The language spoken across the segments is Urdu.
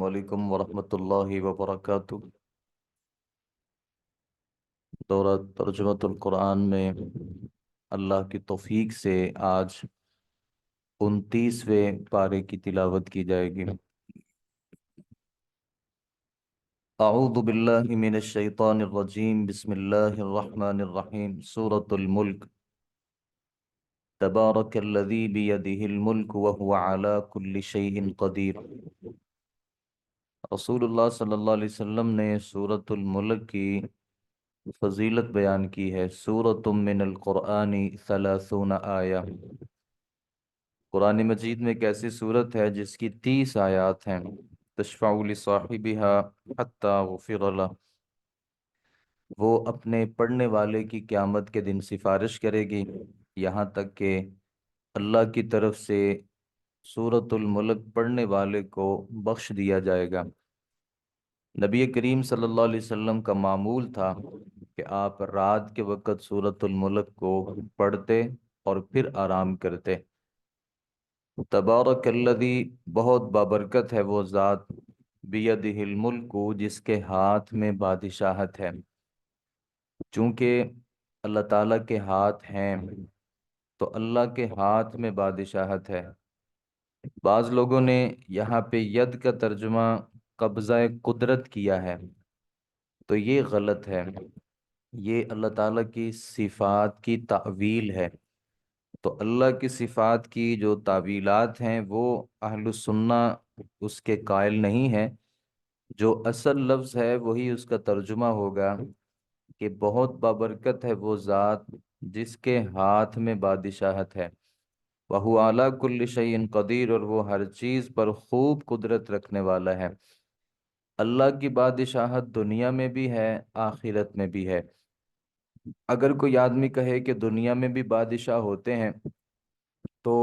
علیکم ورحمۃ اللہ وبرکاتہ۔ دورہ ترجمۃ القرآن میں اللہ کی توفیق سے آج 29ویں پارے کی تلاوت کی جائے گی۔ اعوذ باللہ من الشیطان الرجیم، بسم اللہ الرحمن الرحیم۔ سورۃ الملک۔ تبارک الذی بیدہ الملک وہو علی کل شیء قدیر۔ رسول اللہ صلی اللہ علیہ وسلم نے سورۃ الملک کی فضیلت بیان کی ہے۔ سورۃ من القرآن 30 آیہ۔ قرآن مجید میں ایک ایسی سورت ہے جس کی 30 آیات ہیں۔ تشفع لصاحبها حتی غفر لہ، وہ اپنے پڑھنے والے کی قیامت کے دن سفارش کرے گی یہاں تک کہ اللہ کی طرف سے سورۃ الملک پڑھنے والے کو بخش دیا جائے گا۔ نبی کریم صلی اللہ علیہ وسلم کا معمول تھا کہ آپ رات کے وقت سورۃ الملک کو پڑھتے اور پھر آرام کرتے۔ تبارک الذی، بہت بابرکت ہے وہ ذات، بیدہ الملک، جس کے ہاتھ میں بادشاہت ہے۔ چونکہ اللہ تعالیٰ کے ہاتھ ہیں تو اللہ کے ہاتھ میں بادشاہت ہے۔ بعض لوگوں نے یہاں پہ ید کا ترجمہ قبضہ قدرت کیا ہے تو یہ غلط ہے۔ یہ اللہ تعالیٰ کی صفات کی تعویل ہے۔ تو اللہ کی صفات کی جو تعویلات ہیں وہ اہل السنہ اس کے قائل نہیں ہے۔ جو اصل لفظ ہے وہی اس کا ترجمہ ہوگا کہ بہت بابرکت ہے وہ ذات جس کے ہاتھ میں بادشاہت ہے۔ وَهُوَ عَلَى كُلِّ شَيْءٍ قدیر، اور وہ ہر چیز پر خوب قدرت رکھنے والا ہے۔ اللہ کی بادشاہت دنیا میں بھی ہے، آخرت میں بھی ہے۔ اگر کوئی آدمی کہے کہ دنیا میں بھی بادشاہ ہوتے ہیں تو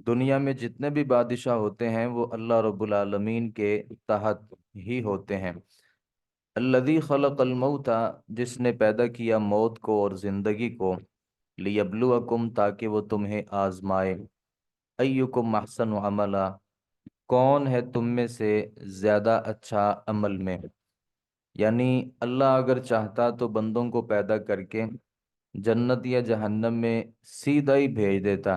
دنیا میں جتنے بھی بادشاہ ہوتے ہیں وہ اللہ رب العالمین کے تحت ہی ہوتے ہیں۔ الذی خلق الموت، جس نے پیدا کیا موت کو اور زندگی کو، لیبلوکم، تاکہ وہ تمہیں آزمائے، ایکم احسن عملا، کون ہے تم میں سے زیادہ اچھا عمل میں۔ یعنی اللہ اگر چاہتا تو بندوں کو پیدا کر کے جنت یا جہنم میں سیدھا ہی بھیج دیتا،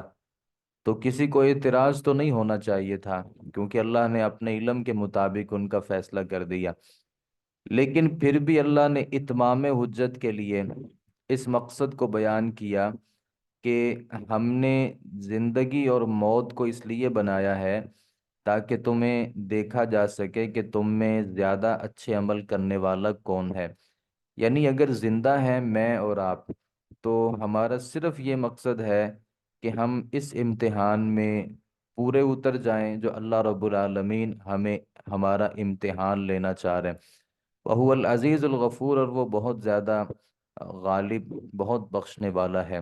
تو کسی کو اعتراض تو نہیں ہونا چاہیے تھا، کیونکہ اللہ نے اپنے علم کے مطابق ان کا فیصلہ کر دیا۔ لیکن پھر بھی اللہ نے اتمام حجت کے لیے اس مقصد کو بیان کیا کہ ہم نے زندگی اور موت کو اس لیے بنایا ہے تاکہ تمہیں دیکھا جا سکے کہ تم میں زیادہ اچھے عمل کرنے والا کون ہے۔ یعنی اگر زندہ ہیں میں اور آپ، تو ہمارا صرف یہ مقصد ہے کہ ہم اس امتحان میں پورے اتر جائیں جو اللہ رب العالمین ہمیں ہمارا امتحان لینا چاہ رہے ہیں۔ وَهُوَ الْعَزِيزُ الْغَفُورُ، اور وہ بہت زیادہ غالب، بہت بخشنے والا ہے۔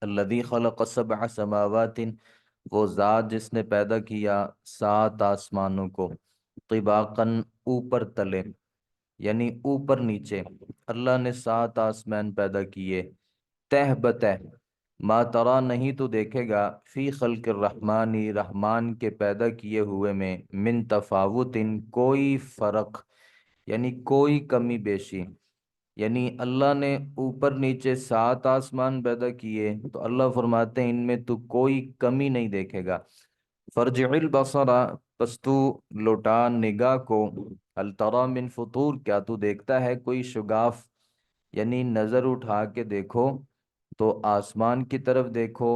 الَّذِي خَلَقَ سَبْعَ سَمَاوَاتٍ، وہ ذات جس نے پیدا کیا 7 آسمانوں کو، طِبَاقًا، اوپر تلے، یعنی اوپر نیچے۔ اللہ نے 7 آسمان پیدا کیے، تہ بتہ، ما ترا، نہیں تو دیکھے گا، فی خلق الرحمن، رحمان کے پیدا کیے ہوئے میں، من تفاوت، کوئی فرق، یعنی کوئی کمی بیشی۔ یعنی اللہ نے اوپر نیچے 7 آسمان پیدا کیے تو اللہ فرماتے ہیں ان میں تو کوئی کمی نہیں دیکھے گا۔ فرجع البصر، پس تو لوٹا نگاہ کو، هل تری من فطور، کیا تو دیکھتا ہے کوئی شگاف، یعنی نظر اٹھا کے دیکھو تو آسمان کی طرف دیکھو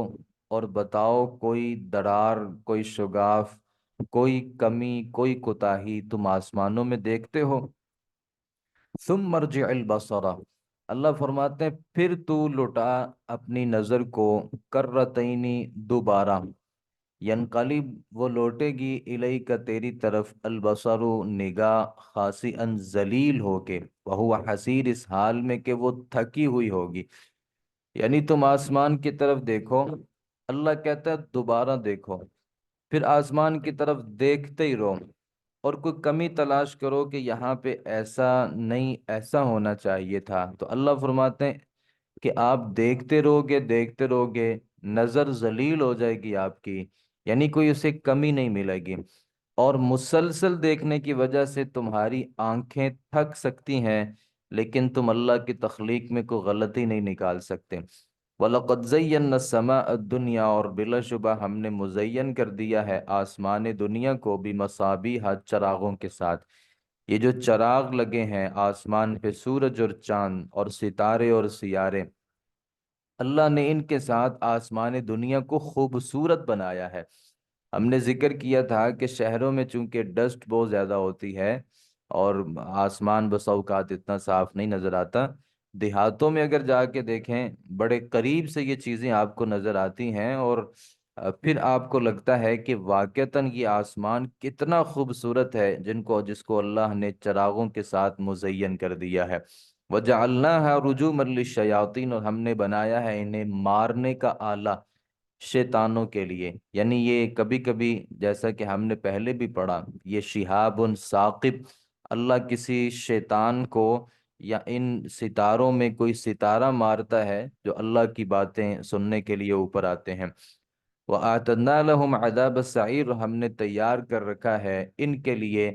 اور بتاؤ کوئی درار، کوئی شگاف، کوئی کمی، کوئی کوتاہی تم آسمانوں میں دیکھتے ہو۔ ثم ارجع البصر، اللہ فرماتے ہیں پھر تو لوٹا اپنی نظر کو، کرتینی، دوبارہ، ینقلب، وہ لوٹے گی، الیک، تیری طرف، البصر، نگاہ، خاسئا، ذلیل ہو کے، وہو حسیر، اس حال میں کہ وہ تھکی ہوئی ہوگی۔ یعنی تم آسمان کی طرف دیکھو، اللہ کہتا ہے دوبارہ دیکھو، پھر آسمان کی طرف دیکھتے ہی رہو اور کوئی کمی تلاش کرو کہ یہاں پہ ایسا نہیں، ایسا ہونا چاہیے تھا، تو اللہ فرماتے ہیں کہ آپ دیکھتے رہو گے، نظر ذلیل ہو جائے گی آپ کی، یعنی کوئی اسے کمی نہیں ملے گی۔ اور مسلسل دیکھنے کی وجہ سے تمہاری آنکھیں تھک سکتی ہیں، لیکن تم اللہ کی تخلیق میں کوئی غلطی نہیں نکال سکتے۔ وَلَقَدْ زَيَّنَّا السَّمَاءَ الدُّنْيَا، اور بلا شبہ ہم نے مزین کر دیا ہے آسمان دنیا کو بِمَصَابِیحَ، چراغوں کے ساتھ۔ یہ جو چراغ لگے ہیں آسمان پہ، سورج اور چاند اور ستارے اور سیارے، اللہ نے ان کے ساتھ آسمان دنیا کو خوبصورت بنایا ہے۔ ہم نے ذکر کیا تھا کہ شہروں میں چونکہ ڈسٹ بہت زیادہ ہوتی ہے اور آسمان بسا اوقات اتنا صاف نہیں نظر آتا، دیہاتوں میں اگر جا کے دیکھیں بڑے قریب سے یہ چیزیں آپ کو نظر آتی ہیں، اور پھر آپ کو لگتا ہے کہ واقعتاً یہ آسمان کتنا خوبصورت ہے جس کو اللہ نے چراغوں کے ساتھ مزین کر دیا ہے۔ وَجَعَلْنَاهَا رُجُومًا لِلشَّيَاطِينَ، اور ہم نے بنایا ہے انہیں مارنے کا آلہ شیطانوں کے لیے۔ یعنی یہ کبھی کبھی، جیسا کہ ہم نے پہلے بھی پڑھا، یہ شہاب ثاقب، اللہ کسی شیطان کو یا ان ستاروں میں کوئی ستارہ مارتا ہے جو اللہ کی باتیں سننے کے لیے اوپر آتے ہیں۔ وَآتَدْنَا لَهُمْ عَذَابَ السَّعِيرِ، ہم نے تیار کر رکھا ہے ان کے لیے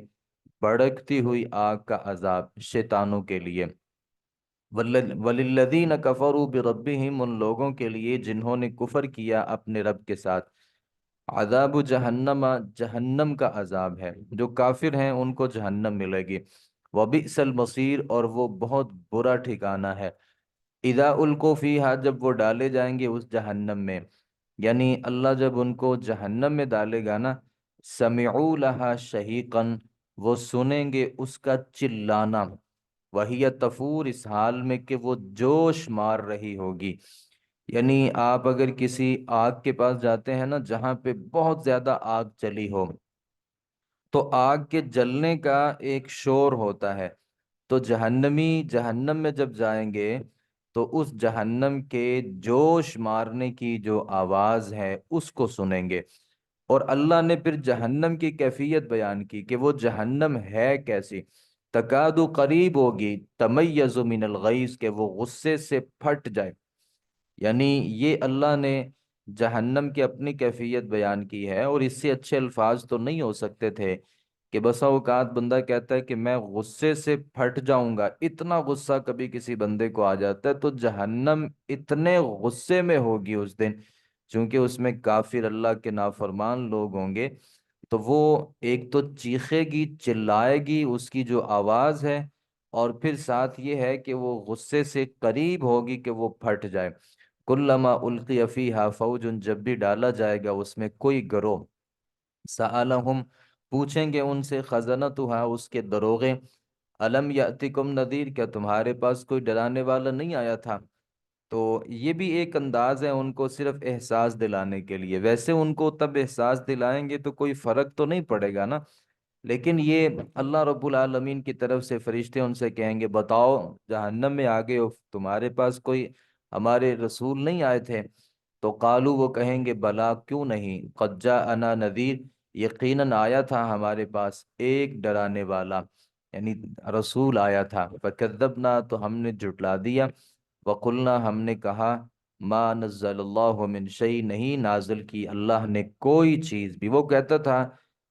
بھڑکتی ہوئی آگ کا عذاب، شیطانوں کے لیے۔ وَلِلَّذِينَ كَفَرُوا بِرَبِّهِمْ، ان لوگوں کے لیے جنہوں نے کفر کیا اپنے رب کے ساتھ، عذاب جہنم، جہنم کا عذاب ہے۔ جو کافر ہیں ان کو جہنم ملے گی۔ وَبِئْسَ الْمَصِيرُ، اور وہ بہت برا ٹھکانہ ہے۔ اِذَا أُلْقُوا فِيهَا، جب وہ ڈالے جائیں گے اس جہنم میں، یعنی اللہ جب ان کو جہنم میں ڈالے گا نا، سَمِعُوا لَهَا شَهِيقًا، وہ سنیں گے اس کا چلانا، وہی تفور، اس حال میں کہ وہ جوش مار رہی ہوگی۔ یعنی آپ اگر کسی آگ کے پاس جاتے ہیں نا جہاں پہ بہت زیادہ آگ چلی ہو، تو آگ کے جلنے کا ایک شور ہوتا ہے، تو جہنمی جہنم میں جب جائیں گے تو اس جہنم کے جوش مارنے کی جو آواز ہے اس کو سنیں گے۔ اور اللہ نے پھر جہنم کی کیفیت بیان کی کہ وہ جہنم ہے کیسی، تکادو، قریب ہوگی، تمیز من الغیظ، کہ وہ غصے سے پھٹ جائے۔ یعنی یہ اللہ نے جہنم کی اپنی کیفیت بیان کی ہے، اور اس سے اچھے الفاظ تو نہیں ہو سکتے تھے کہ بسا اوقات بندہ کہتا ہے کہ میں غصے سے پھٹ جاؤں گا، اتنا غصہ کبھی کسی بندے کو آ جاتا ہے، تو جہنم اتنے غصے میں ہوگی اس دن، چونکہ اس میں کافر، اللہ کے نافرمان لوگ ہوں گے، تو وہ ایک تو چیخے گی، چلائے گی، اس کی جو آواز ہے، اور پھر ساتھ یہ ہے کہ وہ غصے سے قریب ہوگی کہ وہ پھٹ جائے۔ کلما القی فیہا فوج، جب بھی ڈالا جائے گا اس میں کوئی گروہ، سألہم، پوچھیں گے ان سے، خزنتہا، اس کے دروغے، الم یأتکم نذیر، کیا تمہارے پاس کوئی ڈرانے والا نہیں آیا تھا؟ تو یہ بھی ایک انداز ہے ان کو صرف احساس دلانے کے لیے، ویسے ان کو تب احساس دلائیں گے تو کوئی فرق تو نہیں پڑے گا نا، لیکن یہ اللہ رب العالمین کی طرف سے فرشتے ان سے کہیں گے بتاؤ جہنم میں آ گئے ہو، تمہارے پاس کوئی ہمارے رسول نہیں آئے تھے؟ تو قالو، وہ کہیں گے بلا، کیوں نہیں، قد جاءنا نذیر، یقیناً آیا تھا ہمارے پاس ایک ڈرانے والا، یعنی رسول آیا تھا، فکذبنا، تو ہم نے جھٹلا دیا، وقلنا، ہم نے کہا، ما نزل اللہ من شیء، نہیں نازل کی اللہ نے کوئی چیز بھی۔ وہ کہتا تھا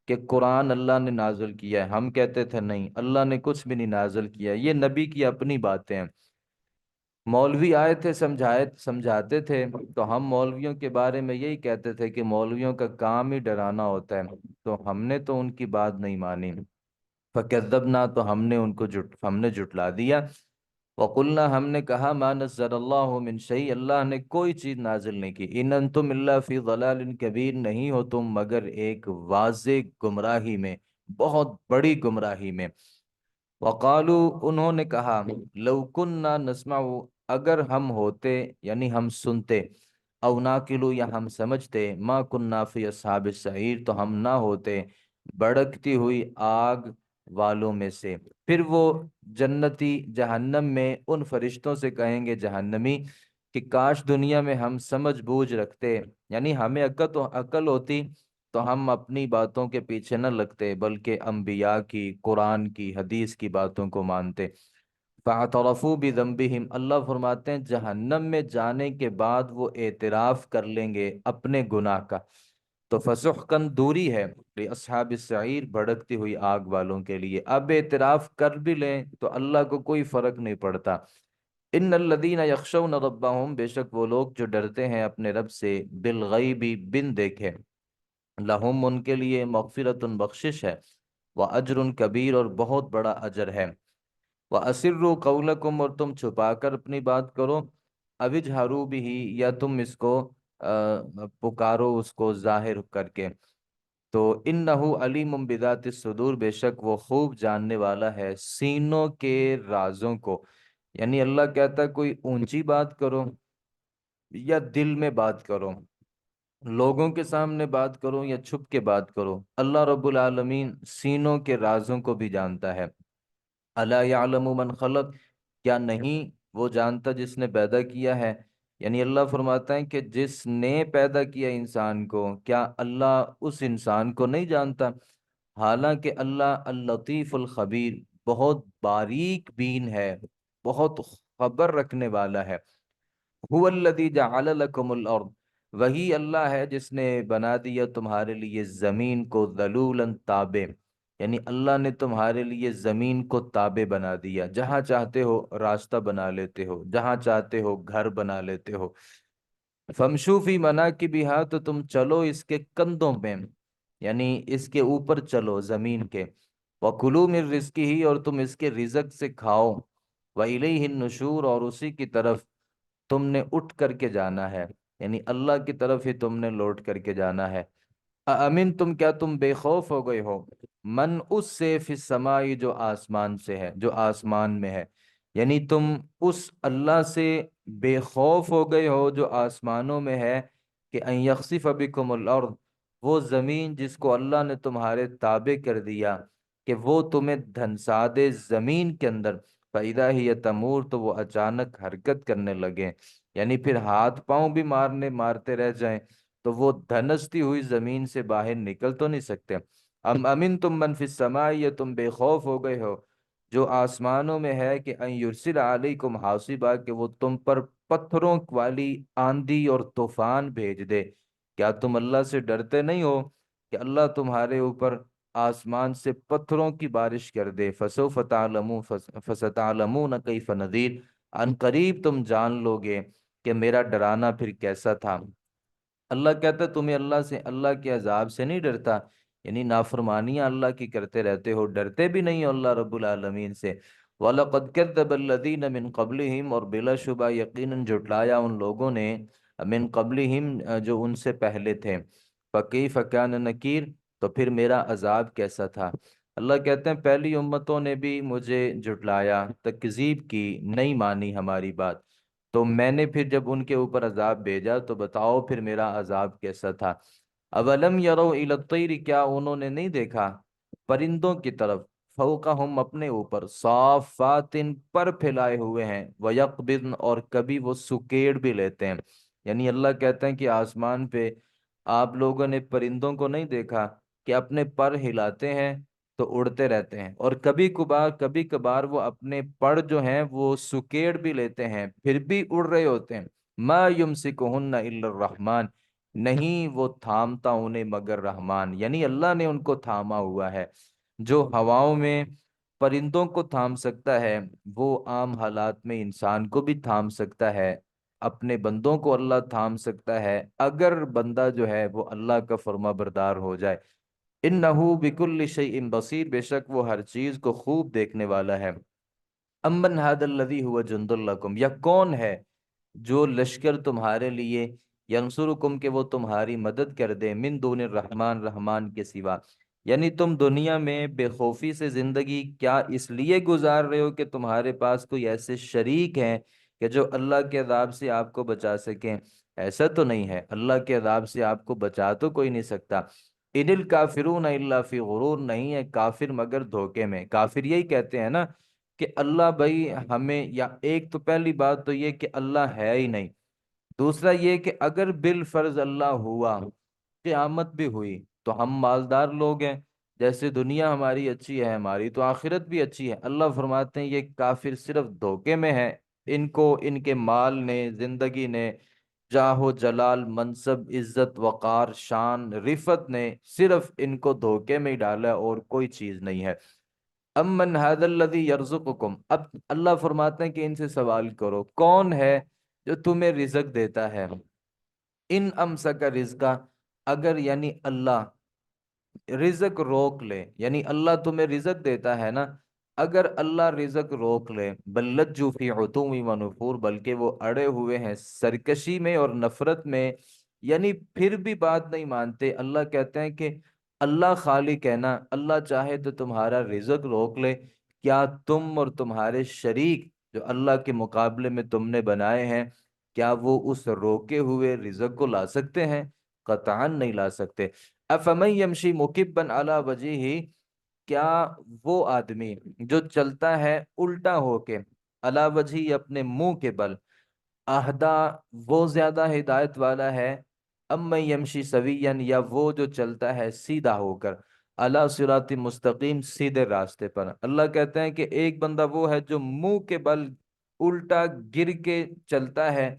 کہ قرآن اللہ نے نازل کیا ہے، ہم کہتے تھے نہیں، اللہ نے کچھ بھی نہیں نازل کیا، یہ نبی کی اپنی باتیں ہیں۔ مولوی آئے تھے، سمجھاتے تھے، تو ہم مولویوں کے بارے میں یہی کہتے تھے کہ مولویوں کا کام ہی ڈرانا ہوتا ہے، تو ہم نے تو ان کی بات نہیں مانی، فکذبنا، تو ہم نے جھٹلا دیا، وقلنا، ہم نے کہا، ما نزل اللہ من شیء، اللہ نے کوئی چیز نازل نہیں کی، ان انتم الا فی ضلال کبیر، نہیں ہو تم مگر ایک واضح گمراہی میں، بہت بڑی گمراہی میں۔ وقالو، انہوں نے کہا، لو کننا نسمع، اگر ہم ہوتے، یعنی ہم سنتے، او ناقلو، یا ہم سمجھتے، ما کننا فی اصحاب السعیر، تو ہم نہ ہوتے بھڑکتی ہوئی آگ والوں میں سے۔ پھر وہ جنتی جہنم میں ان فرشتوں سے کہیں گے جہنمی کہ کاش دنیا میں ہم سمجھ بوجھ رکھتے، یعنی ہمیں عقل ہوتی تو ہم اپنی باتوں کے پیچھے نہ لگتے، بلکہ انبیاء کی، قرآن کی، حدیث کی باتوں کو مانتے۔ فاعترفوا بذنبہم، اللہ فرماتے ہیں جہنم میں جانے کے بعد وہ اعتراف کر لیں گے اپنے گناہ کا۔ تو فسحقن دوری ہے اصحاب السعیر، بھڑکتی ہوئی آگ والوں کے لیے۔ اب اعتراف کر بھی لیں تو اللہ کو کوئی فرق نہیں پڑتا۔ ان الذین یخشون ربہم، بے شک وہ لوگ جو ڈرتے ہیں اپنے رب سے، بالغیب، بن دیکھے، لہم ان کے لیے مغفرت، بخشش ہے، واجر کبیر، اور بہت بڑا اجر ہے۔ وَأَسِرُّوا قَوْلَكُمْ، اور تم چھپا کر اپنی بات کرو، اوِ اجْهَرُوا بِهِ، یا تم اس کو پکارو اس کو ظاہر کر کے۔ تو انَّهُ عَلِيمٌ بِذَاتِ الصُّدُورِ، بے شک وہ خوب جاننے والا ہے سینوں کے رازوں کو۔ یعنی اللہ کہتا ہے کوئی اونچی بات کرو یا دل میں بات کرو، لوگوں کے سامنے بات کرو یا چھپ کے بات کرو، اللہ رب العالمین سینوں کے رازوں کو بھی جانتا ہے۔ الا یعلم من خلق، کیا نہیں وہ جانتا جس نے پیدا کیا ہے؟ یعنی اللہ فرماتا ہے کہ جس نے پیدا کیا انسان کو، کیا اللہ اس انسان کو نہیں جانتا؟ حالانکہ اللہ اللطیف الخبیر، بہت باریک بین ہے، بہت خبر رکھنے والا ہے۔ هو الذی جعل لکم الارض، وہی اللہ ہے جس نے بنا دیا تمہارے لیے زمین کو، ذلولا تابع، یعنی اللہ نے تمہارے لیے زمین کو تابع بنا دیا، جہاں چاہتے ہو راستہ بنا لیتے ہو، جہاں چاہتے ہو گھر بنا لیتے ہو۔ فمشو فی مناکبہا، تو تم چلو اس کے کندھوں پہ، یعنی اس کے اوپر چلو زمین کے۔ وَكُلُوا مِن رِزْقِهِ، اور تم اس کے رزق سے کھاؤ۔ وَإِلَيْهِ النُّشُورُ، اور اسی کی طرف تم نے اٹھ کر کے جانا ہے، یعنی اللہ کی طرف ہی تم نے لوٹ کر کے جانا ہے۔ امین تم، کیا تم بے خوف ہو گئے ہو، من اس سے، فی السمائی، جو آسمان سے ہے، جو آسمان میں ہے، یعنی تم اس اللہ سے بے خوف ہو گئے ہو جو آسمانوں میں ہے، کہ ان یخسف بکم الارض، وہ زمین جس کو اللہ نے تمہارے تابع کر دیا کہ وہ تمہیں دھنسا دے زمین کے اندر، فَإِذَا هِيَ تَمُورُ، تو وہ اچانک حرکت کرنے لگے، یعنی پھر ہاتھ پاؤں بھی مارتے رہ جائیں تو وہ دھنستی ہوئی زمین سے باہر نکل تو نہیں سکتے۔ ام امن تم من فی السماء، یا تم بے خوف ہو گئے ہو جو آسمانوں میں ہے، کہ ان یرسل علیکم حاصبا، کہ وہ تم پر پتھروں والی آندھی اور طوفان بھیج دے۔ کیا تم اللہ سے ڈرتے نہیں ہو کہ اللہ تمہارے اوپر آسمان سے پتھروں کی بارش کر دے؟ فسوف تعلمون، فستعلمون کیف نذیر، ان قریب تم جان لو گے کہ میرا ڈرانا پھر کیسا تھا۔ اللہ کہتا ہے تمہیں اللہ کے عذاب سے نہیں ڈرتا، یعنی نافرمانیاں اللہ کی کرتے رہتے ہو، ڈرتے بھی نہیں ہو اللہ رب العالمین سے۔ وَلَقَدْ كَذَّبَ الَّذِينَ مِن قَبْلِهِمْ، اور بلا شبہ یقیناً جھٹلایا ان لوگوں نے، من قبلہم، جو ان سے پہلے تھے۔ فَكَيْفَ كَانَ نَكِيرٌ، تو پھر میرا عذاب کیسا تھا۔ اللہ کہتے ہیں پہلی امتوں نے بھی مجھے جھٹلایا، تکذیب کی، نہیں مانی ہماری بات، تو میں نے پھر جب ان کے اوپر عذاب بھیجا تو بتاؤ پھر میرا عذاب کیسا تھا۔ اولم یروا الی الطیر، کیا انہوں نے نہیں دیکھا پرندوں کی طرف، فوقہم، اپنے اوپر، صافات، پر پھیلائے ہوئے ہیں، ویقبضن، اور کبھی وہ سکیڑ بھی لیتے ہیں۔ یعنی اللہ کہتے ہیں کہ آسمان پہ آپ لوگوں نے پرندوں کو نہیں دیکھا کہ اپنے پر ہلاتے ہیں تو اڑتے رہتے ہیں، اور کبھی کبھار وہ اپنے پر جو ہیں وہ سکیڑ بھی لیتے ہیں، پھر بھی اڑ رہے ہوتے ہیں۔ ما یمسکہن الا الرحمن، نہیں وہ تھامتا انہیں مگر رحمان، یعنی اللہ نے ان کو تھاما ہوا ہے۔ جو ہواؤں میں پرندوں کو تھام سکتا ہے، وہ عام حالات میں انسان کو بھی تھام سکتا ہے، اپنے بندوں کو اللہ تھام سکتا ہے، اگر بندہ جو ہے وہ اللہ کا فرما بردار ہو جائے۔ انہو بکل شیء بصیر، بے شک وہ ہر چیز کو خوب دیکھنے والا ہے۔ امن ھذا الذی هو جند لکم، یا کون ہے جو لشکر تمہارے لیے، ینصرکم، کہ وہ تمہاری مدد کر دے، من دون الرحمن، رحمان کے سوا۔ یعنی تم دنیا میں بے خوفی سے زندگی کیا اس لیے گزار رہے ہو کہ تمہارے پاس کوئی ایسے شریک ہیں کہ جو اللہ کے عذاب سے آپ کو بچا سکیں؟ ایسا تو نہیں ہے، اللہ کے عذاب سے آپ کو بچا تو کوئی نہیں سکتا۔ ان الکافرون الا فی غرور، نہیں ہے کافر مگر دھوکے میں۔ کافر یہی کہتے ہیں نا کہ اللہ بھائی ہمیں، یا ایک تو پہلی بات تو یہ کہ اللہ ہے ہی نہیں، دوسرا یہ کہ اگر بالفرض اللہ ہوا، قیامت بھی ہوئی، تو ہم مالدار لوگ ہیں، جیسے دنیا ہماری اچھی ہے ہماری تو آخرت بھی اچھی ہے۔ اللہ فرماتے ہیں یہ کافر صرف دھوکے میں ہے، ان کو ان کے مال نے، زندگی نے، جاہ و جلال، منصب، عزت، وقار، شان، رفت نے صرف ان کو دھوکے میں ہی ڈالا ہے اور کوئی چیز نہیں ہے۔ امن ھذا الذی یرزقکم، اب اللہ فرماتے ہیں کہ ان سے سوال کرو کون ہے جو تمہیں رزق دیتا ہے۔ ان امسک رزقا، اگر یعنی اللہ رزق روک لے، یعنی اللہ تمہیں رزق دیتا ہے نا، اگر اللہ رزق روک لے، بل لجوا فی عتو و نفور، بلکہ وہ اڑے ہوئے ہیں سرکشی میں اور نفرت میں، یعنی پھر بھی بات نہیں مانتے۔ اللہ کہتے ہیں کہ اللہ خالق ہے نا، اللہ چاہے تو تمہارا رزق روک لے، کیا تم اور تمہارے شریک جو اللہ کے مقابلے میں تم نے بنائے ہیں، کیا وہ اس روکے ہوئے رزق کو لا سکتے ہیں؟ قطعاً نہیں لا سکتے۔ افمن یمشی مکبا علی وجہہ، کیا وہ آدمی جو چلتا ہے الٹا ہو کے، علی وجہہ اپنے منہ کے بل، اہدا وہ زیادہ ہدایت والا ہے، ام من یمشی سویا یا وہ جو چلتا ہے سیدھا ہو کر، علی صراط مستقیم سیدھے راستے پر۔ اللہ کہتے ہیں کہ ایک بندہ وہ ہے جو منہ کے بل الٹا گر کے چلتا ہے،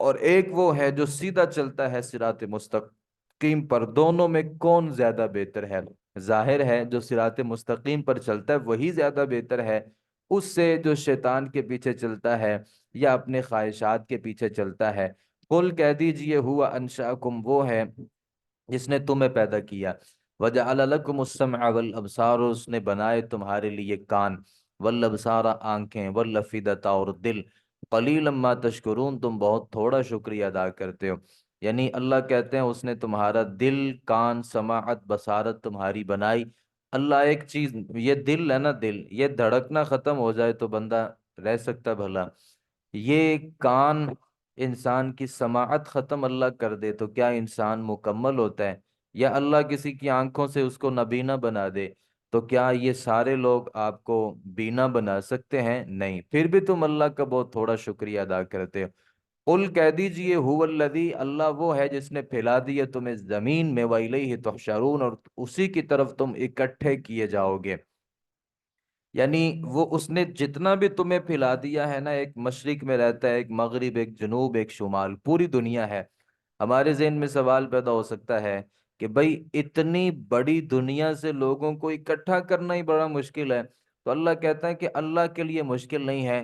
اور ایک وہ ہے جو سیدھا چلتا ہے صراط مستقیم پر۔ دونوں میں کون زیادہ بہتر ہے؟ ظاہر ہے جو صراط مستقیم پر چلتا ہے وہی زیادہ بہتر ہے اس سے جو شیطان کے پیچھے چلتا ہے یا اپنے خواہشات کے پیچھے چلتا ہے۔ قل کہہ دیجئے ہوا انشاکم، وہ ہے جس نے تمہیں پیدا کیا، وجعل لکم السمع والابصار، اس نے بنائے تمہارے لیے کان، والابصار آنکھیں، والافئدۃ اور دل، قلیلا ما تشکرون، تم بہت تھوڑا شکریہ ادا کرتے ہو۔ یعنی اللہ کہتے ہیں اس نے تمہارا دل، کان، سماعت، بصارت تمہاری بنائی۔ اللہ ایک چیز، یہ دل ہے نا، دل یہ دھڑکنا ختم ہو جائے تو بندہ رہ سکتا بھلا؟ یہ کان، انسان کی سماعت ختم اللہ کر دے تو کیا انسان مکمل ہوتا ہے؟ یا اللہ کسی کی آنکھوں سے اس کو نابینا بنا دے تو کیا یہ سارے لوگ آپ کو بینا بنا سکتے ہیں؟ نہیں، پھر بھی تم اللہ کا بہت تھوڑا شکریہ ادا کرتے ہو۔ قل کہہ دیجئے هو الذی، اللہ وہ ہے جس نے پھیلا دیا تمہیں زمین میں، وَإِلَيْهِ تحشرون، اور اسی کی طرف تم اکٹھے کیے جاؤ گے۔ یعنی وہ اس نے جتنا بھی تمہیں پھیلا دیا ہے نا، ایک مشرق میں رہتا ہے، ایک مغرب، ایک جنوب، ایک شمال، پوری دنیا ہے۔ ہمارے ذہن میں سوال پیدا ہو سکتا ہے کہ بھئی اتنی بڑی دنیا سے لوگوں کو اکٹھا کرنا ہی بڑا مشکل ہے، تو اللہ کہتا ہے کہ اللہ کے لیے مشکل نہیں ہے،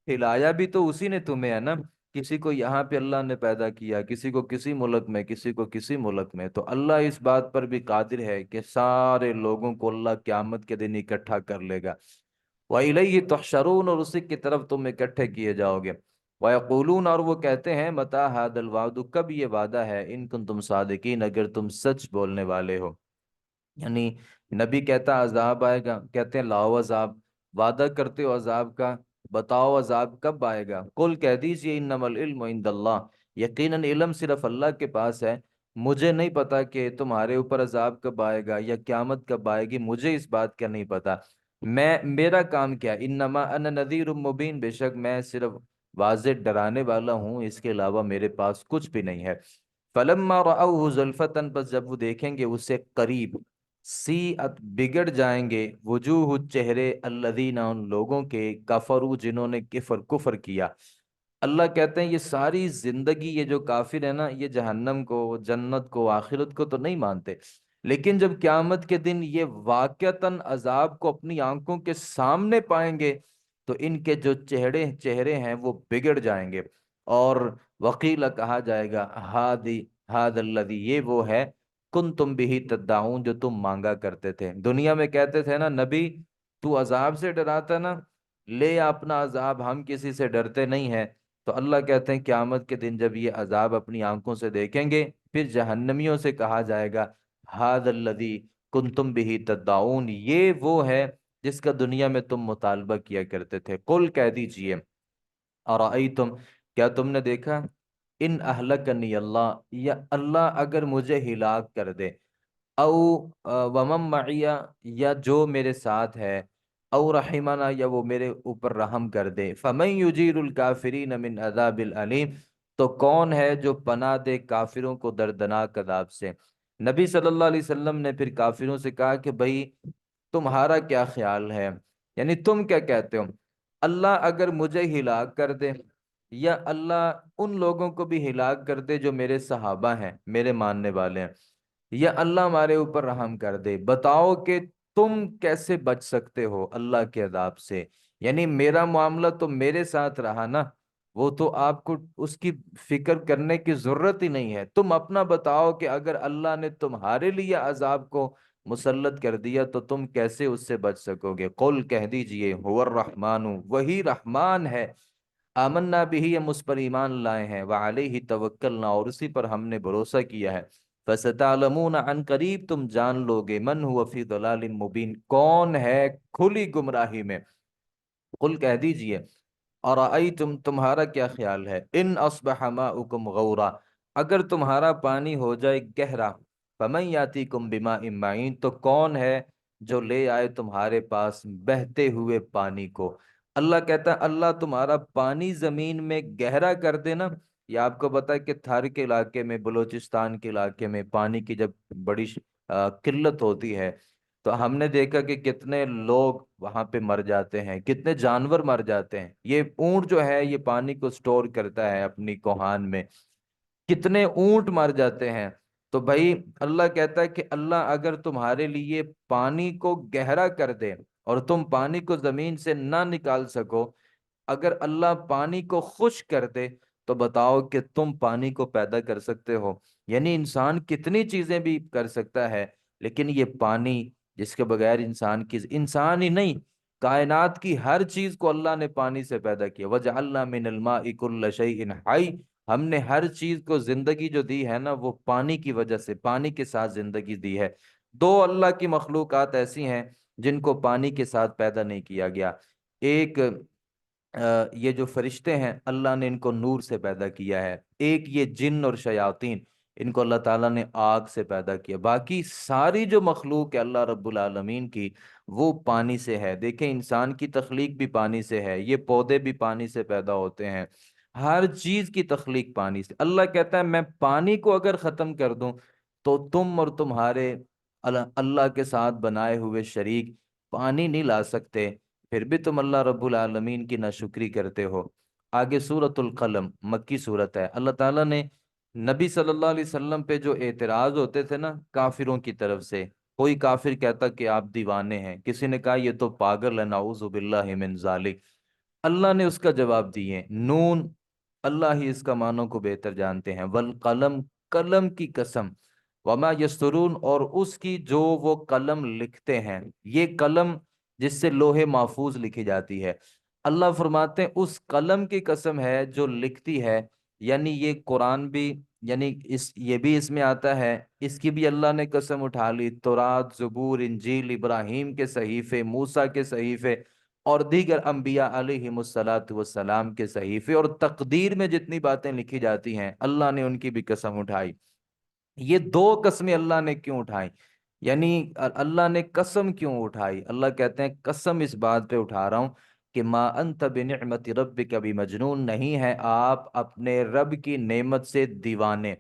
پھیلایا بھی تو اسی نے تمہیں ہے نا۔ کسی کو یہاں پہ اللہ نے پیدا کیا، کسی کو کسی ملک میں، کسی کو کسی ملک میں، تو اللہ اس بات پر بھی قادر ہے کہ سارے لوگوں کو اللہ قیامت کے دن اکٹھا کر لے گا۔ وَإِلَيْهِ تُحْشَرُونَ، اور اسی کی طرف تم اکٹھے کیے جاؤ گے۔ وَيَقُولُونَ، اور وہ کہتے ہیں، مَتَى هَذَا الْوَعْدُ، کب یہ وعدہ ہے، ان کنتم صادقین، اگر تم سچ بولنے والے ہو۔ یعنی نبی کہتا عذاب آئے گا، کہتے ہیں لاؤ عذاب، وعدہ کرتے ہو عذاب کا، بتاؤ عذاب کب آئے گا۔ قل کہہ دیجئے انما العلم عند اللہ، یقیناً علم صرف اللہ کے پاس ہے، مجھے نہیں پتا کہ تمہارے اوپر عذاب کب آئے گا یا قیامت کب آئے گی، مجھے اس بات کا نہیں پتا۔ میرا کام کیا، انما انا نذیر مبین، بے شک میں صرف واضح ڈرانے والا ہوں، اس کے علاوہ میرے پاس کچھ بھی نہیں ہے۔ فلما رأوه زلفةً، بس جب وہ دیکھیں گے اسے قریب، سیئت بگڑ جائیں گے، وجوہ چہرے، الذین ان لوگوں کے، کفروا جنہوں نے کفر کیا۔ اللہ کہتے ہیں یہ ساری زندگی یہ جو کافر ہے نا، یہ جہنم کو، جنت کو، آخرت کو تو نہیں مانتے، لیکن جب قیامت کے دن یہ واقعتاً عذاب کو اپنی آنکھوں کے سامنے پائیں گے تو ان کے جو چہرے ہیں وہ بگڑ جائیں گے، اور وقیل کہا جائے گا ہاد الذی، یہ وہ ہے کن تم بھی تدعون، جو تم مانگا کرتے تھے۔ دنیا میں کہتے تھے نا نبی تو عذاب سے ڈراتا نا، لے اپنا عذاب، ہم کسی سے ڈرتے نہیں ہیں۔ تو اللہ کہتے ہیں قیامت کے دن جب یہ عذاب اپنی آنکھوں سے دیکھیں گے، پھر جہنمیوں سے کہا جائے گا ہاد الذی کنتم بھی تدعون، یہ وہ ہے جس کا دنیا میں تم مطالبہ کیا کرتے تھے۔ قل کہہ دیجئے ارائیتم، کیا تم نے دیکھا، ان اہلکنی اللہ، یا اللہ اگر مجھے ہلاک کر دے، او ومن معی، یا جو میرے ساتھ ہے، او رحمنا، یا وہ میرے اوپر رحم کر دے، فمن یجیر الکافرین من عذاب العلیم، تو کون ہے جو پناہ دے کافروں کو دردناک عذاب سے۔ نبی صلی اللہ علیہ وسلم نے پھر کافروں سے کہا کہ بھئی تمہارا کیا خیال ہے، یعنی تم کیا کہتے ہو، اللہ اگر مجھے ہلاک کر دے یا اللہ ان لوگوں کو بھی ہلاک کر دے جو میرے صحابہ ہیں، میرے ماننے والے ہیں، یا اللہ ہمارے اوپر رحم کر دے، بتاؤ کہ تم کیسے بچ سکتے ہو اللہ کے عذاب سے؟ یعنی میرا معاملہ تو میرے ساتھ رہا نا، وہ تو آپ کو اس کی فکر کرنے کی ضرورت ہی نہیں ہے، تم اپنا بتاؤ کہ اگر اللہ نے تمہارے لیے عذاب کو مسلط کر دیا تو تم کیسے اس سے بچ سکو گے؟ قل کہہ دیجئے، هو الرحمن، وہی رحمان ہے، آمنا بھی، ہم اس پر ایمان لائے ہیں، وعلیہ توکلنا، اور اسی پر ہم نے بھروسہ کیا ہے، فستعلمون، عن قریب تم جان لو گے، من هو فی ضلال مبین، کون ہے کھلی گمراہی میں۔ قل کہہ دیجئے، اور تمہارا کیا خیال ہے، ان اصبح ماؤکم غورا، اگر تمہارا پانی ہو جائے گہرا، فمن یاتیکم بماء معین، تو کون ہے جو لے آئے تمہارے پاس بہتے ہوئے پانی کو؟ اللہ کہتا ہے اللہ تمہارا پانی زمین میں گہرا کر دینا۔ یہ آپ کو پتا ہے کہ تھار کے علاقے میں، بلوچستان کے علاقے میں پانی کی جب بڑی قلت ہوتی ہے تو ہم نے دیکھا کہ کتنے لوگ وہاں پہ مر جاتے ہیں، کتنے جانور مر جاتے ہیں۔ یہ اونٹ جو ہے یہ پانی کو سٹور کرتا ہے اپنی کوہان میں، کتنے اونٹ مر جاتے ہیں۔ تو بھائی اللہ کہتا ہے کہ اللہ اگر تمہارے لیے پانی کو گہرا کر دے اور تم پانی کو زمین سے نہ نکال سکو، اگر اللہ پانی کو خشک کر دے تو بتاؤ کہ تم پانی کو پیدا کر سکتے ہو؟ یعنی انسان کتنی چیزیں بھی کر سکتا ہے، لیکن یہ پانی جس کے بغیر انسان ہی نہیں، کائنات کی ہر چیز کو اللہ نے پانی سے پیدا کیا۔ وَجَعَلْنَا مِنَ الْمَاءِ كُلَّ شَيْءٍ حَيٍّ، ہم نے ہر چیز کو زندگی جو دی ہے نا وہ پانی کی وجہ سے، پانی کے ساتھ زندگی دی ہے۔ دو اللہ کی مخلوقات ایسی ہیں جن کو پانی کے ساتھ پیدا نہیں کیا گیا۔ ایک یہ جو فرشتے ہیں اللہ نے ان کو نور سے پیدا کیا ہے، ایک یہ جن اور شیاطین، ان کو اللہ تعالیٰ نے آگ سے پیدا کیا۔ باقی ساری جو مخلوق ہے اللہ رب العالمین کی وہ پانی سے ہے۔ دیکھیں انسان کی تخلیق بھی پانی سے ہے، یہ پودے بھی پانی سے پیدا ہوتے ہیں، ہر چیز کی تخلیق پانی سے۔ اللہ کہتا ہے میں پانی کو اگر ختم کر دوں تو تم اور تمہارے اللہ کے ساتھ بنائے ہوئے شریک پانی نہیں لا سکتے، پھر بھی تم اللہ رب العالمین کی ناشکری کرتے ہو۔ آگے سورۃ القلم، مکی سورت ہے۔ اللہ تعالیٰ نے نبی صلی اللہ علیہ وسلم پہ جو اعتراض ہوتے تھے نا کافروں کی طرف سے، کوئی کافر کہتا کہ آپ دیوانے ہیں، کسی نے کہا یہ تو پاگل ہے، نعوذ باللہ من ذالک، اللہ نے اس کا جواب دیے، نون، اللہ ہی اس کا معنوں کو بہتر جانتے ہیں، والقلم، قلم کی قسم، وما یسطرون، اور اس کی جو وہ قلم لکھتے ہیں، یہ قلم جس سے لوح محفوظ لکھی جاتی ہے، اللہ فرماتے ہیں اس قلم کی قسم ہے جو لکھتی ہے۔ یعنی یہ قرآن بھی، یعنی یہ بھی اس میں آتا ہے، اس کی بھی اللہ نے قسم اٹھا لی، تورات، زبور، انجیل، ابراہیم کے صحیفے، موسیٰ کے صحیفے، اور دیگر انبیاء علیہم الصلاۃ والسلام کے صحیفے، اور تقدیر میں جتنی باتیں لکھی جاتی ہیں اللہ نے ان کی بھی قسم اٹھائی۔ یہ دو قسمیں اللہ نے کیوں اٹھائی؟ یعنی اللہ نے قسم کیوں اٹھائی؟ اللہ کہتے ہیں قسم اس بات پہ اٹھا رہا ہوں کہ ما انت بنعمت ربک بمجنون، نہیں ہے آپ اپنے رب کی نعمت سے دیوانے۔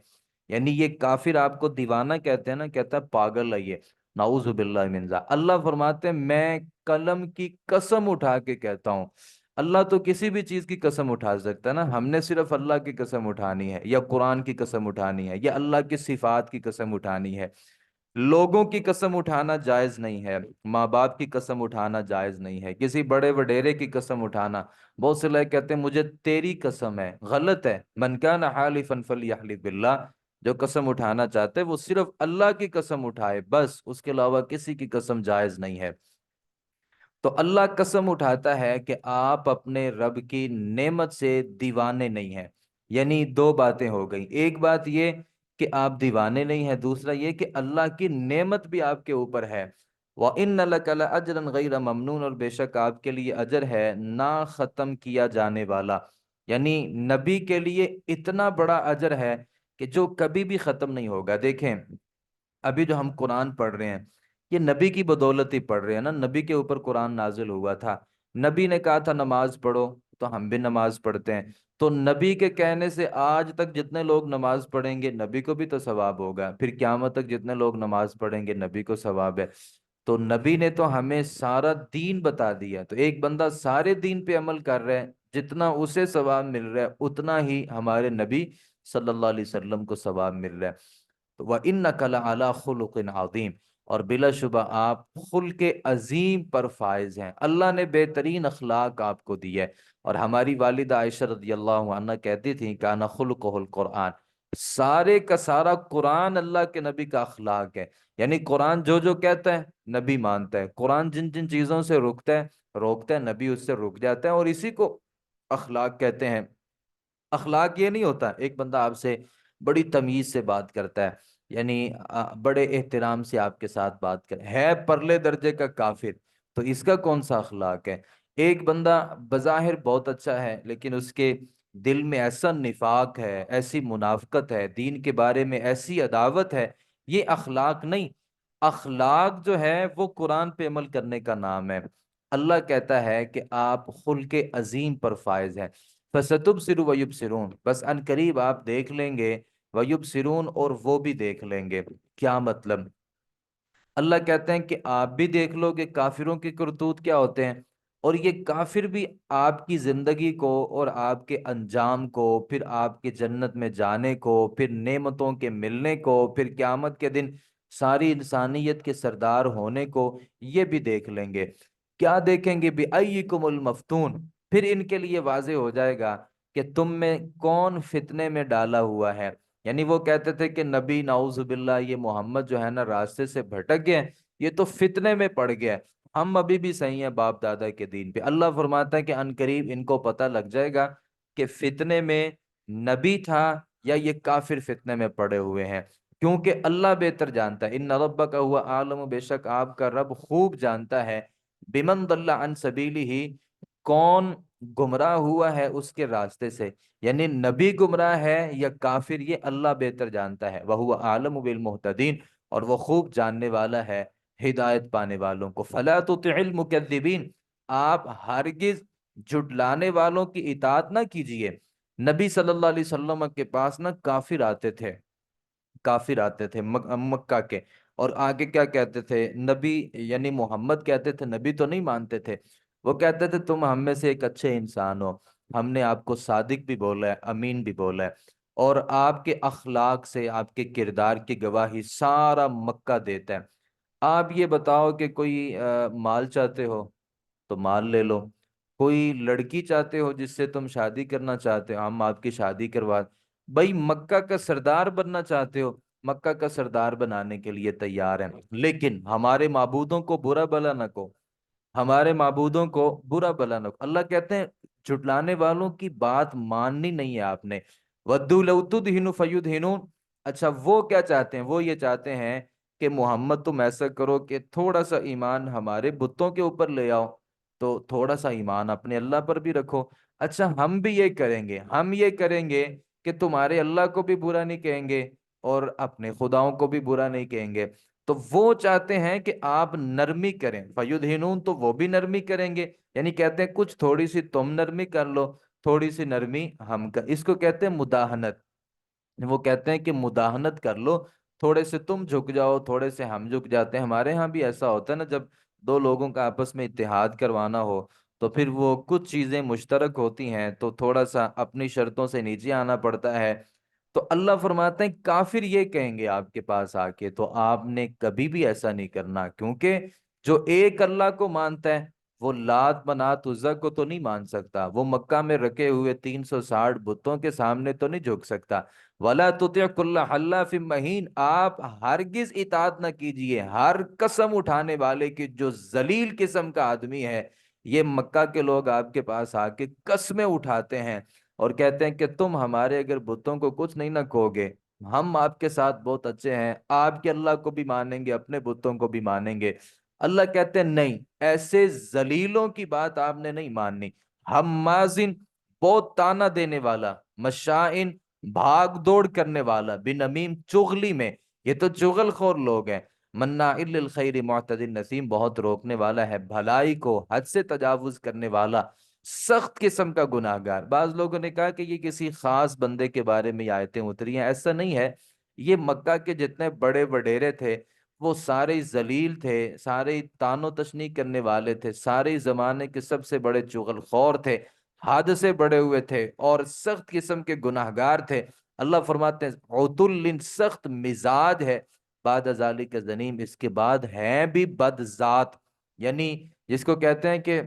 یعنی یہ کافر آپ کو دیوانہ کہتے ہیں نا، کہتا ہے پاگل ہے یہ، نعوذ باللہ من ذالک۔ اللہ فرماتے ہیں میں قلم کی قسم اٹھا کے کہتا ہوں۔ اللہ تو کسی بھی چیز کی قسم اٹھا سکتا ہے نا، ہم نے صرف اللہ کی قسم اٹھانی ہے، یا قرآن کی قسم اٹھانی ہے، یا اللہ کی صفات کی قسم اٹھانی ہے۔ لوگوں کی قسم اٹھانا جائز نہیں ہے، ماں باپ کی قسم اٹھانا جائز نہیں ہے، کسی بڑے وڈیرے کی قسم اٹھانا۔ بہت سے لوگ کہتے ہیں مجھے تیری قسم ہے، غلط ہے۔ من کان حالفا فلیحلف باللہ، جو قسم اٹھانا چاہتے وہ صرف اللہ کی قسم اٹھائے بس، اس کے علاوہ کسی کی قسم جائز نہیں ہے۔ تو اللہ قسم اٹھاتا ہے کہ آپ اپنے رب کی نعمت سے دیوانے نہیں ہیں۔ یعنی دو باتیں ہو گئیں، ایک بات یہ کہ آپ دیوانے نہیں ہیں، دوسرا یہ کہ اللہ کی نعمت بھی آپ کے اوپر ہے۔ وَإِنَّ لَكَ لَأَجْرًا غَيْرَ مَمْنُونٍ، اور بے شک آپ کے لیے اجر ہے نہ ختم کیا جانے والا۔ یعنی نبی کے لیے اتنا بڑا اجر ہے کہ جو کبھی بھی ختم نہیں ہوگا۔ دیکھیں ابھی جو ہم قرآن پڑھ رہے ہیں یہ نبی کی بدولت ہی پڑھ رہے ہیں نا، نبی کے اوپر قرآن نازل ہوا تھا، نبی نے کہا تھا نماز پڑھو تو ہم بھی نماز پڑھتے ہیں، تو نبی کے کہنے سے آج تک جتنے لوگ نماز پڑھیں گے نبی کو بھی تو ثواب ہوگا، پھر قیامت تک جتنے لوگ نماز پڑھیں گے نبی کو ثواب ہے۔ تو نبی نے تو ہمیں سارا دین بتا دیا، تو ایک بندہ سارے دین پہ عمل کر رہا ہے جتنا اسے ثواب مل رہا ہے اتنا ہی ہمارے نبی صلی اللہ علیہ وسلم کو ثواب مل رہا ہے۔ تو وَإِنَّكَ لَعَلَىٰ خُلُقٍ عَظِيمٍ، اور بلا شبہ آپ خلق عظیم پر فائز ہیں، اللہ نے بہترین اخلاق آپ کو دی ہے۔ اور ہماری والدہ عائشہ رضی اللہ عنہ کہتی تھیں کانا خلقہ القرآن، سارے کا سارا قرآن اللہ کے نبی کا اخلاق ہے۔ یعنی قرآن جو جو کہتا ہے نبی مانتا ہے، قرآن جن جن چیزوں سے روکتا ہے نبی اس سے رک جاتا ہے، اور اسی کو اخلاق کہتے ہیں۔ اخلاق یہ نہیں ہوتا ایک بندہ آپ سے بڑی تمیز سے بات کرتا ہے، یعنی بڑے احترام سے آپ کے ساتھ بات کرے، ہے پرلے درجے کا کافر، تو اس کا کون سا اخلاق ہے؟ ایک بندہ بظاہر بہت اچھا ہے لیکن اس کے دل میں ایسا نفاق ہے، ایسی منافقت ہے، دین کے بارے میں ایسی عداوت ہے، یہ اخلاق نہیں۔ اخلاق جو ہے وہ قرآن پہ عمل کرنے کا نام ہے۔ اللہ کہتا ہے کہ آپ خلق عظیم پر فائز ہیں، فَسَتُبْصِرُ وَيُبْصِرُونَ، بس ان قریب آپ دیکھ لیں گے، وَيُبْصِرُونَ، اور وہ بھی دیکھ لیں گے۔ کیا مطلب؟ اللہ کہتے ہیں کہ آپ بھی دیکھ لو کہ کافروں کے کرتوت کیا ہوتے ہیں، اور یہ کافر بھی آپ کی زندگی کو اور آپ کے انجام کو، پھر آپ کے جنت میں جانے کو، پھر نعمتوں کے ملنے کو، پھر قیامت کے دن ساری انسانیت کے سردار ہونے کو، یہ بھی دیکھ لیں گے۔ کیا دیکھیں گے؟ بِأَيِّكُمُ الْمَفْتُونَ، پھر ان کے لیے واضح ہو جائے گا کہ تم میں کون فتنے میں ڈالا ہوا ہے۔ یعنی وہ کہتے تھے کہ نبی نعوذ باللہ یہ محمد جو ہے نا راستے سے بھٹک گئے، یہ تو فتنے میں پڑ گیا، ہم ابھی بھی صحیح ہیں باپ دادا کے دین پہ۔ اللہ فرماتا ہے کہ ان قریب ان کو پتہ لگ جائے گا کہ فتنے میں نبی تھا یا یہ کافر فتنے میں پڑے ہوئے ہیں، کیونکہ اللہ بہتر جانتا ہے۔ ان ربک هو عالم، بے شک آپ کا رب خوب جانتا ہے، بمن ضل عن سبیلہ، کون گمراہ ہوا ہے اس کے راستے سے، یعنی نبی گمراہ ہے یا کافر، یہ اللہ بہتر جانتا ہے۔ وَهُوَ أَعْلَمُ بِالْمُهْتَدِينَ، اور وہ خوب جاننے والا ہے ہدایت پانے والوں کو۔ فَلَا تُطِعِ الْمُكَذِّبِينَ، آپ ہرگز جھٹلانے والوں کی اطاعت نہ کیجئے۔ نبی صلی اللہ علیہ وسلم کے پاس نا کافر آتے تھے مکہ کے، اور آگے کیا کہتے تھے؟ نبی یعنی محمد کہتے تھے، نبی تو نہیں مانتے تھے، وہ کہتے تھے تم ہم میں سے ایک اچھے انسان ہو، ہم نے آپ کو صادق بھی بولا ہے، امین بھی بولا ہے، اور آپ کے اخلاق سے، آپ کے کردار کی گواہی سارا مکہ دیتا ہے۔ آپ یہ بتاؤ کہ کوئی مال چاہتے ہو تو مال لے لو، کوئی لڑکی چاہتے ہو جس سے تم شادی کرنا چاہتے ہو، ہم آپ کی شادی کروا، بھائی مکہ کا سردار بننا چاہتے ہو، مکہ کا سردار بنانے کے لیے تیار ہیں، لیکن ہمارے معبودوں کو برا بلا نہ کو، ہمارے معبودوں کو برا بلا نہ کو۔ اللہ کہتے ہیں جھٹلانے والوں کی بات ماننی نہیں ہے آپ نے۔ وَدُّوا لَوْ تُدْهِنُ فَيُدْهِنُونَ، اچھا وہ کیا چاہتے ہیں؟ وہ یہ چاہتے ہیں کہ محمد تم ایسا کرو کہ تھوڑا سا ایمان ہمارے بتوں کے اوپر لے آؤ، تو تھوڑا سا ایمان اپنے اللہ پر بھی رکھو۔ اچھا ہم بھی یہ کریں گے، ہم یہ کریں گے کہ تمہارے اللہ کو بھی برا نہیں کہیں گے اور اپنے خداؤں کو بھی برا نہیں کہیں گے۔ تو وہ چاہتے ہیں کہ آپ نرمی کریں، فیدہنون، تو وہ بھی نرمی کریں گے، یعنی کہتے ہیں کچھ تھوڑی سی تم نرمی کر لو، تھوڑی سی نرمی ہم کر، اس کو کہتے ہیں مداہنت۔ وہ کہتے ہیں کہ مداہنت کر لو، تھوڑے سے تم جھک جاؤ، تھوڑے سے ہم جھک جاتے ہیں۔ ہمارے ہاں بھی ایسا ہوتا ہے نا، جب دو لوگوں کا آپس میں اتحاد کروانا ہو تو پھر وہ کچھ چیزیں مشترک ہوتی ہیں تو تھوڑا سا اپنی شرطوں سے نیچے آنا پڑتا ہے۔ تو اللہ فرماتے ہیں کافر یہ کہیں گے آپ کے پاس آ کے، تو آپ نے کبھی بھی ایسا نہیں کرنا، کیونکہ جو ایک اللہ کو مانتا ہے وہ لات منات عزا کو تو نہیں مان سکتا، وہ مکہ میں رکھے ہوئے 360 بتوں کے سامنے تو نہیں جھک سکتا۔ وَلَا تُطِعْ كُلَّ حَلَّافٍ مَّهِينٍ، آپ ہرگز اطاعت نہ کیجئے ہر قسم اٹھانے والے کی، جو ذلیل قسم کا آدمی ہے۔ یہ مکہ کے لوگ آپ کے پاس آ کے قسمیں اٹھاتے ہیں اور کہتے ہیں کہ تم ہمارے اگر بتوں کو کچھ نہیں نہ کہو گے، ہم آپ کے ساتھ بہت اچھے ہیں، آپ کے اللہ کو بھی مانیں گے، اپنے بتوں کو بھی مانیں گے۔ اللہ کہتے ہیں نہیں، ایسے ذلیلوں کی بات آپ نے نہیں ماننی۔ ہمازن، بہت تانا دینے والا، مشائن، بھاگ دوڑ کرنے والا، بنمیم، چغلی میں، یہ تو چغل خور لوگ ہیں، مناع للخیر معتد نسیم، بہت روکنے والا ہے بھلائی کو، حد سے تجاوز کرنے والا، سخت قسم کا گناہ گار۔ بعض لوگوں نے کہا کہ یہ کسی خاص بندے کے بارے میں یہ آیتیں اتری ہیں، ایسا نہیں ہے، یہ مکہ کے جتنے بڑے وڈیرے تھے وہ سارے ذلیل تھے، سارے تان و تشنیع کرنے والے تھے، سارے زمانے کے سب سے بڑے چغل خور تھے۔ حادثے بڑے ہوئے تھے اور سخت قسم کے گناہگار تھے۔ اللہ فرماتے ہیں عتل، سخت مزاج ہے، بعد ذالک زنیم، اس کے بعد ہیں بھی بد ذات، یعنی جس کو کہتے ہیں کہ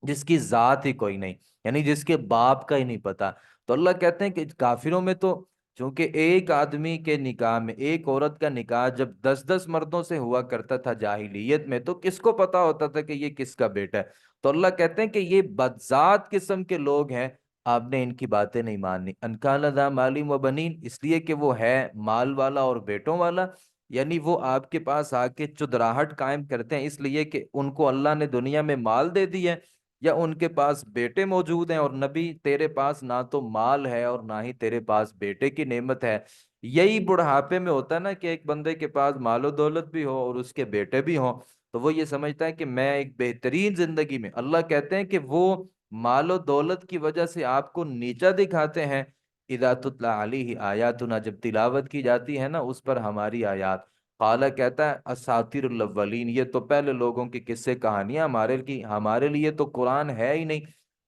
جس کی ذات ہی کوئی نہیں، یعنی جس کے باپ کا ہی نہیں پتا۔ تو اللہ کہتے ہیں کہ کافروں میں تو چونکہ ایک آدمی کے نکاح میں، ایک عورت کا نکاح جب 10 10 مردوں سے ہوا کرتا تھا جاہلیت میں، تو کس کو پتا ہوتا تھا کہ یہ کس کا بیٹا ہے؟ تو اللہ کہتے ہیں کہ یہ بدذات قسم کے لوگ ہیں، آپ نے ان کی باتیں نہیں ماننی۔ ان کان ذا مال و بنین، اس لیے کہ وہ ہے مال والا اور بیٹوں والا، یعنی وہ آپ کے پاس آ کے چدراہٹ قائم کرتے ہیں اس لیے کہ ان کو اللہ نے دنیا میں مال دے دی ہے، یا ان کے پاس بیٹے موجود ہیں، اور نبی تیرے پاس نہ تو مال ہے اور نہ ہی تیرے پاس بیٹے کی نعمت ہے۔ یہی بڑھاپے میں ہوتا ہے نا کہ ایک بندے کے پاس مال و دولت بھی ہو اور اس کے بیٹے بھی ہوں، تو وہ یہ سمجھتا ہے کہ میں ایک بہترین زندگی میں۔ اللہ کہتے ہیں کہ وہ مال و دولت کی وجہ سے آپ کو نیچا دکھاتے ہیں۔ اذا تتلی علیہ آیاتنا، جب تلاوت کی جاتی ہے نا اس پر ہماری آیات، قالا کہتا ہے اساطیر الاولین، یہ تو پہلے لوگوں کی قصے کہانیاں، ہمارے لیے تو قرآن ہے ہی نہیں۔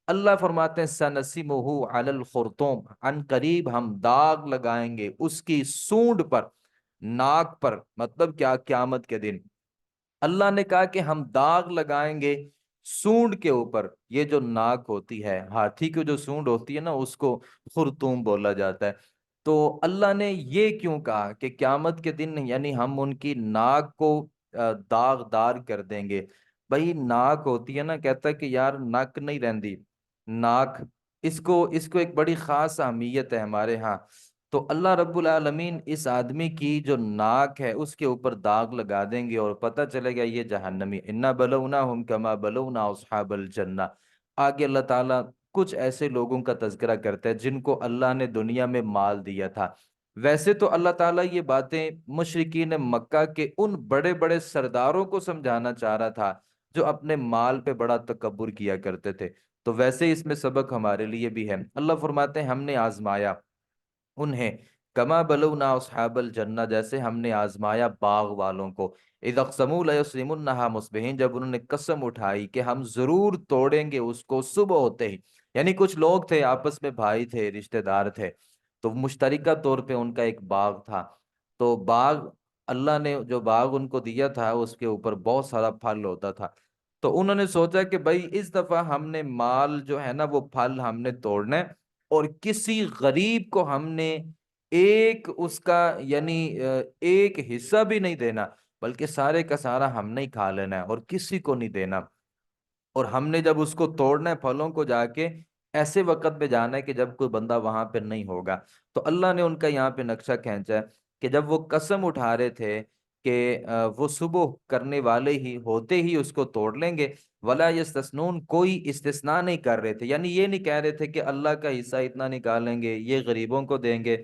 اللہ فرماتے ہیں سنسمہ علی الخرطوم، ان قریب ہم داغ لگائیں گے اس کی سونڈ پر، ناک پر، مطلب کیا؟ قیامت کے دن اللہ نے کہا کہ ہم داغ لگائیں گے سونڈ کے اوپر۔ یہ جو ناک ہوتی ہے، ہاتھی کی جو سونڈ ہوتی ہے نا، اس کو خرطوم بولا جاتا ہے۔ تو اللہ نے یہ کیوں کہا کہ قیامت کے دن یعنی ہم ان کی ناک کو داغ دار کر دیں گے؟ بھائی ناک ہوتی ہے نا، کہتا ہے کہ یار ناک نہیں رہندی، ناک اس کو ایک بڑی خاص اہمیت ہے ہمارے ہاں۔ تو اللہ رب العالمین اس آدمی کی جو ناک ہے اس کے اوپر داغ لگا دیں گے اور پتہ چلے گا یہ جہنمی۔ انا بلوناہم کما بلونا اصحاب الجنہ۔ آگے اللہ تعالیٰ کچھ ایسے لوگوں کا تذکرہ کرتا ہے جن کو اللہ نے دنیا میں مال دیا تھا۔ ویسے تو اللہ تعالیٰ یہ باتیں مشرکین مکہ کے ان بڑے بڑے سرداروں کو سمجھانا چاہ رہا تھا جو اپنے مال پہ بڑا تکبر کیا کرتے تھے، تو ویسے اس میں سبق ہمارے لیے بھی ہے۔ اللہ فرماتے ہیں ہم نے آزمایا انہیں، کما بلونا اصحاب الجنہ، جیسے ہم نے آزمایا باغ والوں کو، اذا اقسموا لیصرمنھا مصبحین، جب انہوں نے قسم اٹھائی کہ ہم ضرور توڑیں گے اس کو صبح ہوتے ہی۔ یعنی کچھ لوگ تھے آپس میں، بھائی تھے، رشتہ دار تھے، تو مشترکہ طور پہ ان کا ایک باغ تھا، تو باغ اللہ نے جو باغ ان کو دیا تھا اس کے اوپر بہت سارا پھل ہوتا تھا۔ تو انہوں نے سوچا کہ بھائی اس دفعہ ہم نے مال جو ہے نا وہ پھل ہم نے توڑنا ہے، اور کسی غریب کو ہم نے ایک اس کا یعنی ایک حصہ بھی نہیں دینا، بلکہ سارے کا سارا ہم نے ہی کھا لینا ہے اور کسی کو نہیں دینا۔ اور ہم نے جب اس کو توڑنا ہے پھلوں کو، جا کے ایسے وقت میں جانا ہے کہ جب کوئی بندہ وہاں پہ نہیں ہوگا۔ تو اللہ نے ان کا یہاں پہ نقشہ کھینچا ہے کہ جب وہ قسم اٹھا رہے تھے کہ وہ صبح کرنے والے ہی ہوتے ہی اس کو توڑ لیں گے، ولا یستثنون، کوئی استثناء نہیں کر رہے تھے، یعنی یہ نہیں کہہ رہے تھے کہ اللہ کا حصہ اتنا نکالیں گے، یہ غریبوں کو دیں گے،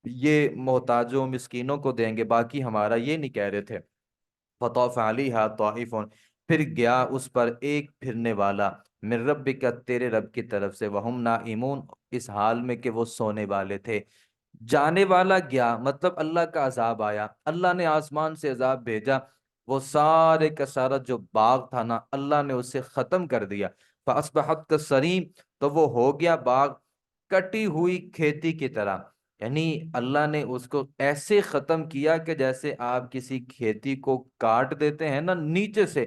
یہ محتاجوں مسکینوں کو دیں گے، باقی ہمارا، یہ نہیں کہہ رہے تھے۔ فطاف علیہا طائف، پھر گیا اس پر ایک پھرنے والا، من ربک، تیرے رب کی طرف سے، وہم نائمون، اس حال میں کہ وہ سونے والے تھے۔ جانے والا گیا، مطلب اللہ کا عذاب آیا، اللہ نے آسمان سے عذاب بھیجا، وہ سارے کا سارا جو باغ تھا نا اللہ نے اسے ختم کر دیا۔ فاصبحت کالصریم، تو وہ ہو گیا باغ کٹی ہوئی کھیتی کی طرح، یعنی اللہ نے اس کو ایسے ختم کیا کہ جیسے آپ کسی کھیتی کو کاٹ دیتے ہیں نا نیچے سے،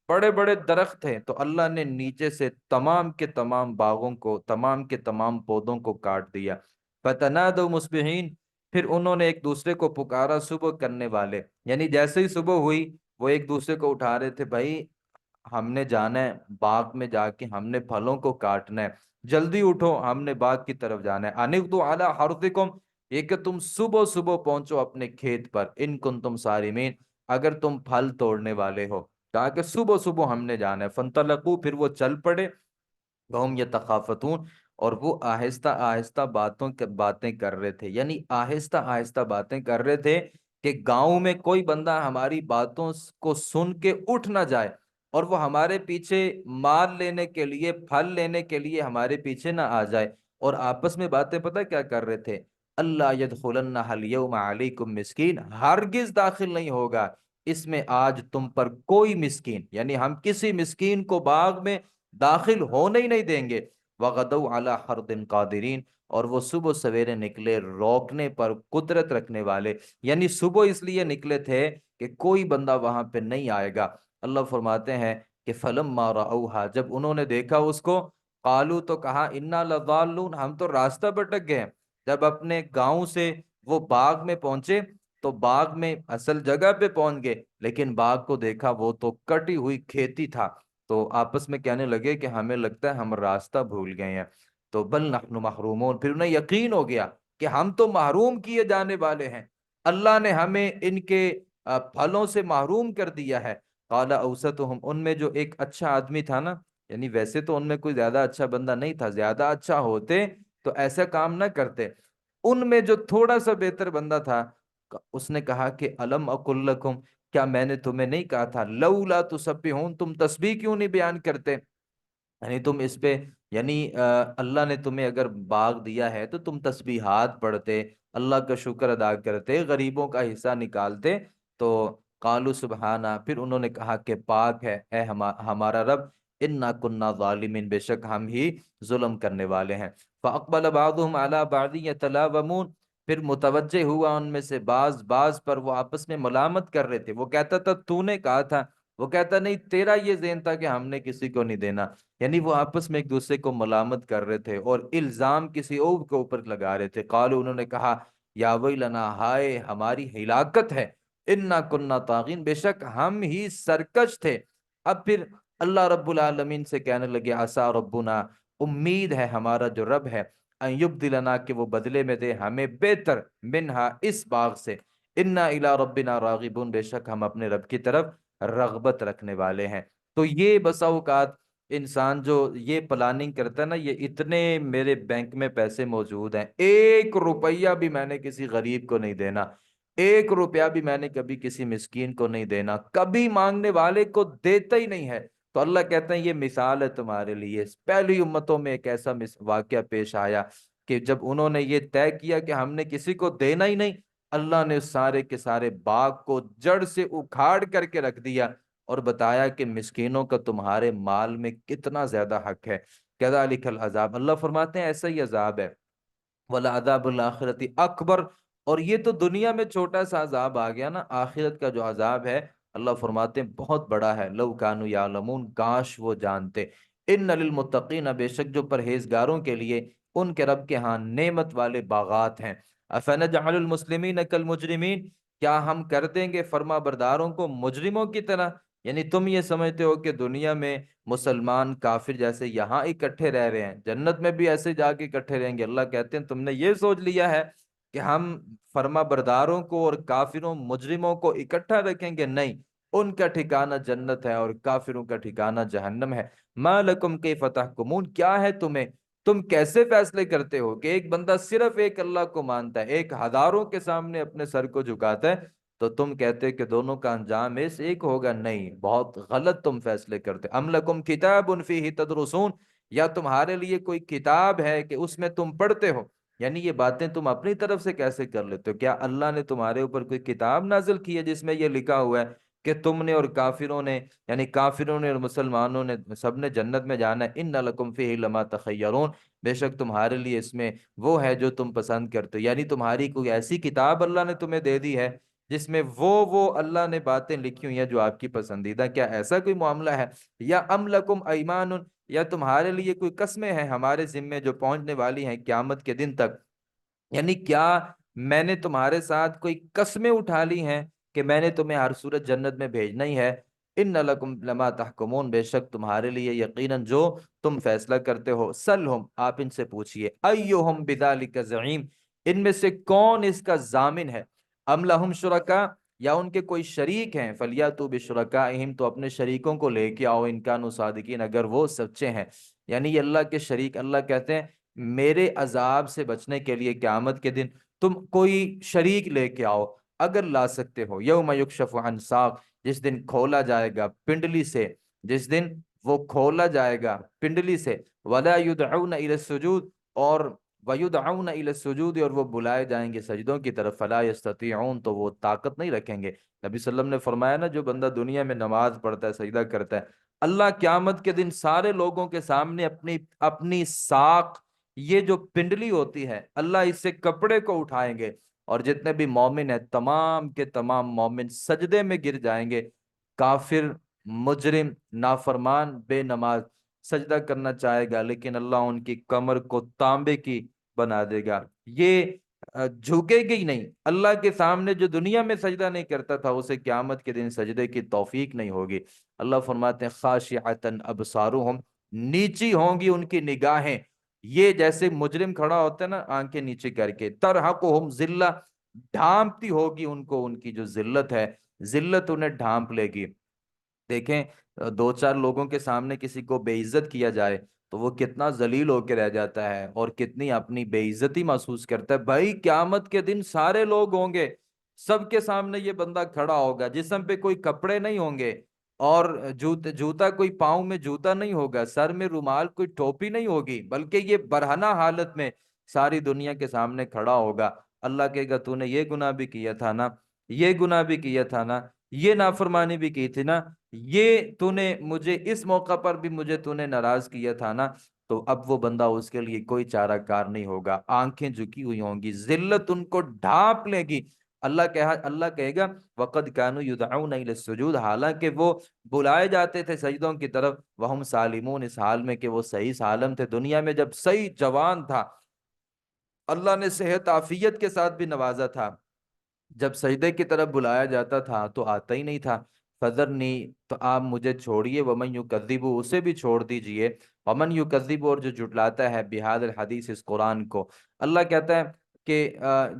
بڑے بڑے درخت تھے تو اللہ نے نیچے سے تمام کے تمام باغوں کو، تمام کے تمام پودوں کو کاٹ دیا۔ فتنادوا مصبحین، پھر انہوں نے ایک دوسرے کو پکارا صبح کرنے والے، یعنی جیسے ہی صبح ہوئی وہ ایک دوسرے کو اٹھا رہے تھے، بھائی ہم نے جانا ہے باغ میں، جا کے ہم نے پھلوں کو کاٹنا ہے، جلدی اٹھو ہم نے باغ کی طرف جانا ہے۔ انغدوا علی حرثکم، یہ کہ تم صبح صبح پہنچو اپنے کھیت پر، ان کنتم صارمین، اگر تم پھل توڑنے والے ہو، کہا کہ صبح صبح ہم نے جانا ہے۔ فانطلقوا، پھر وہ چل پڑے، قوم یتخافتون، اور وہ آہستہ آہستہ باتیں کر رہے تھے، یعنی آہستہ آہستہ باتیں کر رہے تھے کہ گاؤں میں کوئی بندہ ہماری باتوں کو سن کے اٹھ نہ جائے اور وہ ہمارے پیچھے مال لینے کے لیے، پھل لینے کے لیے ہمارے پیچھے نہ آ جائے۔ اور آپس میں باتیں پتہ کیا کر رہے تھے؟ اللہ یدخلنہ الیوم علیکم مسکین، ہرگز داخل نہیں ہوگا اس میں آج تم پر کوئی مسکین، یعنی ہم کسی مسکین کو باغ میں داخل ہونے ہی نہیں دیں گے۔ وغدوا علی حرد قادرین، اور وہ صبح سویرے نکلے روکنے پر قدرت رکھنے والے، یعنی صبح اس لیے نکلے تھے کہ کوئی بندہ وہاں پہ نہیں آئے گا۔ اللہ فرماتے ہیں کہ فلما رأوہا، جب انہوں نے دیکھا اس کو، قالو تو کہا انا لضالون، ہم تو راستہ بھٹک گئے ہیں۔ جب اپنے گاؤں سے وہ باغ میں پہنچے تو باغ میں اصل جگہ پہ پہنچ گئے، لیکن باغ کو دیکھا وہ تو کٹی ہوئی کھیتی تھا، تو آپس میں کہنے لگے کہ ہمیں لگتا ہے ہم راستہ بھول گئے ہیں۔ تو بل نحن محرومون، پھر انہیں یقین ہو گیا کہ ہم تو محروم کیے جانے والے ہیں، اللہ نے ہمیں ان کے پھلوں سے محروم کر دیا ہے۔ قال اوسطہم، ان میں جو ایک اچھا آدمی تھا نا، یعنی ویسے تو ان میں کوئی زیادہ اچھا بندہ نہیں تھا، زیادہ اچھا ہوتے تو ایسا کام نہ کرتے، ان میں جو تھوڑا سا بہتر بندہ تھا، اس نے کہا کہ الم اقل لکم، کیا میں نے تمہیں نہیں کہا تھا لولا تسبحون، تم تسبیح کیوں نہیں بیان کرتے؟ یعنی تم اس پہ، یعنی اللہ نے تمہیں اگر باغ دیا ہے تو تم تسبیحات پڑھتے، اللہ کا شکر ادا کرتے، غریبوں کا حصہ نکالتے۔ تو قالوا سبحانہ، پھر انہوں نے کہا کہ پاک ہے اے ہمارا رب، انا کننا ظالمین، بے شک ہم ہی ظلم کرنے والے ہیں۔ فاقبل بعضهم على بعض يتلاومون، پھر متوجہ ہوا ان میں سے بعض پر وہ آپس میں ملامت کر رہے تھے، وہ کہتا تھا تو نے کہا تھا، وہ کہتا نہیں تیرا یہ ذہن تھا کہ ہم نے کسی کو نہیں دینا، یعنی وہ آپس میں ایک دوسرے کو ملامت کر رہے تھے اور الزام کسی اور کے اوپر لگا رہے تھے۔ قالوا، انہوں نے کہا یا ویلنا، ہائے ہماری ہلاکت ہے، انا کننا طاغین، بے شک ہم ہی سرکش تھے۔ اب پھر اللہ رب العالمین سے کہنے لگے عسا ربنا، امید ہے ہمارا جو رب ہے، ان یبدلنا، کہ وہ بدلے میں دے ہمیں بہتر، منہا اس باغ سے، انا الی ربنا راغبون، بے شک ہم اپنے رب کی طرف رغبت رکھنے والے ہیں۔ تو یہ بسا اوقات انسان جو یہ پلاننگ کرتا ہے نا، یہ اتنے میرے بینک میں پیسے موجود ہیں، 1 روپیہ بھی میں نے کسی غریب کو نہیں دینا، 1 روپیہ بھی میں نے کبھی کسی مسکین کو نہیں دینا، کبھی مانگنے والے کو دیتا ہی نہیں ہے۔ تو اللہ کہتے ہیں یہ مثال ہے تمہارے لیے، پہلی امتوں میں ایک ایسا واقعہ پیش آیا کہ جب انہوں نے یہ طے کیا کہ ہم نے کسی کو دینا ہی نہیں، اللہ نے سارے کے سارے باغ کو جڑ سے اکھاڑ کر کے رکھ دیا اور بتایا کہ مسکینوں کا تمہارے مال میں کتنا زیادہ حق ہے۔ کذالک العذاب، اللہ فرماتے ہیں ایسا ہی عذاب ہے، وَلَعَذَابُ الْآخِرَةِ اکبر، اور یہ تو دنیا میں چھوٹا سا عذاب آ گیا نا، آخرت کا جو عذاب ہے اللہ فرماتے ہیں بہت بڑا ہے۔ لَوْ كَانُوا يَعْلَمُونَ، کاش وہ جانتے، اِنَّ لِلْمُتَّقِينَ، بے شک جو پرہیزگاروں کے لیے ان کے رب کے ہاں نعمت والے باغات ہیں۔ أَفَنَجْعَلُ الْمُسْلِمِينَ كَالْمُجْرِمِينَ، کیا ہم کر دیں گے فرما برداروں کو مجرموں کی طرح؟ یعنی تم یہ سمجھتے ہو کہ دنیا میں مسلمان کافر جیسے یہاں اکٹھے رہ رہے ہیں، جنت میں بھی ایسے جا کے اکٹھے رہیں گے؟ اللہ کہتے ہیں تم نے یہ سوچ لیا ہے کہ ہم فرما برداروں کو اور کافروں مجرموں کو اکٹھا رکھیں گے؟ نہیں، ان کا ٹھکانہ جنت ہے اور کافروں کا ٹھکانہ جہنم ہے۔ ما لکم کیف تحکمون، کیا ہے تمہیں، تم کیسے فیصلے کرتے ہو کہ ایک بندہ صرف ایک اللہ کو مانتا ہے، ایک ہزاروں کے سامنے اپنے سر کو جھکاتا ہے، تو تم کہتے کہ دونوں کا انجام اس ایک ہوگا؟ نہیں، بہت غلط تم فیصلے کرتے۔ ام لکم کتاب فیہ تدرسون، یا تمہارے لیے کوئی کتاب ہے کہ اس میں تم پڑھتے ہو؟ یعنی یہ باتیں تم اپنی طرف سے کیسے کر لیتے ہو؟ کیا اللہ نے تمہارے اوپر کوئی کتاب نازل کی ہے جس میں یہ لکھا ہوا ہے کہ تم نے اور کافروں نے، یعنی کافروں نے اور مسلمانوں نے سب نے جنت میں جانا ہے؟ ان لکم فیہ لما تخیرون، بے شک تمہارے لیے اس میں وہ ہے جو تم پسند کرتے ہو۔ یعنی تمہاری کوئی ایسی کتاب اللہ نے تمہیں دے دی ہے جس میں وہ اللہ نے باتیں لکھی ہوئی ہیں جو آپ کی پسندیدہ؟ کیا ایسا کوئی معاملہ ہے؟ یا ام لکم ایمان، یا تمہارے لیے کوئی قسمیں ہیں ہمارے ذمے جو پہنچنے والی ہیں قیامت کے دن تک؟ یعنی کیا میں نے تمہارے ساتھ کوئی قسمیں اٹھا لی ہیں کہ میں نے تمہیں ہر صورت جنت میں بھیجنا ہی ہے؟ ان لکم لما تحکمون، بے شک تمہارے لیے یقیناً جو تم فیصلہ کرتے ہو۔ سلہم، آپ ان سے پوچھئے، ایہم بذالک زعیم، ان میں سے کون اس کا ضامن ہے؟ ام لہم شرکا، یا ان کے کوئی شریک ہیں؟ فلیاتوا بشرکائہم، تو اپنے شریکوں کو لے کے آؤ، ان کانوا صادقین، اگر وہ سچے ہیں۔ یعنی یہ اللہ کے شریک، اللہ کہتے ہیں میرے عذاب سے بچنے کے لیے قیامت کے دن تم کوئی شریک لے کے آؤ اگر لا سکتے ہو۔ یوم یکشف عن ساق، جس دن کھولا جائے گا پنڈلی سے، جس دن وہ کھولا جائے گا پنڈلی سے، ولا یدعون الی السجود، اور ویدعون الی السجود، اور وہ بلائے جائیں گے سجدوں کی طرف، فلا یستطیعون، تو وہ طاقت نہیں رکھیں گے۔ نبی صلی اللہ علیہ وسلم نے فرمایا نا، جو بندہ دنیا میں نماز پڑھتا ہے، سجدہ کرتا ہے، اللہ قیامت کے دن سارے لوگوں کے سامنے اپنی اپنی ساق، یہ جو پنڈلی ہوتی ہے، اللہ اس سے کپڑے کو اٹھائیں گے، اور جتنے بھی مومن ہیں تمام کے تمام مومن سجدے میں گر جائیں گے۔ کافر، مجرم، نافرمان، بے نماز سجدہ کرنا چاہے گا، لیکن اللہ ان کی کمر کو تانبے کی بنا دے گا، یہ جھکے گی ہی نہیں۔ اللہ کے سامنے جو دنیا میں سجدہ نہیں کرتا تھا، اسے قیامت کے دن سجدے کی توفیق نہیں ہوگی۔ اللہ فرماتے ہیں خاشعۃ ابصارہم، نیچی ہوں گی ان کی نگاہیں، یہ جیسے مجرم کھڑا ہوتا ہے نا آنکھیں نیچے کر کے، ترحقہم ذلہ، ڈھانپتی ہوگی ان کو ان کی جو ذلت ہے، ذلت انہیں ڈھانپ لے گی۔ دیکھیں، دو چار لوگوں کے سامنے کسی کو بے عزت کیا جائے تو وہ کتنا ذلیل ہو کے رہ جاتا ہے اور کتنی اپنی بے عزتی محسوس کرتا ہے۔ بھائی قیامت کے دن سارے لوگ ہوں گے، سب کے سامنے یہ بندہ کھڑا ہوگا، جسم پہ کوئی کپڑے نہیں ہوں گے، اور جوتا کوئی پاؤں میں جوتا نہیں ہوگا، سر میں رومال کوئی ٹوپی نہیں ہوگی، بلکہ یہ برہنہ حالت میں ساری دنیا کے سامنے کھڑا ہوگا۔ اللہ کہے گا تو نے یہ گناہ بھی کیا تھا نا، یہ گناہ بھی کیا تھا نا، یہ نافرمانی بھی کی تھی نا، یہ تو نے مجھے اس موقع پر بھی مجھے تو نے ناراض کیا تھا نا۔ تو اب وہ بندہ، اس کے لیے کوئی چارہ کار نہیں ہوگا، آنکھیں جھکی ہوئی ہوں گی، ذلت ان کو ڈھانپ لے گی۔ اللہ کہے گا وَقَدْ كَانُوا يُدْعَوْنَ إِلَى السُّجُودِ، حالانکہ وہ بلائے جاتے تھے سجدوں کی طرف، وَهُمْ سالمون، اس حال میں کہ وہ صحیح سالم تھے، دنیا میں جب صحیح جوان تھا، اللہ نے صحت عافیت کے ساتھ بھی نوازا تھا، جب سجدے کی طرف بلایا جاتا تھا تو آتا ہی نہیں تھا۔ فذرنی، تو آپ مجھے چھوڑیے، ومن یکذب، اسے بھی چھوڑ دیجئے، ومن یکذب، اور جو جھٹلاتا ہے، بہذا الحدیث، اس قرآن کو۔ اللہ کہتا ہے کہ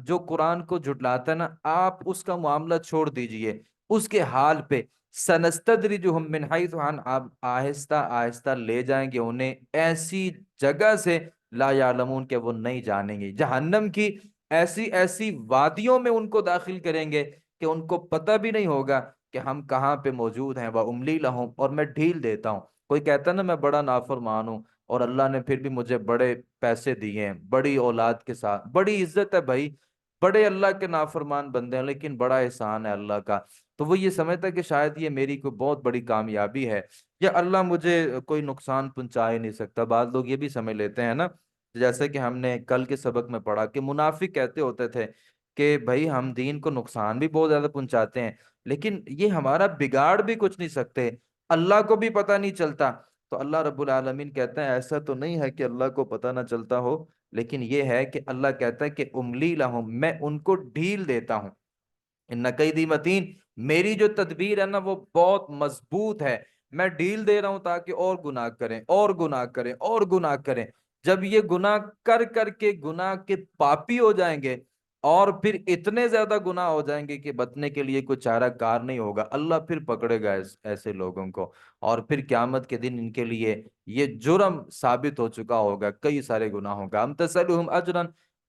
جو قرآن کو جھٹلاتا ہے نا، آپ اس کا معاملہ چھوڑ دیجئے، اس کے حال پہ۔ سنستدرجہم من حیث، آپ آہستہ آہستہ لے جائیں گے انہیں ایسی جگہ سے لا یعلمون، کہ وہ نہیں جانیں گے، جہنم کی ایسی ایسی وادیوں میں ان کو داخل کریں گے کہ ان کو پتہ بھی نہیں ہوگا کہ ہم کہاں پہ موجود ہیں۔ وَأُمْلِي لَهُمْ، اور میں ڈھیل دیتا ہوں۔ کوئی کہتا ہے نا میں بڑا نافرمان ہوں اور اللہ نے پھر بھی مجھے بڑے پیسے دیے ہیں، بڑی اولاد کے ساتھ، بڑی عزت ہے، بھائی بڑے اللہ کے نافرمان بندے ہیں لیکن بڑا احسان ہے اللہ کا، تو وہ یہ سمجھتا ہے کہ شاید یہ میری کوئی بہت بڑی کامیابی ہے، یا اللہ مجھے کوئی نقصان پہنچا ہی نہیں سکتا۔ بعض لوگ یہ بھی سمجھ لیتے ہیں نا، جیسے کہ ہم نے کل کے سبق میں پڑھا کہ منافق کہتے ہوتے تھے کہ بھائی ہم دین کو نقصان بھی بہت زیادہ پہنچاتے ہیں، لیکن یہ ہمارا بگاڑ بھی کچھ نہیں سکتے، اللہ کو بھی پتہ نہیں چلتا۔ تو اللہ رب العالمین کہتا ہے ایسا تو نہیں ہے کہ اللہ کو پتہ نہ چلتا ہو، لیکن یہ ہے کہ اللہ کہتا ہے کہ املی لہم، میں ان کو ڈھیل دیتا ہوں، ان قیدی متین، میری جو تدبیر ہے نا وہ بہت مضبوط ہے، میں ڈھیل دے رہا ہوں تاکہ اور گناہ کریں، اور گناہ کریں، اور گناہ کریں۔ جب یہ گناہ کر کر کے گناہ کے پاپی ہو جائیں گے، اور پھر اتنے زیادہ گناہ ہو جائیں گے کہ بچنے کے لیے کوئی چارہ کار نہیں ہوگا، اللہ پھر پکڑے گا ایسے لوگوں کو، اور پھر قیامت کے دن ان کے لیے یہ جرم ثابت ہو چکا ہوگا کئی سارے گناہوں کا۔ ام تسألہم اجرا،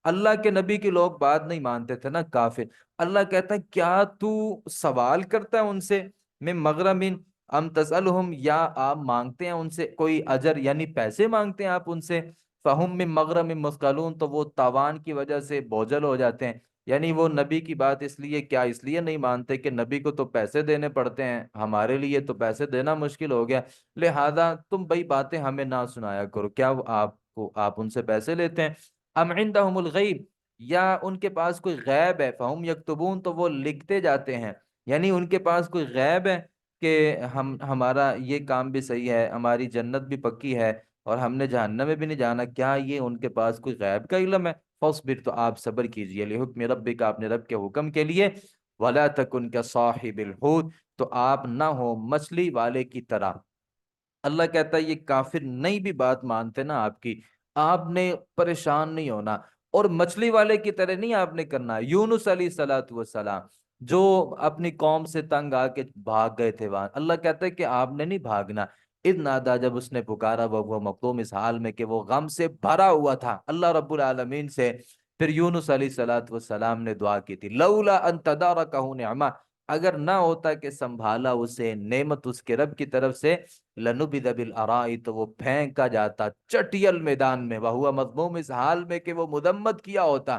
اللہ کے نبی کی لوگ بات نہیں مانتے تھے نا کافر، اللہ کہتا ہے کیا تو سوال کرتا ہے ان سے، میں مغرمن، ام تسألہم، یا آپ مانگتے ہیں ان سے کوئی اجر، یعنی پیسے مانگتے ہیں آپ ان سے، فہم من مغرم مثقلون، تو وہ تاوان کی وجہ سے بوجھل ہو جاتے ہیں، یعنی وہ نبی کی بات اس لیے نہیں مانتے کہ نبی کو تو پیسے دینے پڑتے ہیں، ہمارے لیے تو پیسے دینا مشکل ہو گیا، لہذا تم بھائی باتیں ہمیں نہ سنایا کرو۔ کیا وہ آپ ان سے پیسے لیتے ہیں؟ ام عندہم الغیب، یا ان کے پاس کوئی غیب ہے، فہم یکتبون، تو وہ لکھتے جاتے ہیں، یعنی ان کے پاس کوئی غیب ہے کہ ہمارا یہ کام بھی صحیح ہے، ہماری جنت بھی پکی ہے اور ہم نے جہنم میں بھی نہیں جانا، کیا یہ ان کے پاس کوئی غیب کا علم ہے؟ فاصبر، تو آپ صبر کیجئے، لحکم ربک، اپنے رب کے حکم کے لیے، ولا تکن کصاحب الحوت، تو آپ نہ ہو مچھلی والے کی طرح۔ اللہ کہتا ہے یہ کافر نہیں بھی بات مانتے نا آپ کی، آپ نے پریشان نہیں ہونا، اور مچھلی والے کی طرح نہیں آپ نے کرنا۔ یونس علیہ الصلوۃ والسلام جو اپنی قوم سے تنگ آ کے بھاگ گئے تھے وہاں، اللہ کہتا ہے کہ آپ نے نہیں بھاگنا، اذ نادا، جب اس نے پکارا، وہ مقدوم، اس حال میں کہ وہ غم سے بھرا ہوا تھا اللہ رب العالمین سے، پھر یونس علیہ الصلوۃ والسلام نے دعا کی تھی، لولا ان تدارکہ نعمہ، اگر نہ ہوتا کہ سنبھالا اسے نعمت اس کے رب کی طرف سے، لنبذ بالعراء، تو وہ پھینکا جاتا چٹیل میدان میں، وہو مذموم، اس حال میں کہ وہ مذمت کیا ہوتا،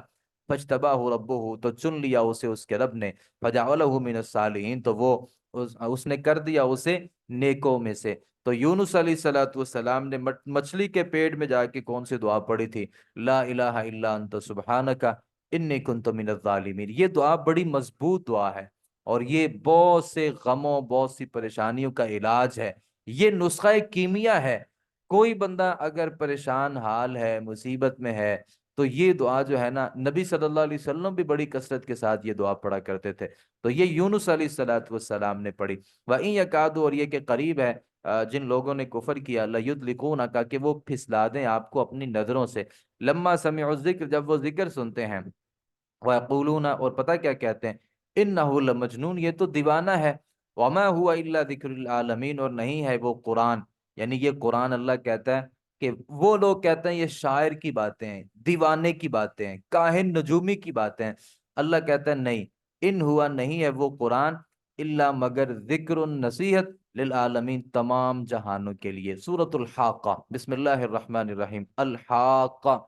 فاجتباہ ربہ، تو چن لیا اسے اس کے رب نے، فجعلہ من الصالحین، تو وہ اس نے کر دیا اسے نیکوں میں سے۔ تو یونس علیہ الصلوۃ والسلام نے مچھلی کے پیٹ میں جا کے کون سی دعا پڑھی تھی؟ لا الہ الا انت سبحانک انی کنت من الظالمین۔ یہ دعا بڑی مضبوط دعا ہے، اور یہ بہت سے غموں، بہت سی پریشانیوں کا علاج ہے، یہ نسخہ کیمیا ہے۔ کوئی بندہ اگر پریشان حال ہے، مصیبت میں ہے، تو یہ دعا جو ہے نا، نبی صلی اللہ علیہ وسلم بھی بڑی کثرت کے ساتھ یہ دعا پڑھا کرتے تھے۔ تو یہ یونس علیہ الصلوۃ والسلام نے پڑھی۔ وَإِن يَكَادُ، اور یہ کہ قریب ہے، جن لوگوں نے کفر کیا، لَيُدْلِقُونَكَ، کہ وہ پھسلا دیں آپ کو اپنی نظروں سے، لما سمعوا الذکر، جب وہ ذکر سنتے ہیں، وَيَقُولُونَ، اور پتہ کیا کہتے ہیں، إِنَّهُ لَمَجْنُون، یہ تو دیوانہ ہے، وَمَا هُوَ إِلَّا ذِكْرُ لِلْعَالَمِينَ، اور نہیں ہے وہ قرآن، یعنی یہ قرآن اللہ کہتا ہے کہ وہ لوگ کہتے ہیں یہ شاعر کی باتیں ہیں، دیوانے کی باتیں ہیں، کاہن نجومی کی باتیں ہیں۔ اللہ کہتا ہے نہیں، ان ہوا، نہیں ہے وہ قرآن، الا مگر ذکر، نصیحت، للعالمین، تمام جہانوں کے لیے۔ سورۃ الحاقہ، بسم اللہ الرحمن الرحیم۔ الحاقہ،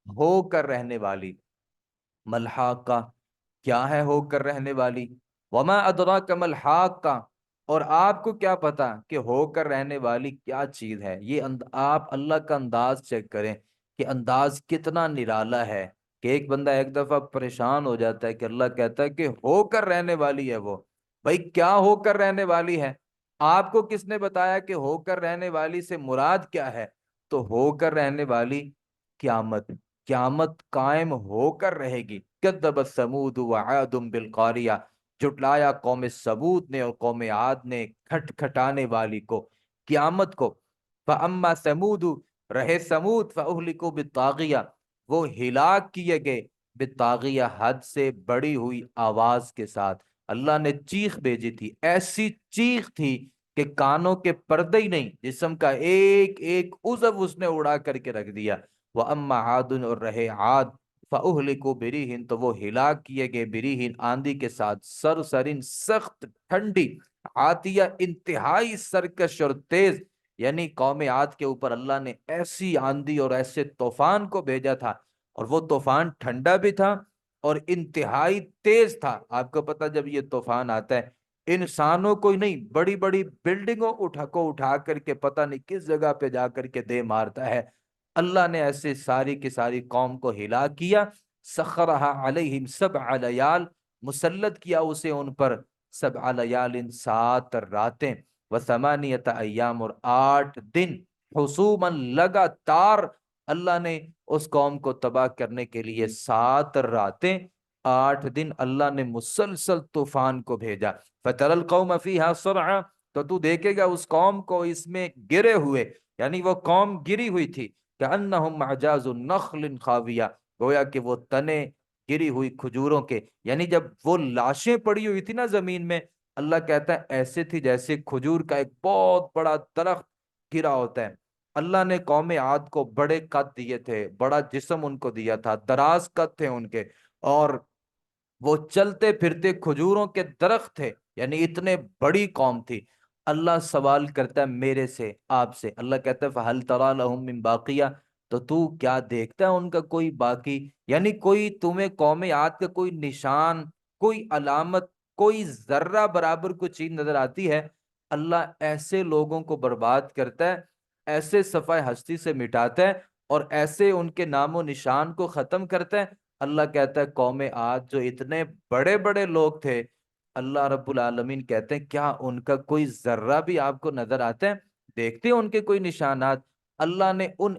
ہو کر رہنے والی، ملحاقہ، کیا ہے ہو کر رہنے والی، وما ادراک ملحاقہ، اور آپ کو کیا پتا کہ ہو کر رہنے والی کیا چیز ہے۔ یہ آپ اللہ کا انداز چیک کریں کہ انداز کتنا نرالا ہے، کہ ایک بندہ ایک دفعہ پریشان ہو جاتا ہے کہ اللہ کہتا ہے کہ ہو کر رہنے والی ہے وہ۔ بھائی کیا ہو کر رہنے والی ہے؟ آپ کو کس نے بتایا کہ ہو کر رہنے والی سے مراد کیا ہے؟ تو ہو کر رہنے والی قیامت، قیامت قائم ہو کر رہے گی۔ کذبت ثمود وعاد بالقاریہ، جھٹلایا قوم ثمود نے اور قوم عاد نے کھٹ کھٹانے والی کو، قیامت کو۔ فاما ثمود، رہے ثمود، فاہلکوا بالطاغیہ، وہ ہلاک کیے گئے، بالطاغیہ، حد سے بڑی ہوئی آواز کے ساتھ۔ اللہ نے چیخ بھیجی تھی، ایسی چیخ تھی کہ کانوں کے پردے ہی نہیں، جسم کا ایک ایک عضو اس نے اڑا کر کے رکھ دیا۔ وَأَمَّا عَادٌ، اور رہے عاد، فَأُهْلِكُوا بِرِيحٍ، تو وہ ہلاک کیے گئے، بِرِيحٍ، آندھی کے ساتھ، سرسرٍ، سخت ٹھنڈی، عاتیہ، انتہائی سرکش اور تیز، یعنی قوم عاد کے اوپر اللہ نے ایسی آندھی اور ایسے طوفان کو بھیجا تھا، اور وہ طوفان ٹھنڈا بھی تھا اور انتہائی تیز تھا۔ آپ کو پتا جب یہ طوفان آتا ہے، انسانوں کو ہی نہیں، بڑی بڑی بلڈنگوں کو اٹھا کر کے پتہ نہیں کس جگہ پہ جا کر کے دے مارتا ہے۔ اللہ نے ایسے ساری کی ساری قوم کو ہلاک کیا۔ سخرہا علیہم سبع لیال، مسلط کیا اسے ان پر، سبع لیال، 7 راتیں، وثمانیۃ ایام، اور 8 دن، حسوما، لگاتار اللہ نے اس قوم کو تباہ کرنے کے لیے 7 راتیں، 8 دن اللہ نے مسلسل طوفان کو بھیجا۔ فتر القوم فیہا صرعا، تو تو دیکھے گا اس قوم کو اس میں گرے ہوئے، یعنی وہ قوم گری ہوئی تھی، کأنہم اعجاز نخل خاویہ، گویا کہ وہ تنے گری ہوئی کھجوروں کے، یعنی جب وہ لاشیں پڑی ہوئی تھی نا زمین میں، اللہ کہتا ہے ایسے تھی جیسے کھجور کا ایک بہت بڑا درخت گرا ہوتا ہے۔ اللہ نے قوم عاد کو بڑے قد دیے تھے، بڑا جسم ان کو دیا تھا، دراز قد تھے ان کے، اور وہ چلتے پھرتے کھجوروں کے درخت تھے، یعنی اتنے بڑی قوم تھی۔ اللہ سوال کرتا ہے میرے سے، آپ سے، اللہ کہتا ہے فَهَلْ تَرَى لَهُم مِّن بَاقِيَةٍ، تو کیا دیکھتا ہے ان کا کوئی باقی، یعنی کوئی تمہیں قوم عاد کا کوئی نشان، کوئی علامت، کوئی ذرہ برابر کوئی چیز نظر آتی ہے؟ اللہ ایسے لوگوں کو برباد کرتا ہے، ایسے صفحہ ہستی سے مٹاتا ہے، اور ایسے ان کے نام و نشان کو ختم کرتا ہے۔ اللہ کہتا ہے قوم عاد جو اتنے بڑے بڑے لوگ تھے، اللہ رب العالمین کہتے ہیں کیا ان کا کوئی ذرہ بھی آپ کو نظر آتا ہے؟ دیکھتے ہیں ان کے کوئی نشانات؟ اللہ نے ان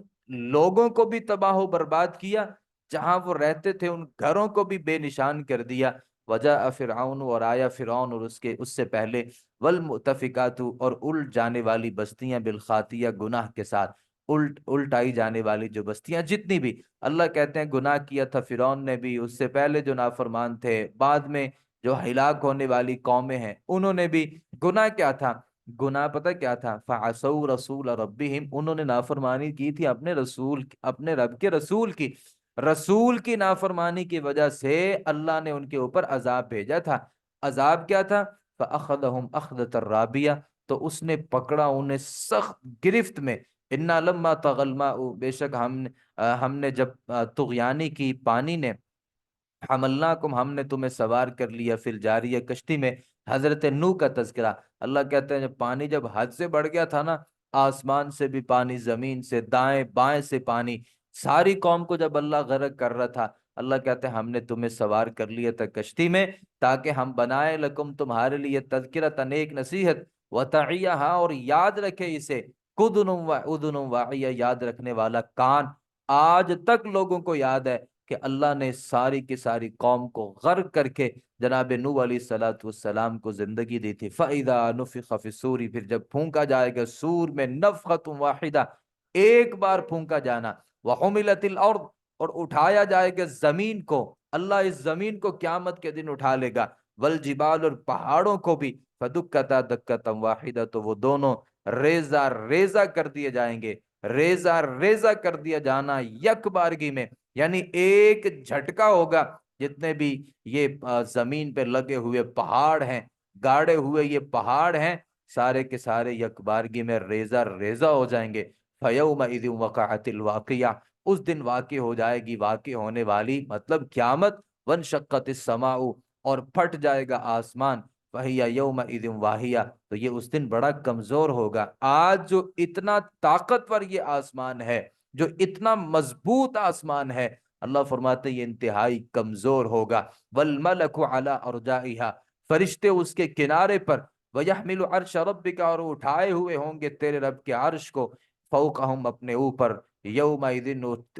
لوگوں کو بھی تباہ و برباد کیا، جہاں وہ رہتے تھے ان گھروں کو بھی بے نشان کر دیا۔ وجاء فرعون، اور آیا فرعون اور اس سے پہلے، والمؤتفقات، اور الٹ جانے والی بستیاں، بالخاطیہ، گناہ کے ساتھ، الٹائی جانے والی جو بستیاں جتنی بھی، اللہ کہتے ہیں گناہ کیا تھا فرعون نے بھی، اس سے پہلے جو نافرمان تھے، بعد میں جو ہلاک ہونے والی قومیں ہیں انہوں نے بھی گناہ کیا تھا؟ گناہ پتہ کیا تھا؟ فعصوا رسول ربہم، انہوں نے نافرمانی کی تھی اپنے رسول، اپنے رب کے رسول کی، رسول کی نافرمانی کی وجہ سے اللہ نے ان کے اوپر عذاب بھیجا تھا۔ عذاب کیا تھا؟ فاخذہم اخذۃ الرابیہ، تو اس نے پکڑا انہیں سخت گرفت میں۔ انا لما طغى الماء، بے شک ہم نے جب طغیانی کی پانی نے، حملناکم، ہم نے تمہیں سوار کر لیا، فی الجاریہ، کشتی میں، حضرت نوح کا تذکرہ۔ اللہ کہتے ہیں جب پانی جب حد سے بڑھ گیا تھا نا، آسمان سے بھی پانی، زمین سے، دائیں بائیں سے پانی، ساری قوم کو جب اللہ غرق کر رہا تھا، اللہ کہتے ہیں ہم نے تمہیں سوار کر لیا تھا کشتی میں، تاکہ ہم بنائے لکم تمہارے لیے تذکرۃ، ایک نصیحت، وتعیہا، اور یاد رکھے اسے، اذن واعیہ، یاد رکھنے والا کان۔ آج تک لوگوں کو یاد ہے کہ اللہ نے ساری کی ساری قوم کو غرق کر کے جناب نوح علیہ الصلوۃ والسلام کو زندگی دی تھی۔ فَإِذَا نُفِخَ فِي الصُّورِ، پھر جب پھونکا جائے گا سور میں، نفخۃ واحدہ، ایک بار پھونکا جانا، وَحُمِلَتِ الْأَرْضُ، اور اٹھایا جائے گا زمین کو، اللہ اس زمین کو قیامت کے دن اٹھا لے گا، والجبال، اور پہاڑوں کو بھی، فدکتا دکتا واحدہ، تو وہ دونوں ریزہ ریزہ کر دیے جائیں گے، ریزہ ریزہ کر دیا جانا یک بارگی میں، یعنی ایک جھٹکا ہوگا، جتنے بھی یہ زمین پہ لگے ہوئے پہاڑ ہیں، گاڑے ہوئے یہ پہاڑ ہیں، سارے کے سارے یک بارگی میں ریزہ ریزہ ہو جائیں گے۔ فَيَوْمَئِذٍ وَقَعَتِ الْوَاقِعَةُ، اس دن واقع ہو جائے گی واقع ہونے والی، مطلب قیامت، وَانشَقَّتِ السَّمَاءُ، اور پھٹ جائے گا آسمان، فَهِيَ يَوْمَئِذٍ وَاهِيَةٌ، تو یہ اس دن بڑا کمزور ہوگا۔ آج جو اتنا طاقتور یہ آسمان ہے، جو اتنا مضبوط آسمان ہے، اللہ فرماتے ہیں یہ انتہائی کمزور ہوگا۔ وَالْمَلَكُ عَلَىٰ أَرْجَائِهَا، فرشتے اس کے کنارے پر، وَيَحْمِلُ عَرْشَ رَبِّكَ، اور اٹھائے ہوئے ہوں گے تیرے رب کے عرش کو، فوقہم، اپنے اوپر، یومئذ،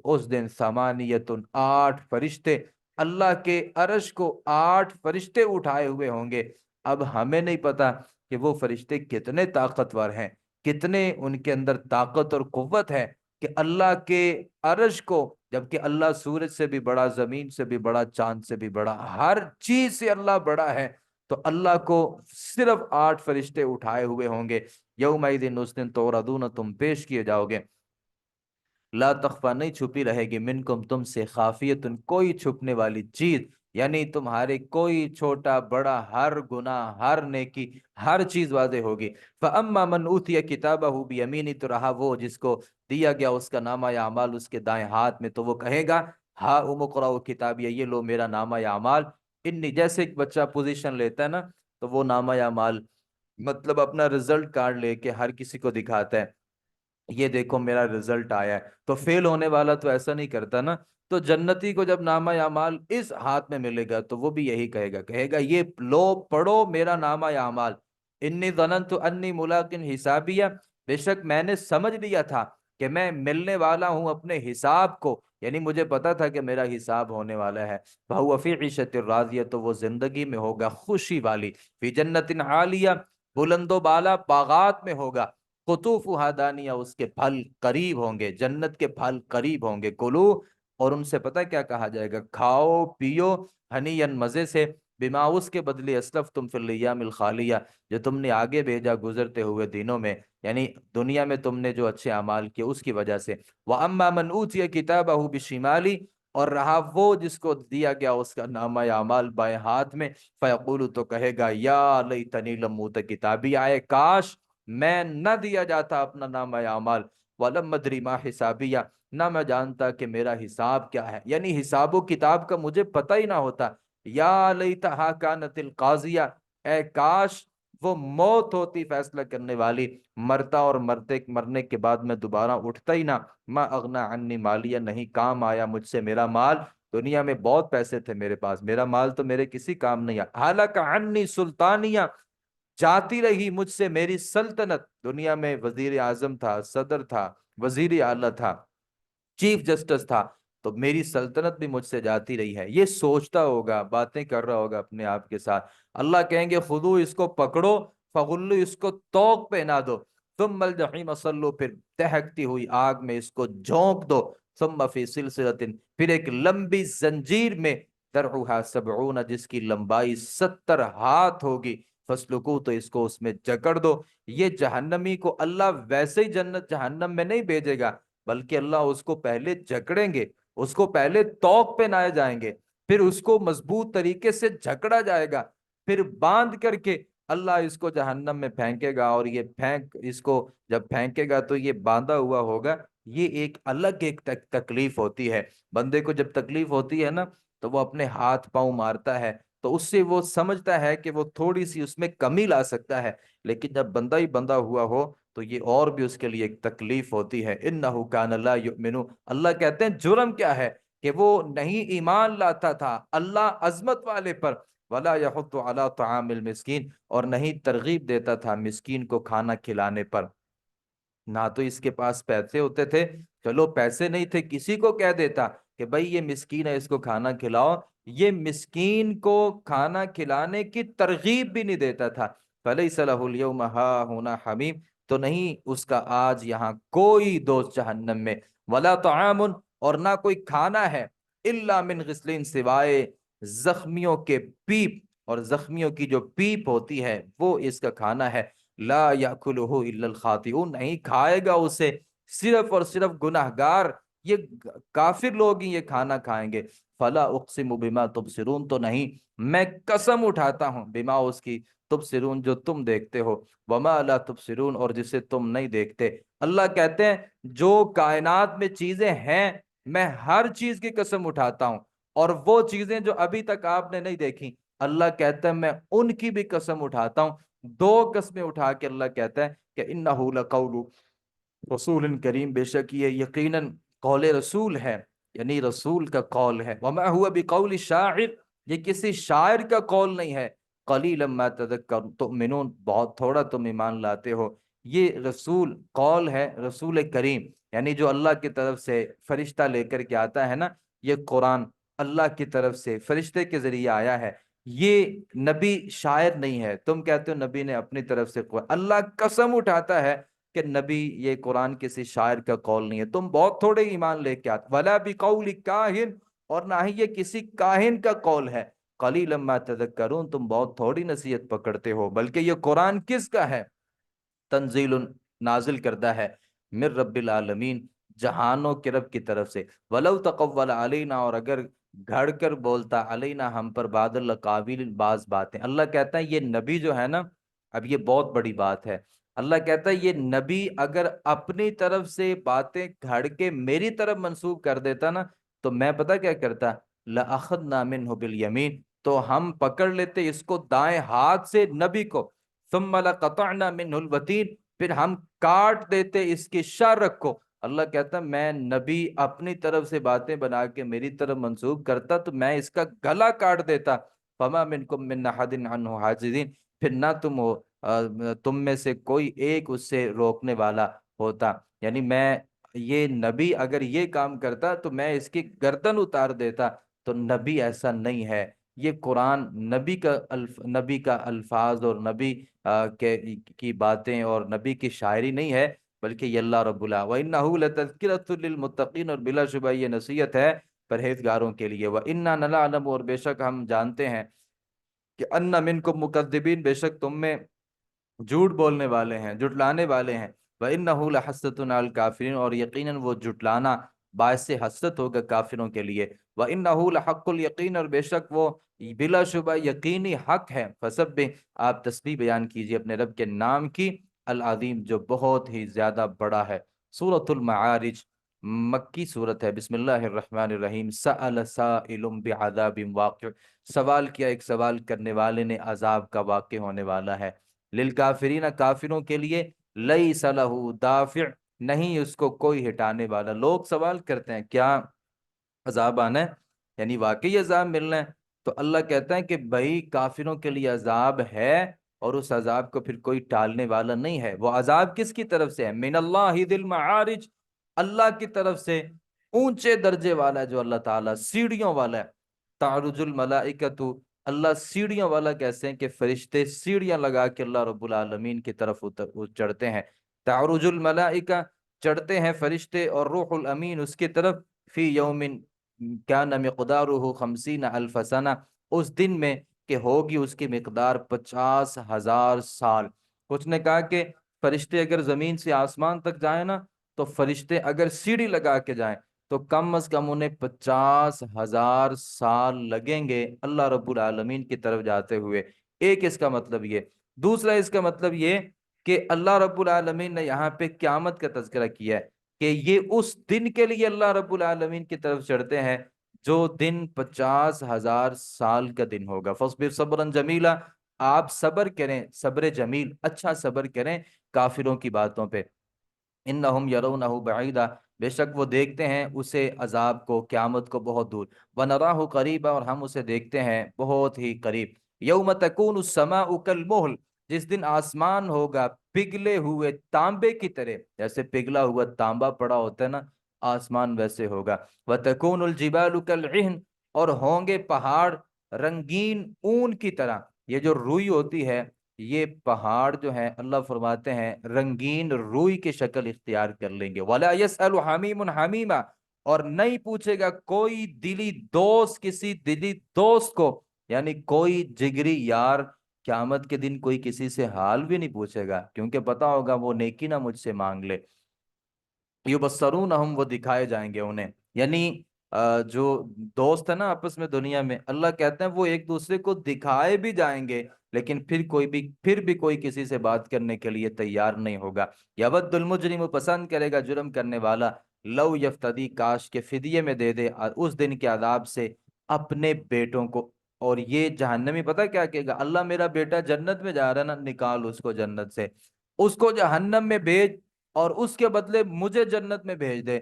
اس دن، ثمانیۃ، 8 فرشتے، اللہ کے عرش کو 8 فرشتے اٹھائے ہوئے ہوں گے۔ اب ہمیں نہیں پتا کہ وہ فرشتے کتنے طاقتور ہیں، کتنے ان کے اندر طاقت اور قوت ہے کہ اللہ کے عرش کو، جبکہ اللہ سورج سے بھی بڑا، زمین سے بھی بڑا، چاند سے بھی بڑا، ہر چیز سے اللہ بڑا ہے، تو اللہ کو صرف 8 فرشتے اٹھائے ہوئے ہوں گے۔ یومئذ، اس دن، تعرضون، تم پیش کیے جاؤ گے، لا تخفا، نہیں چھپی رہے گی، منکم، تم سے، خافیتن، کوئی چھپنے والی چیز، یعنی تمہارے کوئی چھوٹا بڑا، ہر گناہ، ہر نیکی، ہر چیز واضح ہوگی۔ فَأَمَّا مَنْ أُوتِيَ كِتَابَهُ بِيَمِينِهِ، تو رہا وہ جس کو دیا گیا اس کا نامہ اعمال اس کے دائیں ہاتھ میں، تو وہ کہے گا، ہاؤم اقرؤوا کتابیہ، یہ لو میرا نامہ اعمال، انی، جیسے ایک بچہ پوزیشن لیتا ہے نا، تو وہ نامہ اعمال، مطلب اپنا رزلٹ کارڈ لے کے ہر کسی کو دکھاتا ہے، یہ دیکھو میرا رزلٹ آیا ہے، تو فیل ہونے والا تو ایسا نہیں کرتا نا، تو جنتی کو جب نامہ اعمال اس ہاتھ میں ملے گا تو وہ بھی یہی کہے گا یہ لو، پڑھو میرا نامہ اعمال، انی ظننت انی ملاق حسابیہ، بے شک میں نے سمجھ لیا تھا کہ میں ملنے والا ہوں اپنے حساب کو، یعنی مجھے پتا تھا کہ میرا حساب ہونے والا ہے۔ فہو فی عیشۃ راضیہ، تو وہ زندگی میں ہوگا خوشی والی، فی جنت عالیہ، بلند و بالا باغات میں ہوگا، قطوفها دانیہ، اس کے پھل قریب ہوں گے، جنت کے پھل قریب ہوں گے، کلو، اور ان سے پتہ کیا کہا جائے گا، کھاؤ پیو، ہنین، مزے سے، بما، اس کے بدلے، اسلفتم فی الایام الخالیہ، جو تم نے آگے بھیجا گزرتے ہوئے دنوں میں، یعنی دنیا میں تم نے جو اچھے اعمال کیے اس کی وجہ سے۔ وَأَمَّا مَنْ أُوتِيَ كِتَابَهُ بِشِمَالِهِ، اور رہا وہ جس کو دیا گیا اس کا نامہ اعمال بائیں ہاتھ میں، فَيَقُولُ، تو کہے گا، یا لیتنی لم اوت کتابی، آئے کاش میں نہ دیا جاتا اپنا نامہ اعمال، وَلَمْ أَدْرِ مَا حِسَابِيَّ، نہ میں جانتا کہ میرا حساب کیا ہے، یعنی حساب و کتاب کا مجھے پتہ ہی نہ ہوتا، یا لیتہا کانت القاضیہ، اے کاش وہ موت ہوتی فیصلہ کرنے والی، مرتا اور مرنے کے بعد میں دوبارہ اٹھتا ہی نہ، ما اغنا عنی مالیہ، نہیں کام آیا مجھ سے میرا مال، دنیا میں بہت پیسے تھے میرے پاس، میرا مال تو میرے کسی کام نہیں آیا، حالک عنی سلطانیہ، جاتی رہی مجھ سے میری سلطنت، دنیا میں وزیر اعظم تھا، صدر تھا، وزیر اعلیٰ تھا، چیف جسٹس تھا، تو میری سلطنت بھی مجھ سے جاتی رہی ہے، یہ سوچتا ہوگا، باتیں کر رہا ہوگا اپنے آپ کے ساتھ، اللہ کہیں گے خودو، اس کو پکڑو، فغلو، اس کو توق پہنا دو، ثم الجحیم صلو، پھر دہکتی ہوئی آگ میں اس کو جھونک دو، ثم فی سلسلۃ، پھر ایک لمبی زنجیر میں، درعها 70، جس کی لمبائی 70 ہاتھ ہوگی، فسلکو، تو اس کو اس میں جکڑ دو۔ یہ جہنمی کو اللہ ویسے ہی جنت جہنم میں نہیں بھیجے گا، بلکہ اللہ اس کو پہلے جکڑیں گے، اس کو پہلے توق پہنائے جائیں گے، پھر اس کو مضبوط طریقے سے جکڑا جائے گا، پھر باندھ کر کے اللہ اس کو جہنم میں پھینکے گا، اور یہ اس کو جب پھینکے گا تو یہ باندھا ہوا ہوگا۔ یہ ایک الگ ایک تکلیف ہوتی ہے، بندے کو جب تکلیف ہوتی ہے نا تو وہ اپنے ہاتھ پاؤں مارتا ہے، تو اس سے وہ سمجھتا ہے کہ وہ تھوڑی سی اس میں کمی لا سکتا ہے، لیکن جب بندہ ہی بندہ ہوا ہو تو یہ اور بھی اس کے لیے ایک تکلیف ہوتی ہے۔ انہ کان لا یؤمن، اللہ کہتے ہیں جرم کیا ہے کہ وہ نہیں ایمان لاتا تھا اللہ عظمت والے پر، ولا یحض علی طعام المسکین، اور نہیں ترغیب دیتا تھا مسکین کو کھانا کھلانے پر۔ نہ تو اس کے پاس پیسے ہوتے تھے، چلو پیسے نہیں تھے کسی کو کہہ دیتا کہ بھائی یہ مسکین ہے اس کو کھانا کھلاؤ، یہ مسکین کو کھانا کھلانے کی ترغیب بھی نہیں دیتا تھا۔ فلیس لہ اليوم ہاہنا حمیم، تو نہیں اس کا آج یہاں کوئی دوست جہنم میں، ولا طعام، اور نہ کوئی کھانا ہے، الا من غسلین، سوائے زخمیوں کے پیپ، اور زخمیوں کی جو پیپ ہوتی ہے وہ اس کا کھانا ہے۔ لا یاکلہ الا الخاطئون، نہیں کھائے گا اسے صرف اور صرف گناہگار، یہ کافر لوگ ہی یہ کھانا کھائیں گے۔ فلا اقسم بما تبصرون، تو نہیں میں قسم اٹھاتا ہوں، بما اس کی، تبصرون جو تم دیکھتے ہو، وما لا تبصرون، اور جسے تم نہیں دیکھتے۔ اللہ کہتے ہیں جو کائنات میں چیزیں ہیں میں ہر چیز کی قسم اٹھاتا ہوں، اور وہ چیزیں جو ابھی تک آپ نے نہیں دیکھی اللہ کہتا ہے میں ان کی بھی قسم اٹھاتا ہوں۔ دو قسمیں اٹھا کے اللہ کہتا ہے کہ انہ لقول رسول کریم، بے شک یہ یقیناً قول رسول ہے، یعنی رسول کا قول ہے۔ وما هو بقول شاعر، یہ کسی شاعر کا قول نہیں ہے۔ قلیلا ما تذکر تؤمنون، بہت تھوڑا تم ایمان لاتے ہو۔ یہ رسول قول ہے، رسول کریم یعنی جو اللہ کی طرف سے فرشتہ لے کر کے آتا ہے نا، یہ قرآن اللہ کی طرف سے فرشتے کے ذریعے آیا ہے، یہ نبی شاعر نہیں ہے۔ تم کہتے ہو نبی نے اپنی طرف سے اللہ قسم اٹھاتا ہے کہ نبی یہ قرآن کسی شاعر کا قول نہیں ہے، تم بہت تھوڑے ایمان لے کے آتے۔ ولا بقول کاہن، اور نہ ہی یہ کسی کاہن کا قول ہے۔ قلیلا ما تذکرون، تم بہت تھوڑی نصیحت پکڑتے ہو۔ بلکہ یہ قرآن کس کا ہے؟ تنزیل، نازل کردہ ہے، من رب العالمین، جہانوں کے رب کی طرف سے۔ ولو تقول علینا، اور اگر گھڑ کر بولتا علینا ہم پر، بعض الاقاویل، بعض باتیں۔ اللہ کہتا ہے یہ نبی جو ہے نا، اب یہ بہت بڑی بات ہے، اللہ کہتا ہے یہ نبی اگر اپنی طرف سے باتیں گھڑ کے میری طرف منسوب کر دیتا نا، تو میں پتہ کیا کرتا؟ لأخذنا منہ بالیمین، تو ہم پکڑ لیتے اس کو دائیں ہاتھ سے نبی کو، ثم لقطعنا منہ الوتین، پھر ہم کاٹ دیتے اس کی شارک کو۔ اللہ کہتا میں نبی اپنی طرف سے باتیں بنا کے میری طرف منسوب کرتا تو میں اس کا گلا کاٹ دیتا۔ فما منکم من احد عنہ حاجزین، پھر نہ تم میں سے کوئی ایک اس سے روکنے والا ہوتا، یعنی میں یہ نبی اگر یہ کام کرتا تو میں اس کی گردن اتار دیتا، تو نبی ایسا نہیں ہے۔ یہ قرآن نبی کا الفاظ اور نبی کی باتیں اور نبی کی شاعری نہیں ہے، بلکہ یہ اللہ رب وَإِنَّهُ لَتَذْكِرَةٌ لِّلْمُتَّقِينَ، اور بلا شبہ یہ نصیحت ہے پرہیزگاروں کے لیے۔ وَإِنَّا لَنَعْلَمُ، اور بے شک ہم جانتے ہیں کہ أَنَّ مِنْكُم مُكَذِّبِينَ، بے شک تم میں جھوٹ بولنے والے ہیں، جھٹلانے والے ہیں۔ وَإِنَّهُ لَحَسْرَةٌ عَلَى الْكَافِرِينَ، اور یقیناً وہ جھٹلانا باعث حسرت ہوگا کافروں کے لیے۔ وَإِنَّهُ لَحَقُّ الْيَقِينَ، اور بے شک وہ بلا شبہ یقینی حق ہے۔ فسبح، آپ تسبیح بیان کیجئے اپنے رب کے نام کی، العظیم جو بہت ہی زیادہ بڑا ہے۔ سورۃ المعارج مکی صورت ہے۔ بسم اللہ الرحمن الرحیم۔ سأل سائل بعذاب واقع، سوال کیا ایک سوال کرنے والے نے، عذاب کا واقع ہونے والا ہے۔ للکافرین، کافروں کے لیے، لیس لہ دافع، نہیں اس کو کوئی ہٹانے والا۔ لوگ سوال کرتے ہیں کیا عذاب آنا ہے، یعنی واقعی عذاب ملنا ہے؟ تو اللہ کہتا ہے کہ بھائی کافروں کے لیے عذاب ہے، اور اس عذاب کو پھر کوئی ٹالنے والا نہیں ہے۔ وہ عذاب کس کی طرف سے ہے؟ من اللہ ذی المعارج، اللہ کی طرف سے اونچے درجے والا ہے جو اللہ تعالیٰ سیڑھیوں والا ہے۔ تعرج الملائکۃ، اللہ سیڑھیوں والا کیسے ہیں کہ فرشتے سیڑھیاں لگا کے اللہ رب العالمین کی طرف چڑھتے ہیں۔ تعرج الملائکہ، چڑھتے ہیں فرشتے، اور روح الامین اس کی طرف، فی یوم کان مقدارہ 50,000 سنہ، اس دن میں کہ ہوگی اس کی مقدار 50,000 سال۔ کچھ نے کہا کہ فرشتے اگر زمین سے آسمان تک جائیں نا، تو فرشتے اگر سیڑھی لگا کے جائیں تو کم از کم انہیں 50,000 سال لگیں گے اللہ رب العالمین کی طرف جاتے ہوئے۔ ایک اس کا مطلب یہ۔ دوسرا اس کا مطلب یہ کہ اللہ رب العالمین نے یہاں پہ قیامت کا تذکرہ کیا ہے کہ یہ اس دن کے لیے اللہ رب العالمین کی طرف چڑھتے ہیں جو دن 50,000 سال کا دن ہوگا۔ فاصبر صبرا جمیلا، آپ صبر کریں، صبر جمیل، اچھا صبر کریں کافروں کی باتوں پہ۔ انہم یرونہ بعیدا، بے شک وہ دیکھتے ہیں اسے عذاب کو، قیامت کو بہت دور، ونراہ قریبا، اور ہم اسے دیکھتے ہیں بہت ہی قریب۔ یوم تکون السماء کالمہل، جس دن آسمان ہوگا پگھلے ہوئے تانبے کی طرح، جیسے پگھلا ہوا تانبا پڑا ہوتا ہے نا، آسمان ویسے ہوگا۔ وتکون الجبال کالعہن، اور ہوں گے پہاڑ رنگین اون کی طرح۔ یہ جو روئی ہوتی ہے، یہ پہاڑ جو ہیں اللہ فرماتے ہیں رنگین روئی کی شکل اختیار کر لیں گے۔ وَلَا يَسْأَلُ حَمِيمٌ حَمِيمًا، اور نہیں پوچھے گا کوئی دلی دوست کسی دلی دوست کو، یعنی کوئی جگری یار قیامت کے دن کوئی کسی سے حال بھی نہیں پوچھے گا، کیونکہ پتا ہوگا وہ نیکی نہ مجھ سے مانگ لے۔ یبصرونہم، وہ دکھائے جائیں گے انہیں، یعنی جو دوست ہے نا آپس میں دنیا میں، اللہ کہتے ہیں وہ ایک دوسرے کو دکھائے بھی جائیں گے، لیکن پھر بھی کوئی کسی سے بات کرنے کے لیے تیار نہیں ہوگا۔ یود المجرم، پسند کرے گا جرم کرنے والا، لو یفتدی، کاش کے فدیے میں دے دے اس دن کے عذاب سے اپنے بیٹوں کو۔ اور یہ جہنمی پتہ کیا کہے گا، اللہ میرا بیٹا جنت میں جا رہا ہے نا، نکال اس کو جنت سے، اس کو جہنم میں بھیج اور اس کے بدلے مجھے جنت میں بھیج دے۔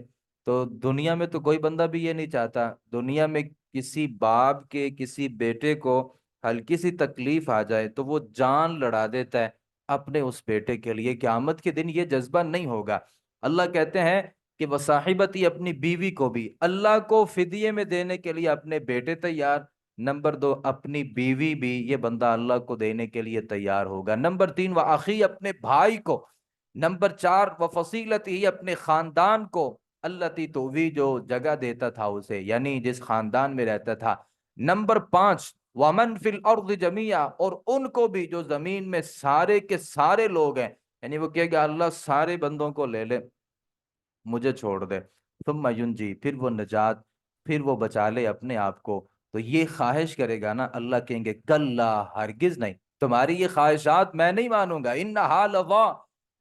تو دنیا میں تو کوئی بندہ بھی یہ نہیں چاہتا، دنیا میں کسی باپ کے کسی بیٹے کو ہلکی سی تکلیف آ جائے تو وہ جان لڑا دیتا ہے اپنے اس بیٹے کے لیے۔ قیامت کے دن یہ جذبہ نہیں ہوگا۔ اللہ کہتے ہیں کہ وصاحبتی، اپنی بیوی کو بھی اللہ کو فدیے میں دینے کے لیے اپنے بیٹے تیار، نمبر دو اپنی بیوی بھی یہ بندہ اللہ کو دینے کے لیے تیار ہوگا، نمبر تین وآخی، اپنے بھائی کو، نمبر چار وفصیلتی، اپنے خاندان کو، التی تووی، جو جگہ دیتا تھا اسے، یعنی جس خاندان میں رہتا تھا، نمبر پانچ ومن فی الارض جمیعا، اور ان کو بھی جو زمین میں سارے کے سارے لوگ ہیں، یعنی وہ کہے گا اللہ سارے بندوں کو لے لے مجھے چھوڑ دے، ثم ینجی، پھر وہ نجات، پھر وہ بچا لے اپنے آپ کو۔ تو یہ خواہش کرے گا نا، اللہ کہیں گے کلا، ہرگز نہیں، تمہاری یہ خواہشات میں نہیں مانوں گا، انہا لظی،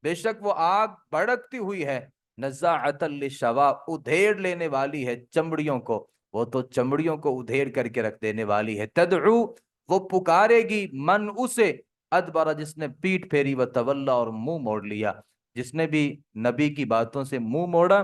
بے شک وہ آگ بھڑکتی ہوئی ہے، نزاعۃ للشوا، ادھیڑ لینے والی ہے چمڑیوں کو، وہ تو چمڑیوں کو ادھیڑ کر کے رکھ دینے والی ہے، تدعو، وہ پکارے گی، من، اسے، ادبر، جس نے پیٹھ پھیری، و تولا، اور منہ موڑ لیا، جس نے بھی نبی کی باتوں سے منہ موڑا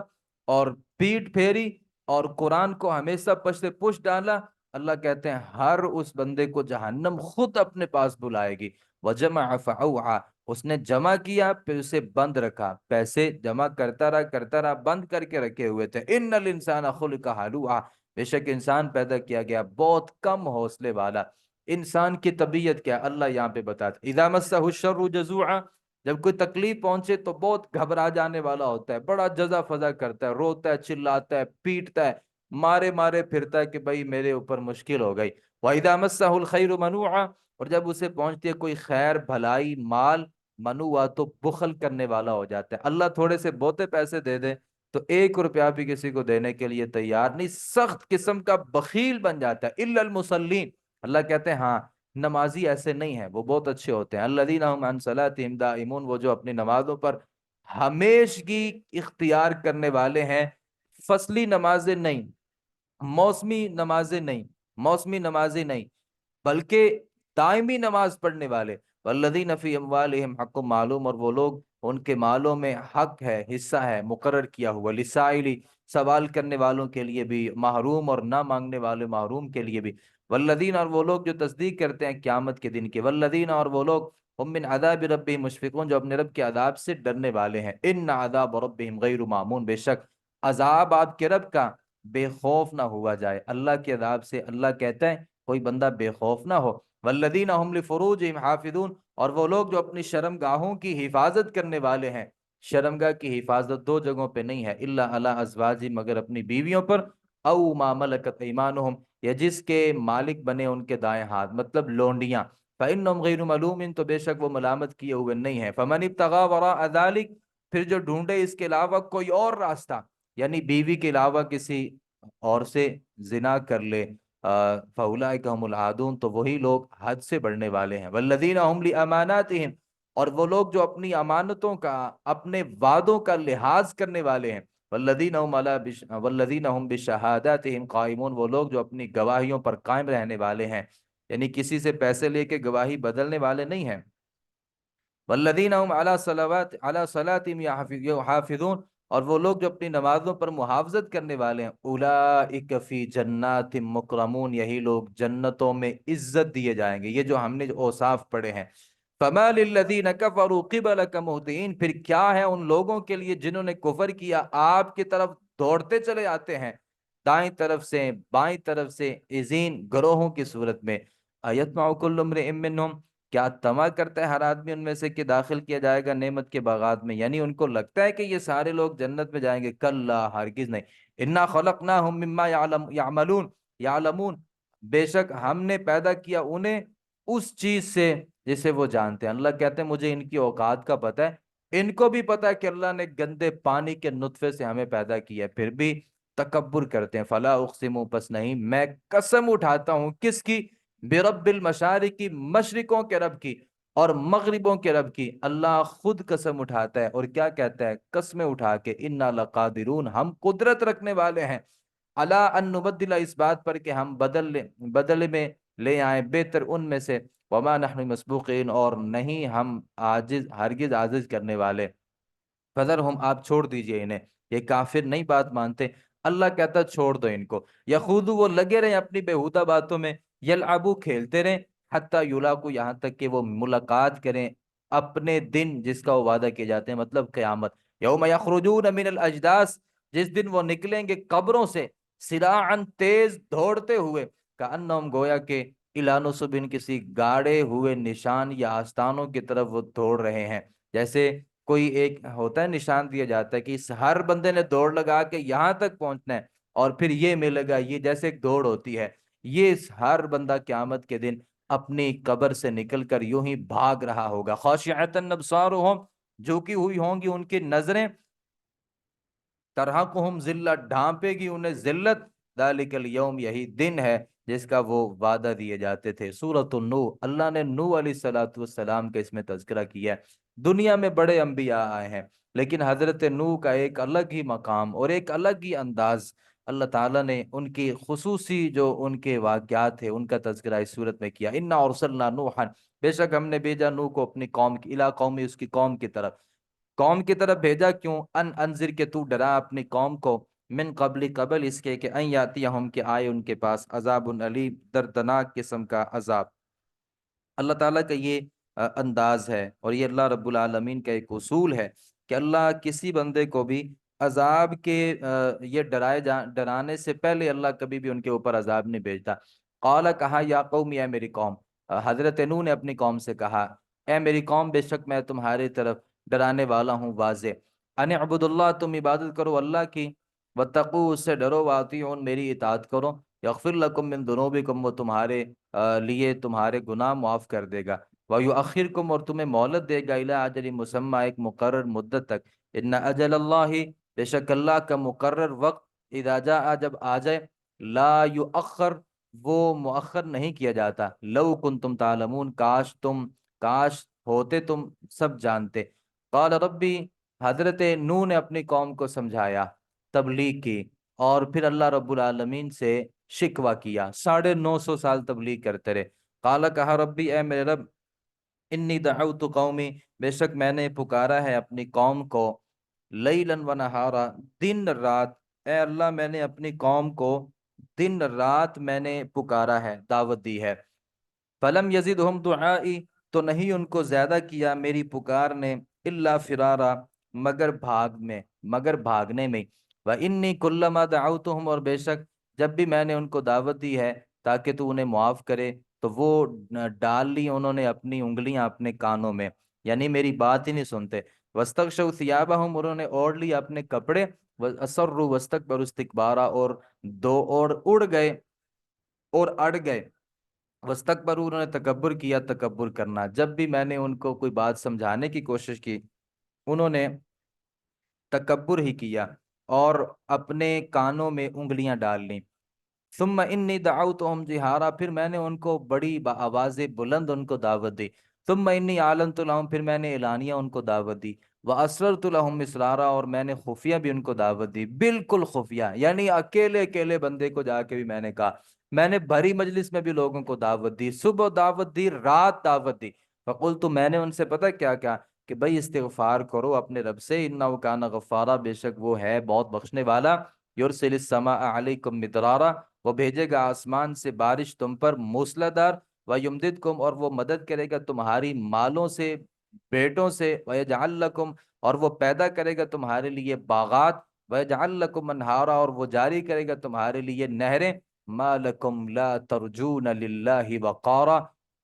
اور پیٹھ پھیری اور قرآن کو ہمیشہ پشت پش ڈالا، اللہ کہتے ہیں ہر اس بندے کو جہنم خود اپنے پاس بلائے گی۔ وجمع فاوعى، اس نے جمع کیا پھر اسے بند رکھا، پیسے جمع کرتا رہا، بند کر کے رکھے ہوئے تھے۔ ان الانسان خلق ہلوعا، بے شک انسان پیدا کیا گیا بہت کم حوصلے والا۔ انسان کی طبیعت کیا اللہ یہاں پہ بتاتا، اذا مسہ الشر جزوعا، جب کوئی تکلیف پہنچے تو بہت گھبرا جانے والا ہوتا ہے، بڑا جزا فضا کرتا ہے، روتا ہے، چلاتا ہے، پیٹتا ہے، مارے مارے پھرتا ہے کہ بھائی میرے اوپر مشکل ہو گئی۔ وَإِذَا مَسَّهُ الْخَيْرُ مَنُوعًا، اور جب اسے پہنچتی ہے کوئی خیر بھلائی مال، منوعا، تو بخل کرنے والا ہو جاتا ہے۔ اللہ تھوڑے سے بہتے پیسے دے دے تو 1 روپیہ بھی کسی کو دینے کے لیے تیار نہیں، سخت قسم کا بخیل بن جاتا ہے۔ الا المصلین، اللہ کہتے ہیں ہاں نمازی ایسے نہیں ہیں، وہ بہت اچھے ہوتے ہیں۔ الذین هم عن صلاتهم دائمون، وہ جو اپنی نمازوں پر ہمیشگی اختیار کرنے والے ہیں، فصلی نمازیں نہیں، موسمی نمازیں نہیں، موسمی نمازیں نہیں، بلکہ دائمی نماز پڑھنے والے۔ والذین فی اموالہم حق معلوم، اور وہ لوگ ان کے مالوں میں حق ہے، حصہ ہے مقرر کیا ہوا، للسائلی، سوال کرنے والوں کے لیے بھی، محروم اور نہ مانگنے والے محروم کے لیے بھی۔ والذین، اور وہ لوگ جو تصدیق کرتے ہیں قیامت کے دن کے، والذین، اور وہ لوگ ہم من عذاب ربہم مشفقون، جو اپنے رب کے عذاب سے ڈرنے والے ہیں۔ ان عذاب ربہم غیر مامون، بے شک عذاب آپ کے رب کا بے خوف نہ ہوا جائے، اللہ کے عذاب سے اللہ کہتا ہے کوئی بندہ بے خوف نہ ہو۔ والذین هم لفروجہم حافظون، اور وہ لوگ جو اپنی شرمگاہوں کی حفاظت کرنے والے ہیں، شرمگاہ کی حفاظت 2 جگہوں پہ نہیں ہے، الا علی ازواجہم، مگر اپنی بیویوں پر، او ما ملکت ایمانہم، یا جس کے مالک بنے ان کے دائیں ہاتھ، مطلب لونڈیاں، فإنہم غیر ملومین، تو بے شک وہ ملامت کیے ہوئے نہیں ہیں۔ فمن ابتغى وراء ذلک، پھر جو ڈھونڈے اس کے علاوہ کوئی اور راستہ، یعنی بیوی کے علاوہ کسی اور سے زنا کر لے، فاولئک هم العادون، تو وہی لوگ حد سے بڑھنے والے ہیں۔ والذین هم لاماناتہم، اور وہ لوگ جو اپنی امانتوں کا، اپنے وعدوں کا لحاظ کرنے والے ہیں۔ والذین هم بشہاداتہم قائمون، وہ لوگ جو اپنی گواہیوں پر قائم رہنے والے ہیں۔ یعنی کسی سے پیسے لے کے گواہی بدلنے والے نہیں ہیں۔ والذین هم علی صلاتہم یحافظون، اور وہ لوگ جو اپنی نمازوں پر محافظت کرنے والے ہیں، اولئک فی جنات مکرمون، یہی لوگ جنتوں میں عزت دیے جائیں گے۔ یہ جو ہم نے جو اوصاف پڑھے ہیں، فما للذین کفروا قبلک مہطعین، پھر کیا ہے ان لوگوں کے لیے جنہوں نے کفر کیا، آپ کی طرف دوڑتے چلے آتے ہیں، دائیں طرف سے بائیں طرف سے، عزین گروہوں کی صورت میں۔ ایطمع کل امرئ منہم، کیا طمع کرتا ہے ہر آدمی ان میں سے کہ داخل کیا جائے گا نعمت کے باغات میں، یعنی ان کو لگتا ہے کہ یہ سارے لوگ جنت میں جائیں گے؟ کلا، ہرگز نہیں۔ انا خلقناہم مما یعلمون، بے شک ہم نے پیدا کیا انہیں اس چیز سے جسے وہ جانتے ہیں۔ اللہ کہتے ہیں مجھے ان کی اوقات کا پتہ ہے، ان کو بھی پتہ ہے کہ اللہ نے گندے پانی کے نطفے سے ہمیں پیدا کیا ہے، پھر بھی تکبر کرتے ہیں۔ فلا اقسم، پس نہیں میں قسم اٹھاتا ہوں، کس کی؟ برب المشارق، مشرقوں کے رب کی اور مغربوں کے رب کی۔ اللہ خود قسم اٹھاتا ہے اور کیا کہتا ہے قسمیں اٹھا کے؟ انا لقادرون، ہم قدرت رکھنے والے ہیں، الا ان نبدل، اس بات پر کہ ہم بدل میں لے آئیں بہتر ان میں سے، وما نحن مسبوقین، اور نہیں ہم عاجز، ہرگز عاجز کرنے والے۔ فذرہم، آپ چھوڑ دیجئے انہیں، یہ کافر نہیں بات مانتے۔ اللہ کہتا چھوڑ دو ان کو، یخوضوا، وہ لگے رہے اپنی بےہودہ باتوں میں، یلعبوا، کھیلتے رہیں، حتی یلاقوا، یہاں تک کہ وہ ملاقات کریں اپنے دن جس کا وہ وعدہ کیے جاتے ہیں، مطلب قیامت۔ یوم یخرجون من الاجداث، جس دن وہ نکلیں گے قبروں سے، سراعا، تیز دوڑتے ہوئے، کأنہم، گویا کہ، الی نصب، کسی گاڑے ہوئے نشان یا آستانوں کی طرف وہ دوڑ رہے ہیں۔ جیسے کوئی ایک ہوتا ہے نشان دیا جاتا ہے کہ اس ہر بندے نے دوڑ لگا کے یہاں تک پہنچنا ہے اور پھر یہ ملے گا، یہ جیسے ایک دوڑ ہوتی ہے، یہ ہر بندہ قیامت کے دن اپنی قبر سے نکل کر یوں ہی بھاگ رہا ہوگا۔ خاشعۃ ابصارہم، جھکی ہوئی ہوں گی ان کی نظریں، ترہقہم ذلت، ڈھانپے گی انہیں ذلت، ذالک الیوم، یہی دن ہے جس کا وہ وعدہ دیے جاتے تھے۔ سورۃ النوح، اللہ نے نوح علیہ السلام کا اس میں تذکرہ کیا ہے۔ دنیا میں بڑے انبیاء آئے ہیں، لیکن حضرت نوح کا ایک الگ ہی مقام اور ایک الگ ہی انداز، اللہ تعالیٰ نے ان کی خصوصی جو ان کے واقعات ہیں ان کا تذکرہ اس صورت میں کیا۔ انا ارسلنا نوحا، بے شک ہم نے بھیجا نوح کو اپنی قوم کی، الی قومی، اس کی قوم کی طرف۔ قوم کی طرف بھیجا کیوں؟ انذر، کے تو ڈرا اپنی قوم کو، من قبل، قبل اس کے، کہ ان یاتیہم، کہ آئے ان کے پاس، عذاب علیم، دردناک قسم کا عذاب۔ اللہ تعالیٰ کا یہ انداز ہے اور یہ اللہ رب العالمین کا ایک اصول ہے کہ اللہ کسی بندے کو بھی عذاب کے یہ ڈرانے سے پہلے اللہ کبھی بھی ان کے اوپر عذاب نہیں بھیجتا۔ قال، کہا، یا قوم، اے میری قوم، حضرت نوح نے اپنی قوم سے کہا، اے میری قوم، بے شک میں تمہاری طرف ڈرانے والا ہوں واضح، ان اعبد اللہ، تم عبادت کرو اللہ کی، واتقوا، اس سے ڈرو، واطیعون، میری اطاعت کرو، یغفر لکم من ذنوبکم، وہ تمہارے لیے تمہارے گناہ معاف کر دے گا، وَيُؤَخِّرْكُمْ، اور تمہیں مہلت دے گا، الی اجل مسمى، ایک مقرر مدت تک، ان اجل اللہ، بے شک اللہ کا مقرر وقت، اذا جاء، جب آ جائے، لا یؤخر، وہ مؤخر نہیں کیا جاتا، لو کنتم تعلمون، کاش ہوتے تم سب جانتے۔ قال ربی، حضرت نوح نے اپنی قوم کو سمجھایا، تبلیغ کی، اور پھر اللہ رب العالمین سے شکوہ کیا، 950 سال تبلیغ کرتے رہے۔ قال، کہا، ربی، اے میرے رب، انی دعوت قومی، بے شک میں نے پکارا ہے اپنی قوم کو، لیلاً و نہارا، دن رات، اے اللہ میں نے اپنی قوم کو دن رات میں نے پکارا ہے، دعوت دی ہے۔ فلم یزدہم دعائی، تو نہیں ان کو زیادہ کیا میری پکار نے، الا فرارا، مگر بھاگنے میں۔ وانی کلما دعوتہم، اور بے شک جب بھی میں نے ان کو دعوت دی ہے تاکہ تو انہیں معاف کرے، تو وہ ڈال لی انہوں نے اپنی انگلیاں اپنے کانوں میں، یعنی میری بات ہی نہیں سنتے۔ واستغشوا ثیابہم، انہوں نے اوڑھ لی اپنے کپڑے، واصروا واستکبروا استکبارا، اور اڑ گئے اور اڑ گئے، واستکبروا، انہوں نے تکبر کیا، تکبر کرنا۔ جب بھی میں نے ان کو کوئی بات سمجھانے کی کوشش کی، انہوں نے تکبر ہی کیا اور اپنے کانوں میں انگلیاں ڈال لیں۔ ثم انی دعوتہم جہارا، پھر میں نے ان کو بڑی آواز بلند ان کو دعوت دی۔ ثم انی اعلنت لہم، پھر میں نے اعلانیہ ان کو دعوت دی۔ وَأَسْرَرْتُ لَهُمْ إِسْرَارًا، اور میں نے خفیہ بھی ان کو دعوت دی، بالکل خفیہ، یعنی اکیلے اکیلے بندے کو جا کے بھی میں نے کہا، میں نے بھری مجلس میں بھی لوگوں کو دعوت دی، صبح دعوت دی، رات دعوت دی۔ فقلت، میں نے ان سے پتہ کیا کیا کہ بھائی استغفار کرو اپنے رب سے، انہ کان غفارا، بے شک وہ ہے بہت بخشنے والا، یرسل السماء علیکم مدرارا، وہ بھیجے گا آسمان سے بارش تم پر موسلادھار، ویمددکم، اور وہ مدد کرے گا تمہاری مالوں سے، بیٹوں سے، ویجعل لکم، اور وہ پیدا کرے گا تمہارے لیے باغات، ویجعل لکم انہارا، اور وہ جاری کرے گا تمہارے لیے نہریں، ما لکم لا ترجون للہ وقارا،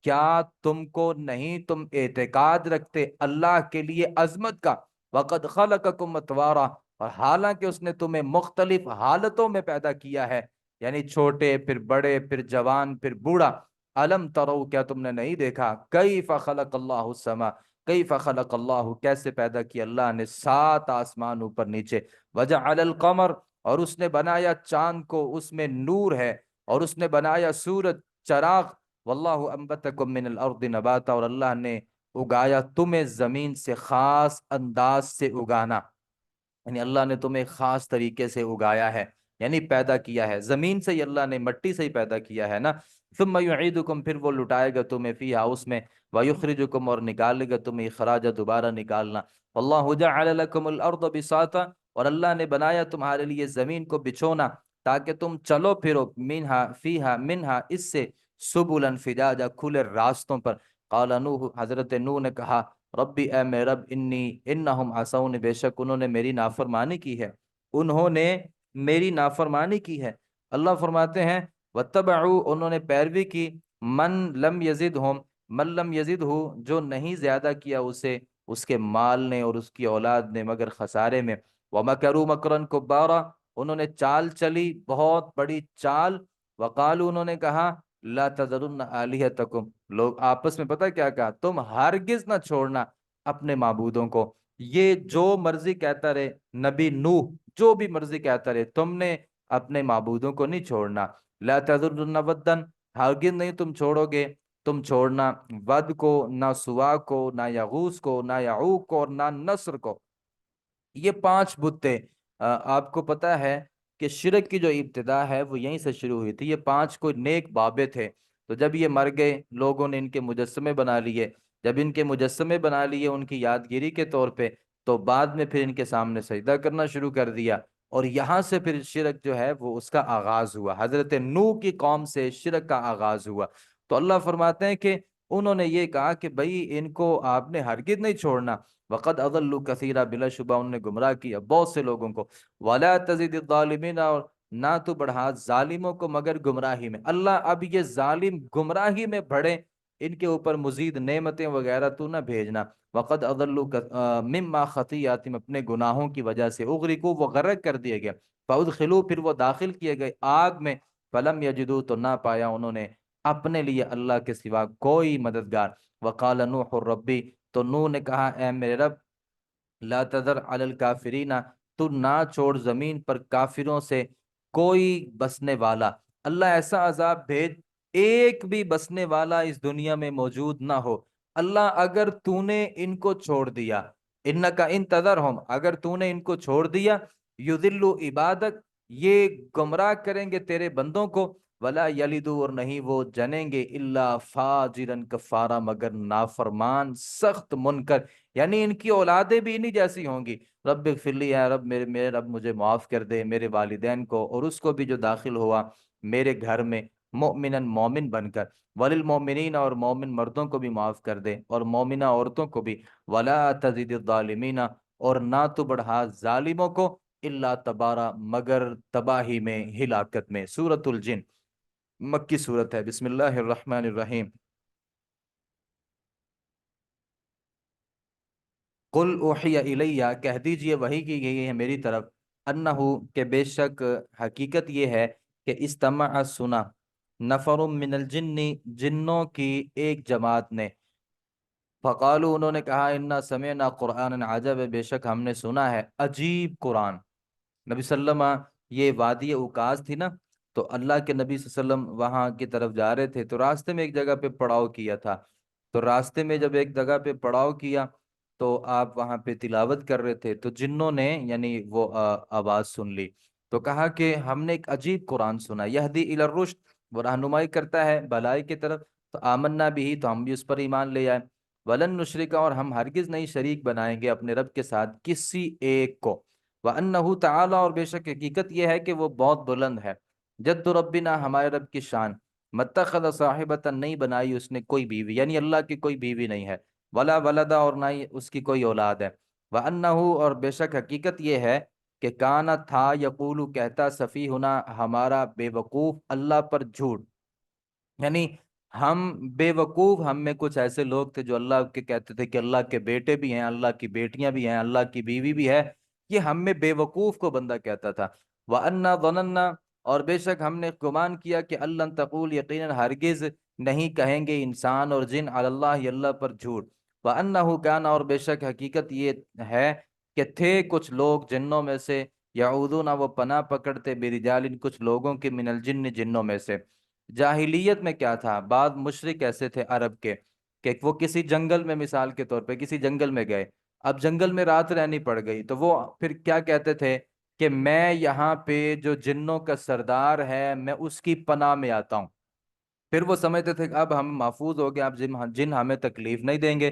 کیا تم کو نہیں، تم اعتقاد رکھتے اللہ کے لیے عظمت کا، وقد خلقکم اتوارا، اور حالانکہ اس نے تمہیں مختلف حالتوں میں پیدا کیا ہے، یعنی چھوٹے پھر بڑے پھر جوان پھر بوڑھا، علم ترو، کیا تم نے نہیں دیکھا، کیف خلق اللہ السما، کیف خلق اللہ، کیسے پیدا کیا اللہ نے 7 آسمان اوپر نیچے، وجعل القمر، اور اس نے بنایا چاند کو، اس میں نور ہے، اور اس نے بنایا سورج چراغ، واللہ انبتکم من الارض نباتا، اور اللہ نے اگایا تمہیں زمین سے خاص انداز سے اگانا، یعنی اللہ نے تمہیں خاص طریقے سے اگایا ہے، یعنی پیدا کیا ہے زمین سے ہی، اللہ نے مٹی سے ہی پیدا کیا ہے نا، ثم یعیدکم، پھر وہ لٹائے گا تمہیں فیہا، اس میں، ویخرجکم، اور نکالے گا تمہیں اخراجا، دوبارہ نکالنا، واللہ جعل لکم الارض بساطا، اور اللہ نے بنایا تمہارے لیے زمین کو بچھونا تاکہ تم چلو پھرو، منہا فیہا منہا، اس سے، سبلا فجاجا، کھلے راستوں پر، قال نوح، حضرت نوح نے کہا، ربی، اے میرے رب، انہم عصون، بے شک انہوں نے میری نافرمانی کی ہے، انہوں نے میری نافرمانی کی ہے۔ اللہ فرماتے ہیں واتبعوا، انہوں نے پیروی کی، من لم یزدہم، من لم یزدہ، جو نہیں زیادہ کیا اسے، اس کے مال نے اور اس کی اولاد نے، مگر خسارے میں، ومکروا مکرا کبارا، انہوں نے چال چلی بہت بڑی چال، وقالوا، انہوں نے کہا، لا تذرن آلہتکم، لوگ آپس میں پتہ کیا کہا، تم ہرگز نہ چھوڑنا اپنے معبودوں کو، یہ جو مرضی کہتا رہے نبی نوح، جو بھی مرضی کہتا رہے، تم نے اپنے معبودوں کو نہیں چھوڑنا، لا تذرن ودن، ہرگز نہیں تم چھوڑو گے، تم چھوڑنا ود کو، نہ سوا کو، نہ یغوس کو، نہ یعوق کو، اور نہ نصر کو، یہ 5 بت تھے۔ آپ کو پتہ ہے کہ شرک کی جو ابتدا ہے وہ یہیں سے شروع ہوئی تھی، یہ 5 کوئی نیک بابے تھے، تو جب یہ مر گئے لوگوں نے ان کے مجسمے بنا لیے، جب ان کے مجسمے بنا لیے ان کی یادگیری کے طور پہ، تو بعد میں پھر ان کے سامنے سجدہ کرنا شروع کر دیا، اور یہاں سے پھر شرک جو ہے وہ اس کا آغاز ہوا، حضرت نوح کی قوم سے شرک کا آغاز ہوا۔ تو اللہ فرماتے ہیں کہ انہوں نے یہ کہا کہ بھائی ان کو آپ نے ہرگز نہیں چھوڑنا، وقد اضلوا کثیرا، بلا شبہ انہوں نے گمراہ کیا بہت سے لوگوں کو، ولا تزد الظالمین، اور نہ تو بڑھا ظالموں کو مگر گمراہی میں، اللہ اب یہ ظالم گمراہی میں بڑھے، ان کے اوپر مزید نعمتیں وغیرہ تو نہ بھیجنا، وقد اضلوا مما خطیاتہم، اپنے گناہوں کی وجہ سے، اغرقوا، وہ غرق کر دیے گئے، فادخلوا، پھر وہ داخل کیے گئے آگ میں، فلم یجدوا، تو نہ پایا انہوں نے اپنے لیے اللہ کے سوا کوئی مددگار، وقال نوح ربی، تو نوح نے کہا، اے میرے رب، لا تذر علی الکافرین، تو نہ چھوڑ زمین پر کافروں سے کوئی بسنے والا، اللہ ایسا عذاب بھیج ایک بھی بسنے والا اس دنیا میں موجود نہ ہو، اللہ اگر تو نے ان کو چھوڑ دیا، انکا ان تذرہم، اگر تو نے ان کو چھوڑ دیا، یذلوا عبادک، یہ گمراہ کریں گے تیرے بندوں کو، ولا یلدوا، اور نہیں وہ جنیں گے، الا فاجرا کفارا، مگر نافرمان سخت منکر، یعنی ان کی اولادیں بھی انہی جیسی ہوں گی، رب اغفر لی، اے رب، میرے رب مجھے معاف کر دے، میرے والدین کو اور اس کو بھی جو داخل ہوا میرے گھر میں، مؤمنن، مومن بن کر، وللمؤمنین، اور مومن مردوں کو بھی معاف کر دے اور مومنہ عورتوں کو بھی، ولا تزد الظالمین، اور نہ تو بڑھا ظالموں کو، الا تبارا، مگر تباہی میں، ہلاکت میں۔ سورۃ الجن مکی صورت ہے، بسم اللہ الرحمن الرحیم۔ قل اوحی الیہ، کہہ دیجئے وحی کی گئی ہے میری طرف، انہو، کہ بے شک حقیقت یہ ہے کہ استمع، سنا، نفر من الجن، جنوں کی ایک جماعت نے، فقالو، انہوں نے کہا، انا سمعنا قرآن عجب، بے شک ہم نے سنا ہے عجیب قرآن۔ نبی صلی اللہ علیہ وسلم، یہ وادی اوکاز تھی نا، تو اللہ کے نبی صلی اللہ علیہ وسلم وہاں کی طرف جا رہے تھے، تو راستے میں ایک جگہ پہ پڑاؤ کیا تھا، تو راستے میں جب ایک جگہ پہ پڑاؤ کیا تو آپ وہاں پہ تلاوت کر رہے تھے، تو جنوں نے یعنی وہ آواز سن لی، تو کہا کہ ہم نے ایک عجیب قرآن سنا، یہدی الی الرشد، وہ رہنمائی کرتا ہے بھلائی کی طرف، تو آمنا بھی، تو ہم بھی اس پر ایمان لے آئے، ولن نشرک، اور ہم ہرگز نہیں شریک بنائیں گے اپنے رب کے ساتھ کسی ایک کو، وَأَنَّهُ تعالیٰ، اور بے شک حقیقت یہ ہے کہ وہ بہت بلند ہے، جد ربنا، ہمارے رب کی شان، متخذ صاحبۃ، نہیں بنائی اس نے کوئی بیوی، یعنی اللہ کی کوئی بیوی نہیں ہے، ولا ولدا، اور نہ ہی اس کی کوئی اولاد ہے، وَأَنَّهُ، اور بے شک حقیقت یہ ہے کہ کانا تھا، یقول کہتا، سفیہنا، ہمارا بے وقوف، اللہ پر جھوٹ، یعنی ہم بے وقوف، ہم میں کچھ ایسے لوگ تھے جو اللہ کے کہتے تھے کہ اللہ کے بیٹے بھی ہیں، اللہ کی بیٹیاں بھی ہیں، اللہ کی بیوی بھی ہے، یہ ہم میں بے وقوف کو بندہ کہتا تھا، وَأَنَّا ظَنَنَّا، اور بے شک ہم نے گمان کیا کہ اللہ تقول، یقیناً ہرگز نہیں کہیں گے انسان اور جن، علی اللہ، اللہ پر جھوٹ، وَأَنَّهُ كَانَ، اور بے شک حقیقت یہ ہے کہ تھے کچھ لوگ جنوں میں سے، یعوذون، وہ پناہ پکڑتے، برجال، کچھ لوگوں کے، من الجن، جنوں میں سے، جاہلیت میں کیا تھا، بعض مشرک ایسے تھے عرب کے کہ وہ کسی جنگل میں، مثال کے طور پہ کسی جنگل میں گئے، اب جنگل میں رات رہنی پڑ گئی، تو وہ پھر کیا کہتے تھے کہ میں یہاں پہ جو جنوں کا سردار ہے میں اس کی پناہ میں آتا ہوں، پھر وہ سمجھتے تھے کہ اب ہم محفوظ ہو گئے، اب جن ہمیں تکلیف نہیں دیں گے،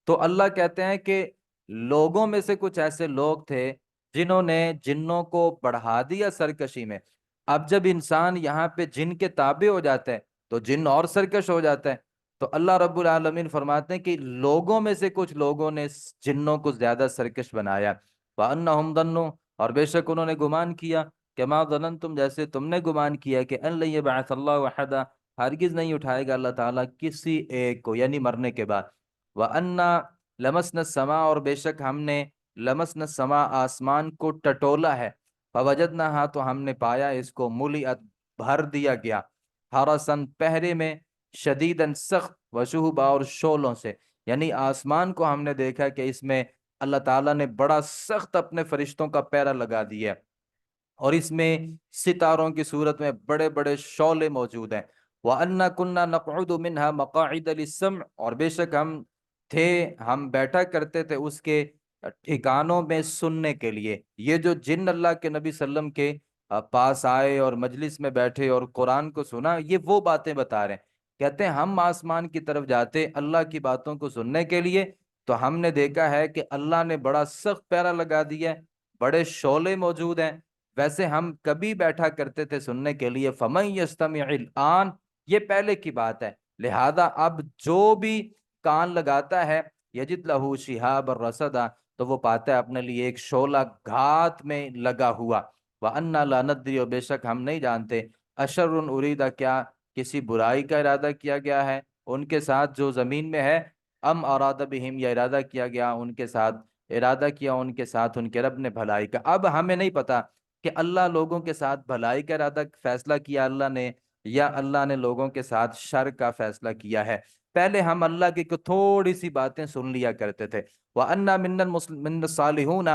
تو اللہ کہتے ہیں کہ لوگوں میں سے کچھ ایسے لوگ تھے جنہوں نے جنوں کو بڑھا دیا سرکشی میں، اب جب انسان یہاں پہ جن کے تابع ہو جاتا ہے تو جن اور سرکش ہو جاتا ہے، تو اللہ رب العالمین فرماتے ہیں کہ لوگوں میں سے کچھ لوگوں نے جنوں کو زیادہ سرکش بنایا، وَأَنَّهُمْ ظَنُّوا، اور بے شک انہوں نے گمان کیا، کہ ما ظننتم، جیسے تم نے گمان کیا کہ ان لن یبعث اللہ احدا، ہرگز نہیں اٹھائے گا اللہ تعالیٰ کسی ایک کو، یعنی مرنے کے بعد، وَأَنَّا لَمَسْنَا السَّمَاءَ، اور بے شک ہم نے لمسنا السَّمَاءَ، آسمان کو ٹٹولا ہے، فوجدناہا، تو ہم نے پایا اس کو، مُلِئَتْ، بھر دیا گیا، حرسن، پہرے میں، شدیدن، سخت، وشہبا، اور شولوں سے، یعنی آسمان کو ہم نے دیکھا کہ اس میں اللہ تعالیٰ نے بڑا سخت اپنے فرشتوں کا پہرا لگا دیا ہے، اور اس میں ستاروں کی صورت میں بڑے بڑے شعلے موجود ہیں، وَأَنَّا كُنَّا نَقْعُدُ مِنْهَا مَقَاعِدَ لِلسَّمْعِ، اور بے شک ہم بیٹھا کرتے تھے اس کے ٹھکانوں میں سننے کے لیے، یہ جو جن اللہ کے نبی صلی اللہ علیہ وسلم کے پاس آئے اور مجلس میں بیٹھے اور قرآن کو سنا، یہ وہ باتیں بتا رہے ہیں، کہتے ہیں ہم آسمان کی طرف جاتے اللہ کی باتوں کو سننے کے لیے، تو ہم نے دیکھا ہے کہ اللہ نے بڑا سخت پہرا لگا دیا ہے، بڑے شعلے موجود ہیں، ویسے ہم کبھی بیٹھا کرتے تھے سننے کے لیے، فَمَن يَسْتَمِعِ الْآنَ، یہ پہلے کی بات ہے، لہذا اب جو بھی کان لگاتا ہے، یجد لہو شہاب الرصدا، تو وہ پاتا ہے اپنے لیے ایک شعلہ گھات میں لگا ہوا، وَأَنَّا لَا نَدْرِي، بے شک ہم نہیں جانتے، أَشَرٌ أُرِيدَ، کیا کسی برائی کا ارادہ کیا گیا ہے ان کے ساتھ جو زمین میں ہے، ام اراد بہم، یا ارادہ کیا گیا ان کے ساتھ، ارادہ کیا ان کے ساتھ ان کے رب نے بھلائی کا، اب ہمیں نہیں پتا کہ اللہ لوگوں کے ساتھ بھلائی کا ارادہ فیصلہ کیا اللہ نے، یا اللہ نے لوگوں کے ساتھ شر کا فیصلہ کیا ہے، پہلے ہم اللہ کی تھوڑی سی باتیں سن لیا کرتے تھے، وَأَنَّا مِنَّا الصَّالِحُونَ،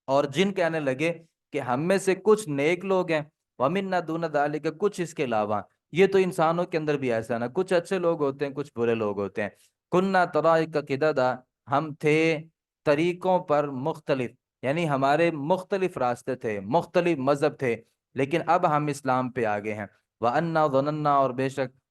اور جن کہنے لگے کہ ہم میں سے کچھ نیک لوگ ہیں، وَمِنَّا دُونَ ذَلِكَ، کچھ اس کے علاوہ، یہ تو انسانوں کے اندر بھی ایسا نا، کچھ اچھے لوگ ہوتے ہیں کچھ برے لوگ ہوتے ہیں، کُنَّا طَرَائِقَ قِدَدًا، ہم تھے طریقوں پر مختلف، یعنی ہمارے مختلف راستے تھے، مختلف مذہب تھے، لیکن اب ہم اسلام پہ آگے ہیں، وَأَنَّا ظَنَنَّا، اور بے شک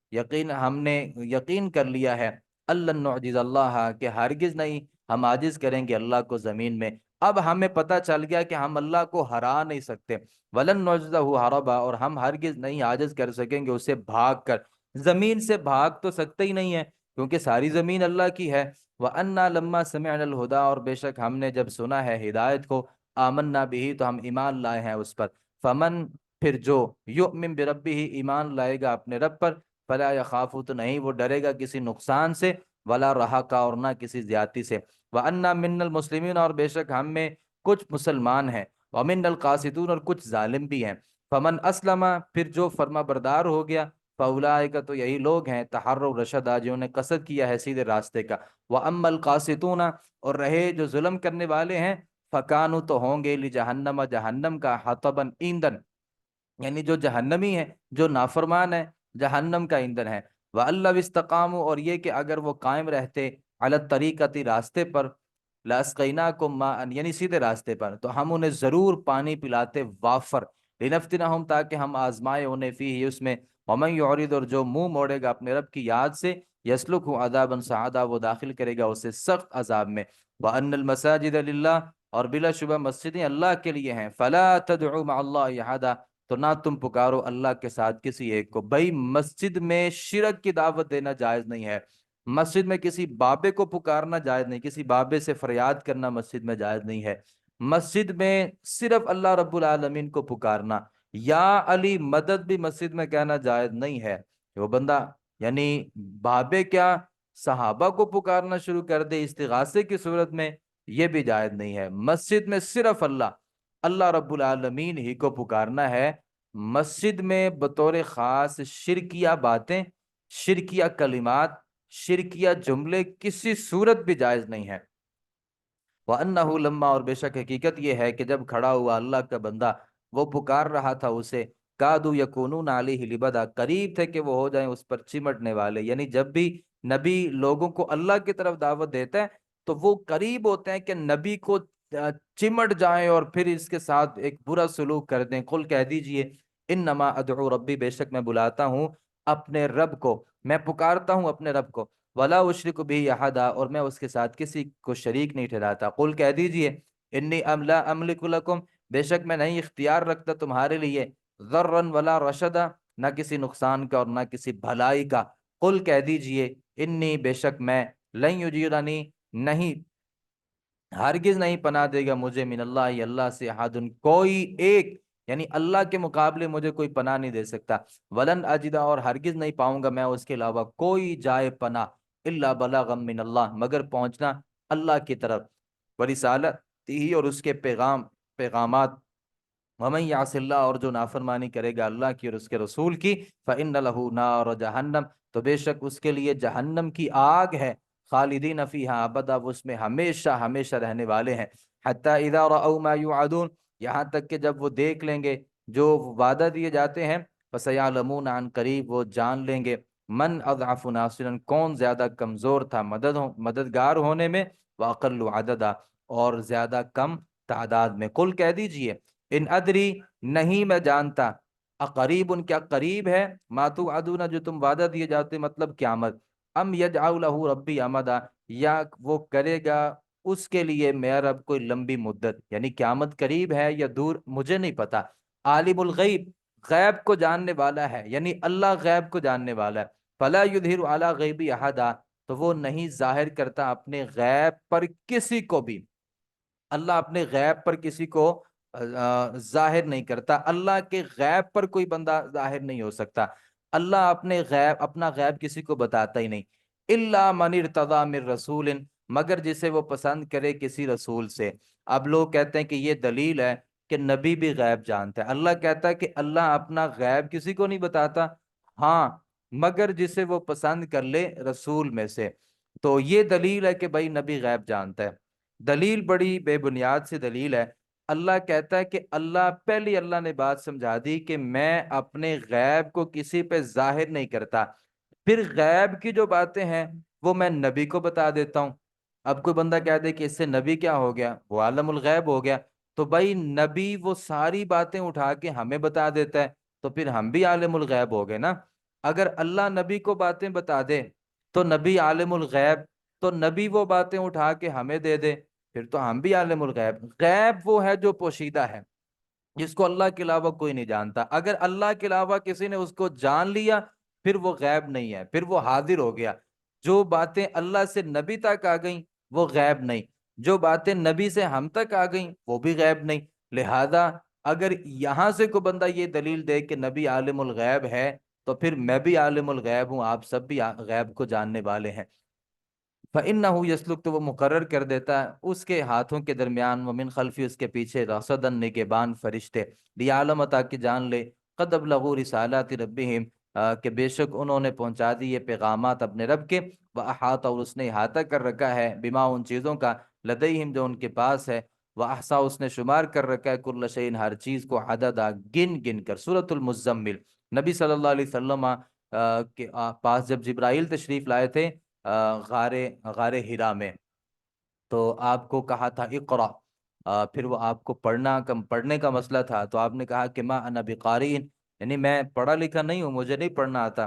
ہم نے یقین کر لیا ہے، اللہ نعجز اللہ، کہ ہرگز نہیں ہم عاجز کریں گے اللہ کو زمین میں، اب ہمیں پتہ چل گیا کہ ہم اللہ کو ہرا نہیں سکتے، ولن نعجزہ حربا، اور ہم ہرگز نہیں عاجز کر سکیں گے اسے بھاگ کر، زمین سے بھاگ تو سکتے ہی نہیں ہے کیونکہ ساری زمین اللہ کی ہے، وَأَنَّا لَمَّا سَمِعْنَا الْهُدَىٰ، اور بے شک ہم نے جب سنا ہے ہدایت کو، آمنا بھی، تو ہم ایمان لائے ہیں اس پر، فمن، پھر جو، یؤمن بربہ، ایمان لائے گا اپنے رب پر، فلا یخاف، تو نہیں وہ ڈرے گا کسی نقصان سے، ولا رہقا، اور نہ کسی زیادتی سے، وَأَنَّا مِنَّا الْمُسْلِمِينَ، اور بے شک ہم میں کچھ مسلمان ہیں، وَمِنَّا الْقَاسِطُونَ، اور کچھ ظالم بھی ہیں، فمن اسلم، پھر جو فرما بردار ہو گیا، فاولئک، تو یہی لوگ ہیں، تحروا رشدا، جنہوں نے قصد کیا ہے سیدھے راستے کا، وَأَمَّا الْقَاسِطُونَ، اور رہے جو ظلم کرنے والے ہیں، فَكَانُوا، تو ہوں گے، لِجَهَنَّمَ، جہنم کا، حطباً، ایندھن، یعنی جو جہنمی ہے، جو نافرمان ہے، جہنم کا ایندھن ہے، وَأَلَّوْ اسْتَقَامُوا، اور یہ کہ اگر وہ قائم رہتے، علی الطریقۃ، راستے پر، لاسقیناکم ماء، یعنی سیدھے راستے پر، تو ہم انہیں ضرور پانی پلاتے وافر، لنفتنہم، تاکہ ہم آزمائے انہیں فیہ، اس میں، ومن یعرض، اور جو منہ موڑے گا اپنے رب کی یاد سے، یسلکہ عذابا صعدا، وہ داخل کرے گا اسے سخت عذاب میں، وان المساجد للہ، اور بلا شبہ مسجدیں اللہ کے لیے ہیں، فلا تدعوا مع اللہ احدا، تو نہ تم پکارو اللہ کے ساتھ کسی ایک کو۔ بھائی مسجد میں شرک کی دعوت دینا جائز نہیں ہے، مسجد میں کسی بابے کو پکارنا جائز نہیں، کسی بابے سے فریاد کرنا مسجد میں جائز نہیں ہے، مسجد میں صرف اللہ رب العالمین کو پکارنا، یا علی مدد بھی مسجد میں کہنا جائز نہیں ہے۔ وہ بندہ یعنی بابے کیا صحابہ کو پکارنا شروع کر دے استغاثے کی صورت میں، یہ بھی جائز نہیں ہے۔ مسجد میں صرف اللہ رب العالمین ہی کو پکارنا ہے۔ مسجد میں بطور خاص شرکیہ باتیں، شرکیہ کلمات، شرکیہ جملے کسی صورت بھی جائز نہیں ہے۔ وَأَنَّهُ لَمَّا، اور بے شک حقیقت یہ ہے کہ جب کھڑا ہوا اللہ کا بندہ، وہ پکار رہا تھا اسے، کادو یکونون علیہ لبدا، قریب تھے کہ وہ ہو جائیں اس پر چمٹنے والے، یعنی جب بھی نبی لوگوں کو اللہ کی طرف دعوت دیتا ہے تو وہ قریب ہوتے ہیں کہ نبی کو چمٹ جائیں اور پھر اس کے ساتھ ایک برا سلوک کر دیں۔ قل، کہہ دیجئے، انما ادعو ربی، بے شک میں بلاتا ہوں اپنے رب کو، میں پکارتا ہوں اپنے رب کو، ولا اشرک بھی احدا، اور میں اس کے ساتھ کسی کو شریک نہیں ٹھہراتا۔ قل، کہہ دیجئے، انی لا املک لکم، بے شک میں نہیں اختیار رکھتا تمہارے لیے، ضرا ولا رشدا، نہ کسی نقصان کا اور نہ کسی بھلائی کا۔ قل، کہہ دیجئے، انی، بے شک میں، لن یجیرنی، نہیں، ہرگز نہیں پناہ دے گا مجھے، من اللہ، اللہ سے، احد، کوئی ایک، یعنی اللہ کے مقابلے مجھے کوئی پناہ نہیں دے سکتا، ولن اجدہ، اور ہرگز نہیں پاؤں گا میں اس کے علاوہ کوئی جائے پناہ، الا بلاغا من اللہ، مگر پہنچنا اللہ کی طرف، ورسالتہ، اور اس کے پیغامات، ومن یعص اللہ، اور جو نافرمانی کرے گا اللہ کی اور اس کے رسول کی، فإن لہ نار جہنم، تو بے شک اس کے لیے جہنم کی آگ ہے، خالدین فیہا ابدا، وہ اس میں ہمیشہ ہمیشہ رہنے والے ہیں، حتی اذا رأوا ما یوعدون، یہاں تک کہ جب وہ دیکھ لیں گے جو وعدہ دیے جاتے ہیں، فسیعلمون، عن قریب وہ جان لیں گے، من اضعف ناصرا، کون زیادہ کمزور تھا مددگار ہونے میں، واقل عددا، اور زیادہ کم تعداد میں۔ قل، کہہ دیجئے، ان ادری، نہیں میں جانتا، اقریب، کیا قریب ہے، ما توعدون، جو تم وعدہ دیے جاتے، مطلب قیامت، ام یجعل لہ ربی امدا، یا وہ کرے گا اس کے لیے میرا رب کوئی لمبی مدت، یعنی قیامت قریب ہے یا دور مجھے نہیں پتا۔ عالم الغیب، غیب کو جاننے والا ہے، یعنی اللہ غیب کو جاننے والا ہے، فلا یظہر علی غیبی احدا، تو وہ نہیں ظاہر کرتا اپنے غیب پر کسی کو بھی، اللہ اپنے غیب پر کسی کو ظاہر نہیں کرتا، اللہ کے غیب پر کوئی بندہ ظاہر نہیں ہو سکتا، اللہ اپنا غیب کسی کو بتاتا ہی نہیں، الا من ارتضی من رسول، مگر جسے وہ پسند کرے کسی رسول سے۔ اب لوگ کہتے ہیں کہ یہ دلیل ہے کہ نبی بھی غیب جانتا ہے، اللہ کہتا ہے کہ اللہ اپنا غیب کسی کو نہیں بتاتا، ہاں، مگر جسے وہ پسند کر لے رسول میں سے، تو یہ دلیل ہے کہ بھائی نبی غیب جانتا ہے۔ دلیل بڑی بے بنیاد سے دلیل ہے، اللہ کہتا ہے کہ اللہ نے بات سمجھا دی کہ میں اپنے غیب کو کسی پہ ظاہر نہیں کرتا، پھر غیب کی جو باتیں ہیں وہ میں نبی کو بتا دیتا ہوں۔ اب کوئی بندہ کہہ دے کہ اس سے نبی کیا ہو گیا، وہ عالم الغیب ہو گیا، تو بھائی نبی وہ ساری باتیں اٹھا کے ہمیں بتا دیتا ہے، تو پھر ہم بھی عالم الغیب ہو گئے نا۔ اگر اللہ نبی کو باتیں بتا دے تو نبی عالم الغیب، تو نبی وہ باتیں اٹھا کے ہمیں دے دے، پھر تو ہم بھی عالم الغیب۔ غیب وہ ہے جو پوشیدہ ہے، جس کو اللہ کے علاوہ کوئی نہیں جانتا، اگر اللہ کے علاوہ کسی نے اس کو جان لیا پھر وہ غیب نہیں ہے، پھر وہ حاضر ہو گیا۔ جو باتیں اللہ سے نبی تک آ گئیں وہ غیب نہیں، جو باتیں نبی سے ہم تک آ گئیں وہ بھی غیب نہیں۔ لہذا اگر یہاں سے کوئی بندہ یہ دلیل دے کہ نبی عالم الغیب ہے، تو پھر میں بھی عالم الغیب ہوں، آپ سب بھی غیب کو جاننے والے ہیں۔ فَإِنَّهُ يَسْلُكُ، تو وہ مقرر کر دیتا ہے اس کے ہاتھوں کے درمیان، وَمِنْ خَلْفِ، اس کے پیچھے، رَصَدًا، نگہبان فرشتے، لِيَعْلَمَ، تاکہ جان لے، قَدْ أَبْلَغُوا رِسَالَاتِ رَبِّهِمْ، کہ بے شک انہوں نے پہنچا دی یہ پیغامات اپنے رب کے، وَأَحَاطَ، اور اس نے احاطہ کر رکھا ہے، بِمَا، ان چیزوں کا، لَدَيْهِمْ، جو ان کے پاس ہے، وَأَحْصَىٰ، اس نے شمار کر رکھا ہے، كُلَّ شَيْءٍ، ہر چیز کو، عددا، گن گن کر۔ سورۃ المزمل، نبی صلی اللہ علیہ وسلم کے پاس جب جبرائیل تشریف لائے تھے غار غار ہرا میں، تو آپ کو کہا تھا اقرا، پھر وہ آپ کو پڑھنے کا مسئلہ تھا، تو آپ نے کہا کہ ما انا بقارئ، یعنی میں پڑھا لکھا نہیں ہوں، مجھے نہیں پڑھنا آتا۔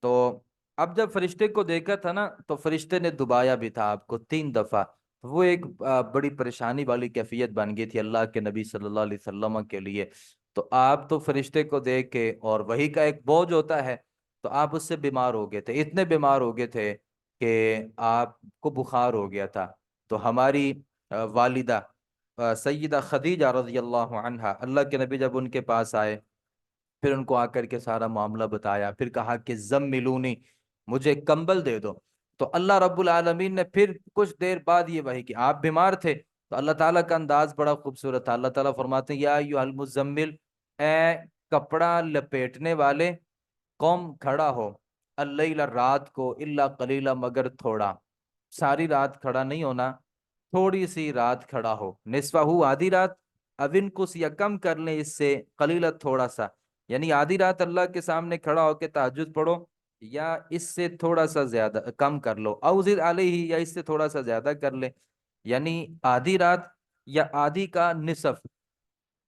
تو اب جب فرشتے کو دیکھا تھا نا، تو فرشتے نے دبایا بھی تھا آپ کو 3 دفعہ۔ وہ ایک بڑی پریشانی والی کیفیت بن گئی تھی اللہ کے نبی صلی اللہ علیہ وسلم کے لیے۔ تو آپ تو فرشتے کو دیکھ کے، اور وہی کا ایک بوجھ ہوتا ہے، تو آپ اس سے بیمار ہو گئے تھے، اتنے بیمار ہو گئے تھے کہ آپ کو بخار ہو گیا تھا۔ تو ہماری والدہ سیدہ خدیجہ رضی اللہ عنہا، اللہ کے نبی جب ان کے پاس آئے، پھر ان کو آ کر کے سارا معاملہ بتایا، پھر کہا کہ زملونی، مجھے کمبل دے دو۔ تو اللہ رب العالمین نے پھر کچھ دیر بعد یہ وحی کہ آپ بیمار تھے، تو اللہ تعالیٰ کا انداز بڑا خوبصورت تھا۔ اللہ تعالیٰ فرماتے ہیں یا ایھا المزمل، اے کپڑا لپیٹنے والے، قوم کھڑا ہو، اللیل، رات کو، الا قلیلا، مگر تھوڑا، ساری رات کھڑا نہیں ہونا، تھوڑی سی رات کھڑا ہو، نصفہ، آدھی رات، اوین کس، یا کم کر لیں اس سے، قلیلا، تھوڑا سا، یعنی آدھی رات اللہ کے سامنے کھڑا ہو کے تہجد پڑھو، یا اس سے تھوڑا سا زیادہ کم کر لو، او زد علیہ، یا اس سے تھوڑا سا زیادہ کر لے، یعنی آدھی رات، یا آدھی کا نصف،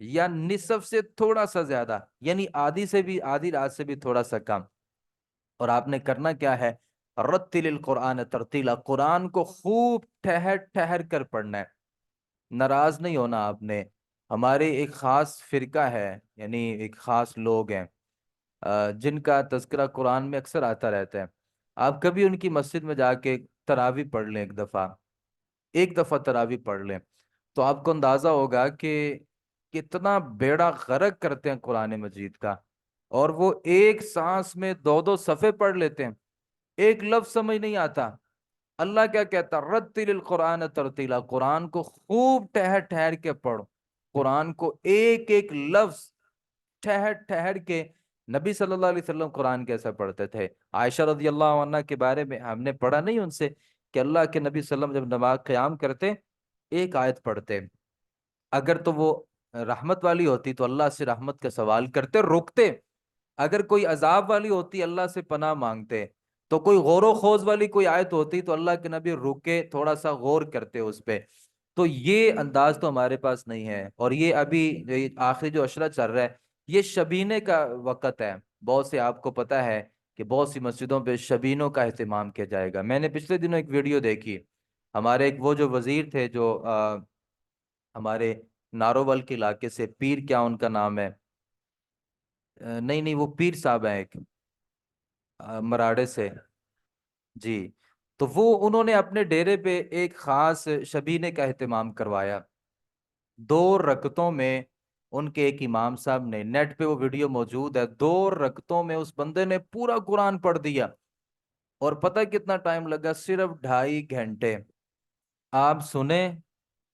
یا نصف سے تھوڑا سا زیادہ، یعنی آدھی سے بھی، آدھی رات سے بھی تھوڑا سا کم۔ اور آپ نے کرنا کیا ہے؟ رتل القرآن ترتیلا، قرآن کو خوب ٹھہر ٹھہر کر پڑھنا ہے، ناراض نہیں ہونا آپ نے۔ ہمارے ایک خاص فرقہ ہے، یعنی ایک خاص لوگ ہیں جن کا تذکرہ قرآن میں اکثر آتا رہتا ہے۔ آپ کبھی ان کی مسجد میں جا کے تراویح پڑھ لیں، ایک دفعہ تراویح پڑھ لیں، تو آپ کو اندازہ ہوگا کہ کتنا بیڑا غرق کرتے ہیں قرآن مجید کا، اور وہ ایک سانس میں 2 2 صفحے پڑھ لیتے ہیں، ایک لفظ سمجھ نہیں آتا۔ اللہ کیا کہتا؟ رتل القرآن ترتیلا، قرآن کو خوب ٹھہر ٹھہر کے پڑھو، قرآن کو ایک ایک لفظ ٹھہر ٹھہر کے۔ نبی صلی اللہ علیہ وسلم قرآن کیسا پڑھتے تھے؟ عائشہ رضی اللہ عنہ کے بارے میں ہم نے پڑھا نہیں ان سے کہ اللہ کے نبی صلی اللہ علیہ وسلم جب نماز قیام کرتے، ایک آیت پڑھتے، اگر تو وہ رحمت والی ہوتی تو اللہ سے رحمت کا سوال کرتے، رکتے، اگر کوئی عذاب والی ہوتی اللہ سے پناہ مانگتے، تو کوئی غور و خوض والی کوئی آیت ہوتی تو اللہ کے نبی رکے، تھوڑا سا غور کرتے اس پہ۔ تو یہ انداز تو ہمارے پاس نہیں ہے، اور یہ ابھی آخری جو عشرہ چل رہا ہے، یہ شبینے کا وقت ہے۔ بہت سے آپ کو پتا ہے کہ بہت سی مسجدوں پہ شبینوں کا اہتمام کیا جائے گا۔ میں نے پچھلے دنوں ایک ویڈیو دیکھی، ہمارے ایک وہ جو وزیر تھے، جو ہمارے ناروول کے علاقے سے، پیر کیا ان کا نام ہے، نہیں نہیں، وہ پیر صاحب ہیں ایک مراڑے سے، جی، تو وہ انہوں نے اپنے ڈیرے پہ ایک خاص شبینے کا اہتمام کروایا، 2 رکعتوں میں ان کے ایک امام صاحب نے، نیٹ پہ وہ ویڈیو موجود ہے، 2 رکعتوں میں اس بندے نے پورا قرآن پڑھ دیا۔ اور پتہ کتنا ٹائم لگا؟ صرف 2.5 گھنٹے۔ آپ سنیں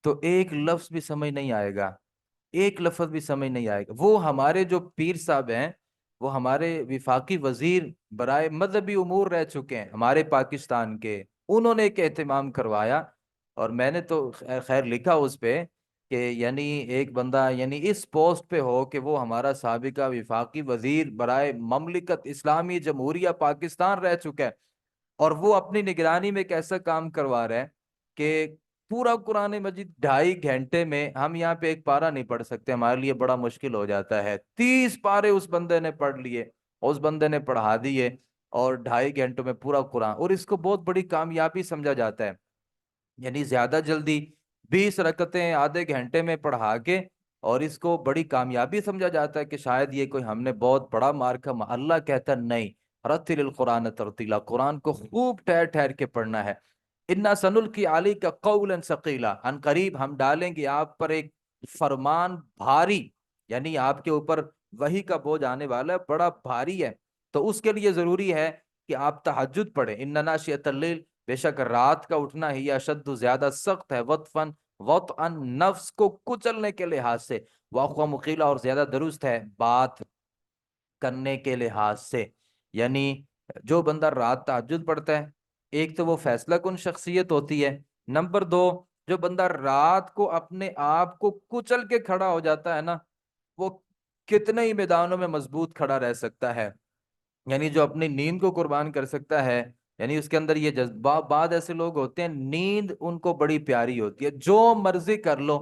تو ایک لفظ بھی سمجھ نہیں آئے گا، ایک لفظ بھی سمجھ نہیں آئے گا۔ وہ ہمارے جو پیر صاحب ہیں، وہ ہمارے وفاقی وزیر برائے مذہبی امور رہ چکے ہیں ہمارے پاکستان کے، انہوں نے ایک اہتمام کروایا، اور میں نے تو خیر لکھا اس پہ کہ یعنی ایک بندہ یعنی اس پوسٹ پہ ہو کہ وہ ہمارا سابقہ وفاقی وزیر برائے مملکت اسلامی جمہوریہ پاکستان رہ چکا ہے، اور وہ اپنی نگرانی میں ایک ایسا کام کروا رہا ہے کہ پورا قرآن مجید 2.5 گھنٹے میں، ہم یہاں پہ ایک پارہ نہیں پڑھ سکتے، ہمارے لیے بڑا مشکل ہو جاتا ہے، 30 پارے اس بندے نے پڑھ لیے، اس بندے نے پڑھا دیے، اور 2.5 گھنٹوں میں پورا قرآن، اور اس کو بہت بڑی کامیابی سمجھا جاتا ہے، یعنی زیادہ جلدی 20 رکعتیں آدھے گھنٹے میں پڑھا کے، اور اس کو بڑی کامیابی سمجھا جاتا ہے کہ شاید یہ کوئی ہم نے بہت بڑا مارکا۔ اللہ کہتا ہے نہیں، رتل القرآن ترتیلا، قرآن کو خوب ٹھہر ٹھہر کے پڑھنا ہے۔ انا سنلقی علیک قولا ثقیلا، ان قریب ہم ڈالیں گے آپ پر ایک فرمان بھاری، یعنی آپ کے اوپر وحی کا بوجھ آنے والا ہے، بڑا بھاری ہے۔ تو اس کے لیے ضروری ہے کہ آپ تہجد پڑھیں، ان ناشئۃ اللیل، بے شک رات کا اٹھنا ہی اشد، زیادہ سخت ہے، وطئن، نفس کو کچلنے کے لحاظ سے، واقوہ مقیلہ، اور زیادہ درست ہے بات کرنے کے لحاظ سے۔ یعنی جو بندہ رات تہجد پڑھتا ہے، ایک تو وہ فیصلہ کن شخصیت ہوتی ہے، نمبر 2، جو بندہ رات کو اپنے آپ کو کچل کے کھڑا ہو جاتا ہے نا، وہ کتنے ہی میدانوں میں مضبوط کھڑا رہ سکتا ہے، یعنی جو اپنی نیند کو قربان کر سکتا ہے، یعنی اس کے اندر یہ جذبہ، بعض ایسے لوگ ہوتے ہیں نیند ان کو بڑی پیاری ہوتی ہے، جو مرضی کر لو،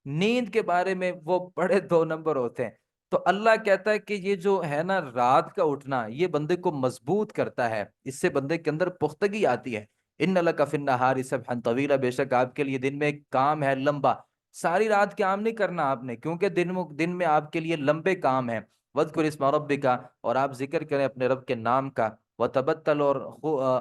نیند کے بارے میں وہ بڑے 2 نمبر ہوتے ہیں۔ تو اللہ کہتا ہے کہ یہ جو ہے نا رات کا اٹھنا، یہ بندے کو مضبوط کرتا ہے، اس سے بندے کے اندر پختگی آتی ہے۔ ان لک فی النہار سبحا طویلا، بے شک آپ کے لیے دن میں ایک کام ہے لمبا۔ ساری رات قیام نہیں کرنا آپ نے، کیونکہ دن میں آپ کے لیے لمبے کام ہیں۔ وذکر اسم ربک، اور آپ ذکر کریں اپنے رب کے نام کا۔ وتبتل، اور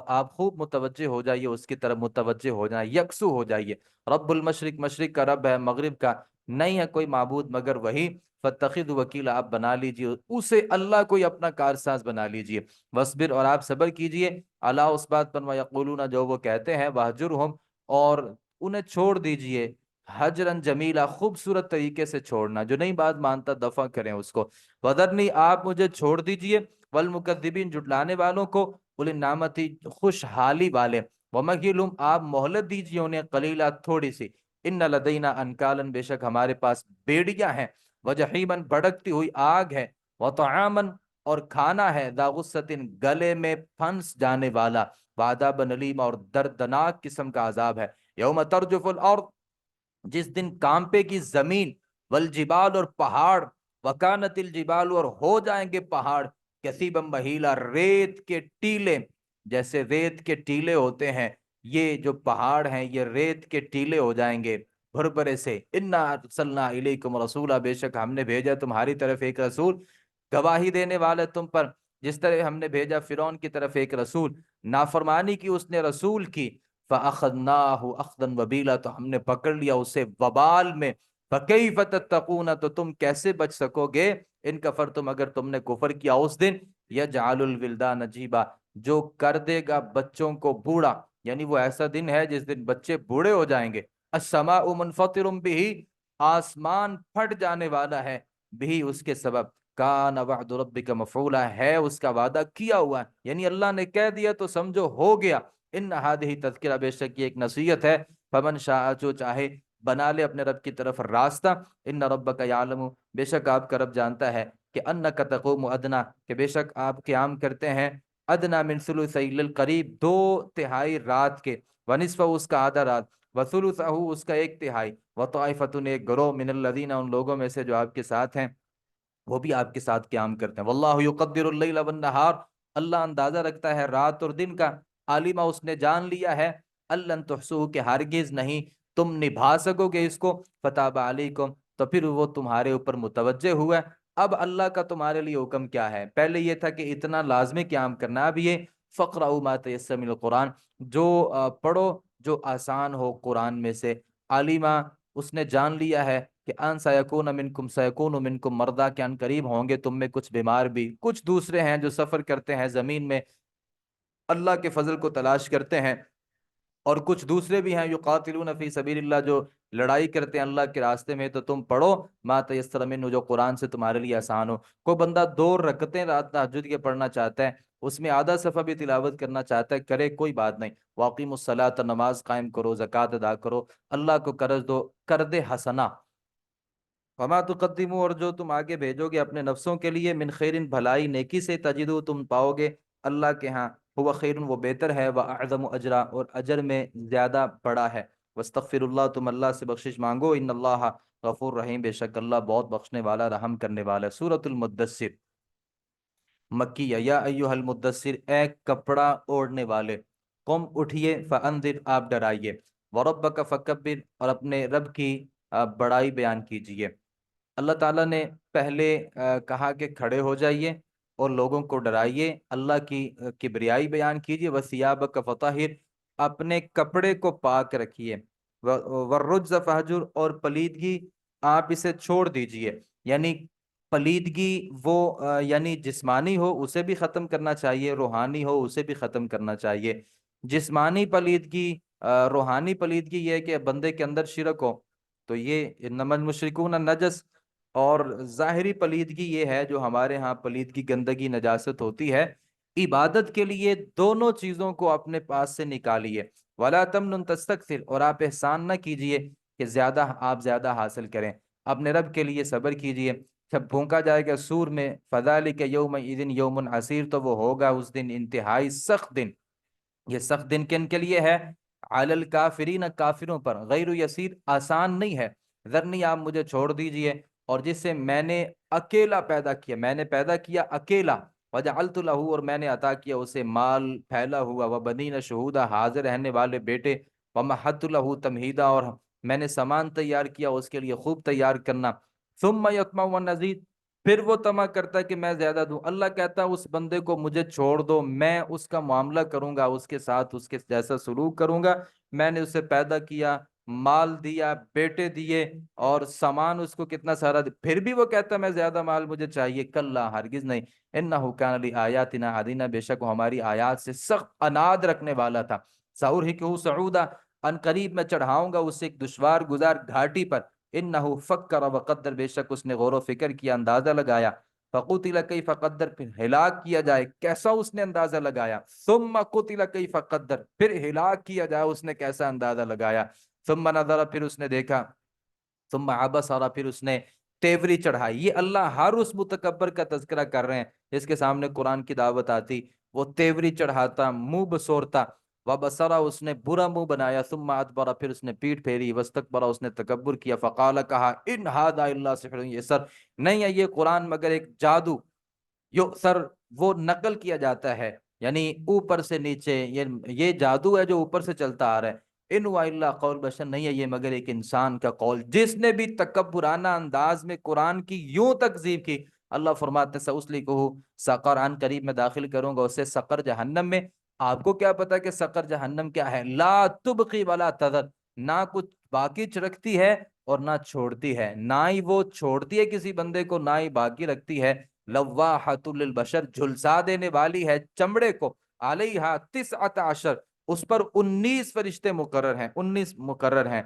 آپ خوب متوجہ ہو جائیے اس کی طرف، متوجہ ہو جائیں، یکسو ہو جائیے۔ رب المشرق، مشرق کا رب ہے، مغرب کا نہیں ہے کوئی معبود مگر وہی۔ فاتخذ وکیلا، آپ بنا لیجیے اسے اللہ کوئی اپنا کارساز بنا لیجیے۔ وصبر، اور آپ صبر کیجیے، اللہ اس بات پر یقولون، جو وہ کہتے ہیں، واہجرہم، اور انہیں چھوڑ دیجیے، حجرن جمیلا، خوبصورت طریقے سے چھوڑنا، جو نہیں بات مانتا دفع کریں اس کو۔ وذرنی، آپ مجھے چھوڑ دیجیے، والمکذبین، جھٹلانے والوں کو، اولی النعمتی، خوشحالی والے، ومہلہم، آپ مہلت دیجیے انہیں، قلیلا، تھوڑی سی، ان لدینا انکالن، بے شک ہمارے پاس بیڑیاں ہیں، وجحیمن، بھڑکتی ہوئی آگ ہے، وطعامن، اور کھانا ہے، ذا غصتن، گلے میں پھنس جانے والا، وعذاب علیم، اور دردناک قسم کا عذاب ہے۔ یوم ترجف الارض، جس دن کانپے کی زمین، والجبال، اور پہاڑ، وکانت الجبال، اور ہو جائیں گے پہاڑ، کثیبا مہیلا، ریت کے ٹیلے، جیسے ریت کے ٹیلے ہوتے ہیں، یہ جو پہاڑ ہیں یہ ریت کے ٹیلے ہو جائیں گے بھربرے سے۔ انا ارسلنا الیکم رسولا، بے شک ہم نے بھیجا تمہاری طرف ایک رسول، گواہی دینے والے تم پر، جس طرح ہم نے بھیجا فرعون کی طرف ایک رسول، نافرمانی کی اس نے رسول کی، فَأَخَذْنَاهُ أَخْذًا وَبِيلًا، تو ہم نے پکڑ لیا اسے وبال میں۔ فَكَيْفَ تَتَّقُونَ، تو تم کیسے بچ سکو گے، ان کفرتم، اگر تم نے کفر کیا اس دن، یجعل الولدان جیبا، جو کر دے گا بچوں کو بوڑھا، یعنی وہ ایسا دن ہے جس دن بچے بوڑھے ہو جائیں گے۔ السماء منفطر بہ، آسمان پھٹ جانے والا ہے، بھی اس کے سبب۔ کان وعد ربک مفعولا، ہے اس کا وعدہ کیا ہوا ہے، یعنی اللہ نے کہہ دیا تو سمجھو ہو گیا۔ ان ہذہ تذکرہ، بے شک یہ ایک نصیحت ہے، فمن شاء، جو چاہے بنا لے اپنے رب کی طرف راستہ۔ ان ربک یعلم، بے شک آپ کا رب جانتا ہے، کہ انک تقوم ادنا، کہ بے شک آپ قیام کرتے ہیں، ادنا من ثلثی اللیل، قریب 2/3 رات کے، ونصفہ، اس کا آدھا رات، وثلثہ، اس کا 1/3، وطائفۃ، ایک گروہ، من الذین، ان لوگوں میں سے جو آپ کے ساتھ ہیں، وہ بھی آپ کے ساتھ قیام کرتے ہیں۔ واللہ یقدر اللیل والنہار، اللہ اندازہ رکھتا ہے رات اور دن کا، عالمہ، اس نے جان لیا ہے، الن تحصوہ، کہ ہرگز نہیں تم نبھا سکو گے اس کو، فتاب علیکم، تو پھر وہ تمہارے اوپر متوجہ ہوا۔ اب اللہ کا تمہارے لیے حکم کیا ہے؟ پہلے یہ تھا کہ اتنا لازمی قیام کرنا، اب یہ فقرؤ ما تیسر من القرآن، جو پڑھو جو آسان ہو قرآن میں سے۔ عالمہ، اس نے جان لیا ہے کہ ان سیکون منکم، سیکون منکم مرضی، کہ ان قریب ہوں گے تم میں کچھ بیمار بھی، کچھ دوسرے ہیں جو سفر کرتے ہیں زمین میں، اللہ کے فضل کو تلاش کرتے ہیں، اور کچھ دوسرے بھی ہیں یقاتلون فی سبیل اللہ، جو لڑائی کرتے ہیں اللہ کے راستے میں۔ تو تم پڑھو ما تیسر منہ، جو قرآن سے تمہارے لیے آسان ہو۔ کوئی بندہ 2 رکعتیں رات تہجد کے پڑھنا چاہتا ہے، اس میں آدھا صفحہ بھی تلاوت کرنا چاہتا ہے، کرے، کوئی بات نہیں۔ واقیموا الصلاۃ، نماز قائم کرو، زکوٰۃ ادا کرو، اللہ کو قرض دو، قرض حسنہ۔ وما تقدموا، اور جو تم آگے بھیجو گے اپنے نفسوں کے لیے، من خیر، بھلائی نیکی سے، تجدو، تم پاؤ گے اللہ کے ہاں، ہوا خیر، وہ بہتر ہے، واعظم اجرا، اور اجر میں زیادہ بڑا ہے۔ واستغفر اللہ، تم اللہ سے بخشش مانگو، ان اللہ غفور رحیم، بے شک اللہ بہت بخشنے والا، رحم کرنے والا ہے۔ سورۃ المدثر، مکیہ۔ یا ایھا المدثر، اے کپڑا اوڑھنے والے، قم، اٹھیے، فانذر، آپ ڈرائیے، وربک فکبر، اور اپنے رب کی بڑائی بیان کیجیے۔ اللہ تعالیٰ نے پہلے کہا کہ کھڑے ہو جائیے اور لوگوں کو ڈرائیے، اللہ کی کبریائی بیان کیجیے، وثیابک فطہر، اپنے کپڑے کو پاک رکھیے، والرجز فہجر، اور پلیدگی آپ اسے چھوڑ دیجیے، یعنی پلیدگی وہ یعنی جسمانی ہو اسے بھی ختم کرنا چاہیے، روحانی ہو اسے بھی ختم کرنا چاہیے۔ جسمانی پلیدگی، روحانی پلیدگی یہ ہے کہ بندے کے اندر شرک ہو، تو یہ انما المشرکون نجس، اور ظاہری پلیدگی یہ ہے جو ہمارے ہاں پلیدگی، گندگی، نجاست ہوتی ہے۔ عبادت کے لیے دونوں چیزوں کو اپنے پاس سے نکالیے، ولا تمنن تستکثر، اور آپ احسان نہ کیجئے کہ آپ زیادہ حاصل کریں، اپنے رب کے لیے صبر کیجئے۔ جب پھونکا جائے گا سور میں، فذلک یومئذ یوم عسیر، تو وہ ہوگا اس دن انتہائی سخت دن۔ یہ سخت دن کن کے لیے ہے؟ علی الکافرین، کافروں پر، غیر یسیر، آسان نہیں ہے۔ ذرنی، آپ مجھے چھوڑ دیجئے، اور جسے میں نے اکیلا پیدا کیا، میں نے پیدا کیا اکیلا، وجعلت لہ، اور میں نے عطا کیا اسے مال پھیلا ہوا، وبنین شہودا، حاضر رہنے والے بیٹے، ومہدت لہ تمہیدا، اور میں نے سامان تیار کیا اس کے لیے خوب تیار کرنا، ثم یطمع والنزید، پھر وہ طمع کرتا ہے کہ میں زیادہ دوں۔ اللہ کہتا ہے اس بندے کو مجھے چھوڑ دو، میں اس کا معاملہ کروں گا، اس کے ساتھ اس کے جیسا سلوک کروں گا۔ میں نے اسے پیدا کیا، مال دیا، بیٹے دیے، اور سامان اس کو کتنا سارا پھر بھی وہ کہتا ہے میں زیادہ مال مجھے چاہیے۔ کلا، ہرگز نہیں، انہ کان لآیاتنا عنیدا، بے شک وہ ہماری آیات سے سخت عناد رکھنے والا تھا۔ سأرہقہ صعودا، ان قریب میں چڑھاؤں گا اسے ایک دشوار گزار گھاٹی پر۔ انہ فکر وقدر، بے شک اس نے غور و فکر کیا، اندازہ لگایا۔ فقتل کیف قدر، پھر ہلاک کیا جائے کیسا اس نے اندازہ لگایا۔ ثم قتل کیف قدر، پھر ہلاک کیا جائے اس نے کیسا اندازہ لگایا۔ ثم نظر، پھر اس نے دیکھا۔ ثم عبس، اور پھر اس نے تیوری چڑھائی۔ یہ اللہ ہر اس متکبر کا تذکرہ کر رہے ہیں جس کے سامنے قرآن کی دعوت آتی، وہ تیوری چڑھاتا، منہ بسورتا۔ وبصرا، اس نے برا منہ بنایا۔ ثم ادبر، پھر اس نے پیٹھ پھیری۔ واستکبر، اس نے تکبر کیا۔ فقال، کہا، ان ھذا الا سحر یسر، نہیں ہے یہ قرآن مگر ایک جادو، یؤثر، وہ نقل کیا جاتا ہے، یعنی اوپر سے نیچے، یہ جادو ہے جو اوپر سے چلتا آ رہا ہے۔ ان ہوا الا قول بشر، نہیں ہے یہ مگر ایک انسان کا قول۔ جس نے بھی تکبرانہ انداز میں قرآن کی یوں تکذیب کی، اللہ فرماتے سأسلکہ سقر، عن قریب میں داخل کروں گا اسے سقر، جہنم میں۔ آپ کو کیا پتا کہ سقر جہنم کیا ہے؟ لا تبقی ولا تذر، نہ کچھ باقی رکھتی ہے اور نہ چھوڑتی ہے، نہ ہی وہ چھوڑتی ہے کسی بندے کو، نہ ہی باقی رکھتی ہے۔ لواحۃ للبشر، جھلسا دینے والی ہے چمڑے کو۔ علیہا 19، اس پر 19 فرشتے مقرر ہیں، 19 مقرر ہیں۔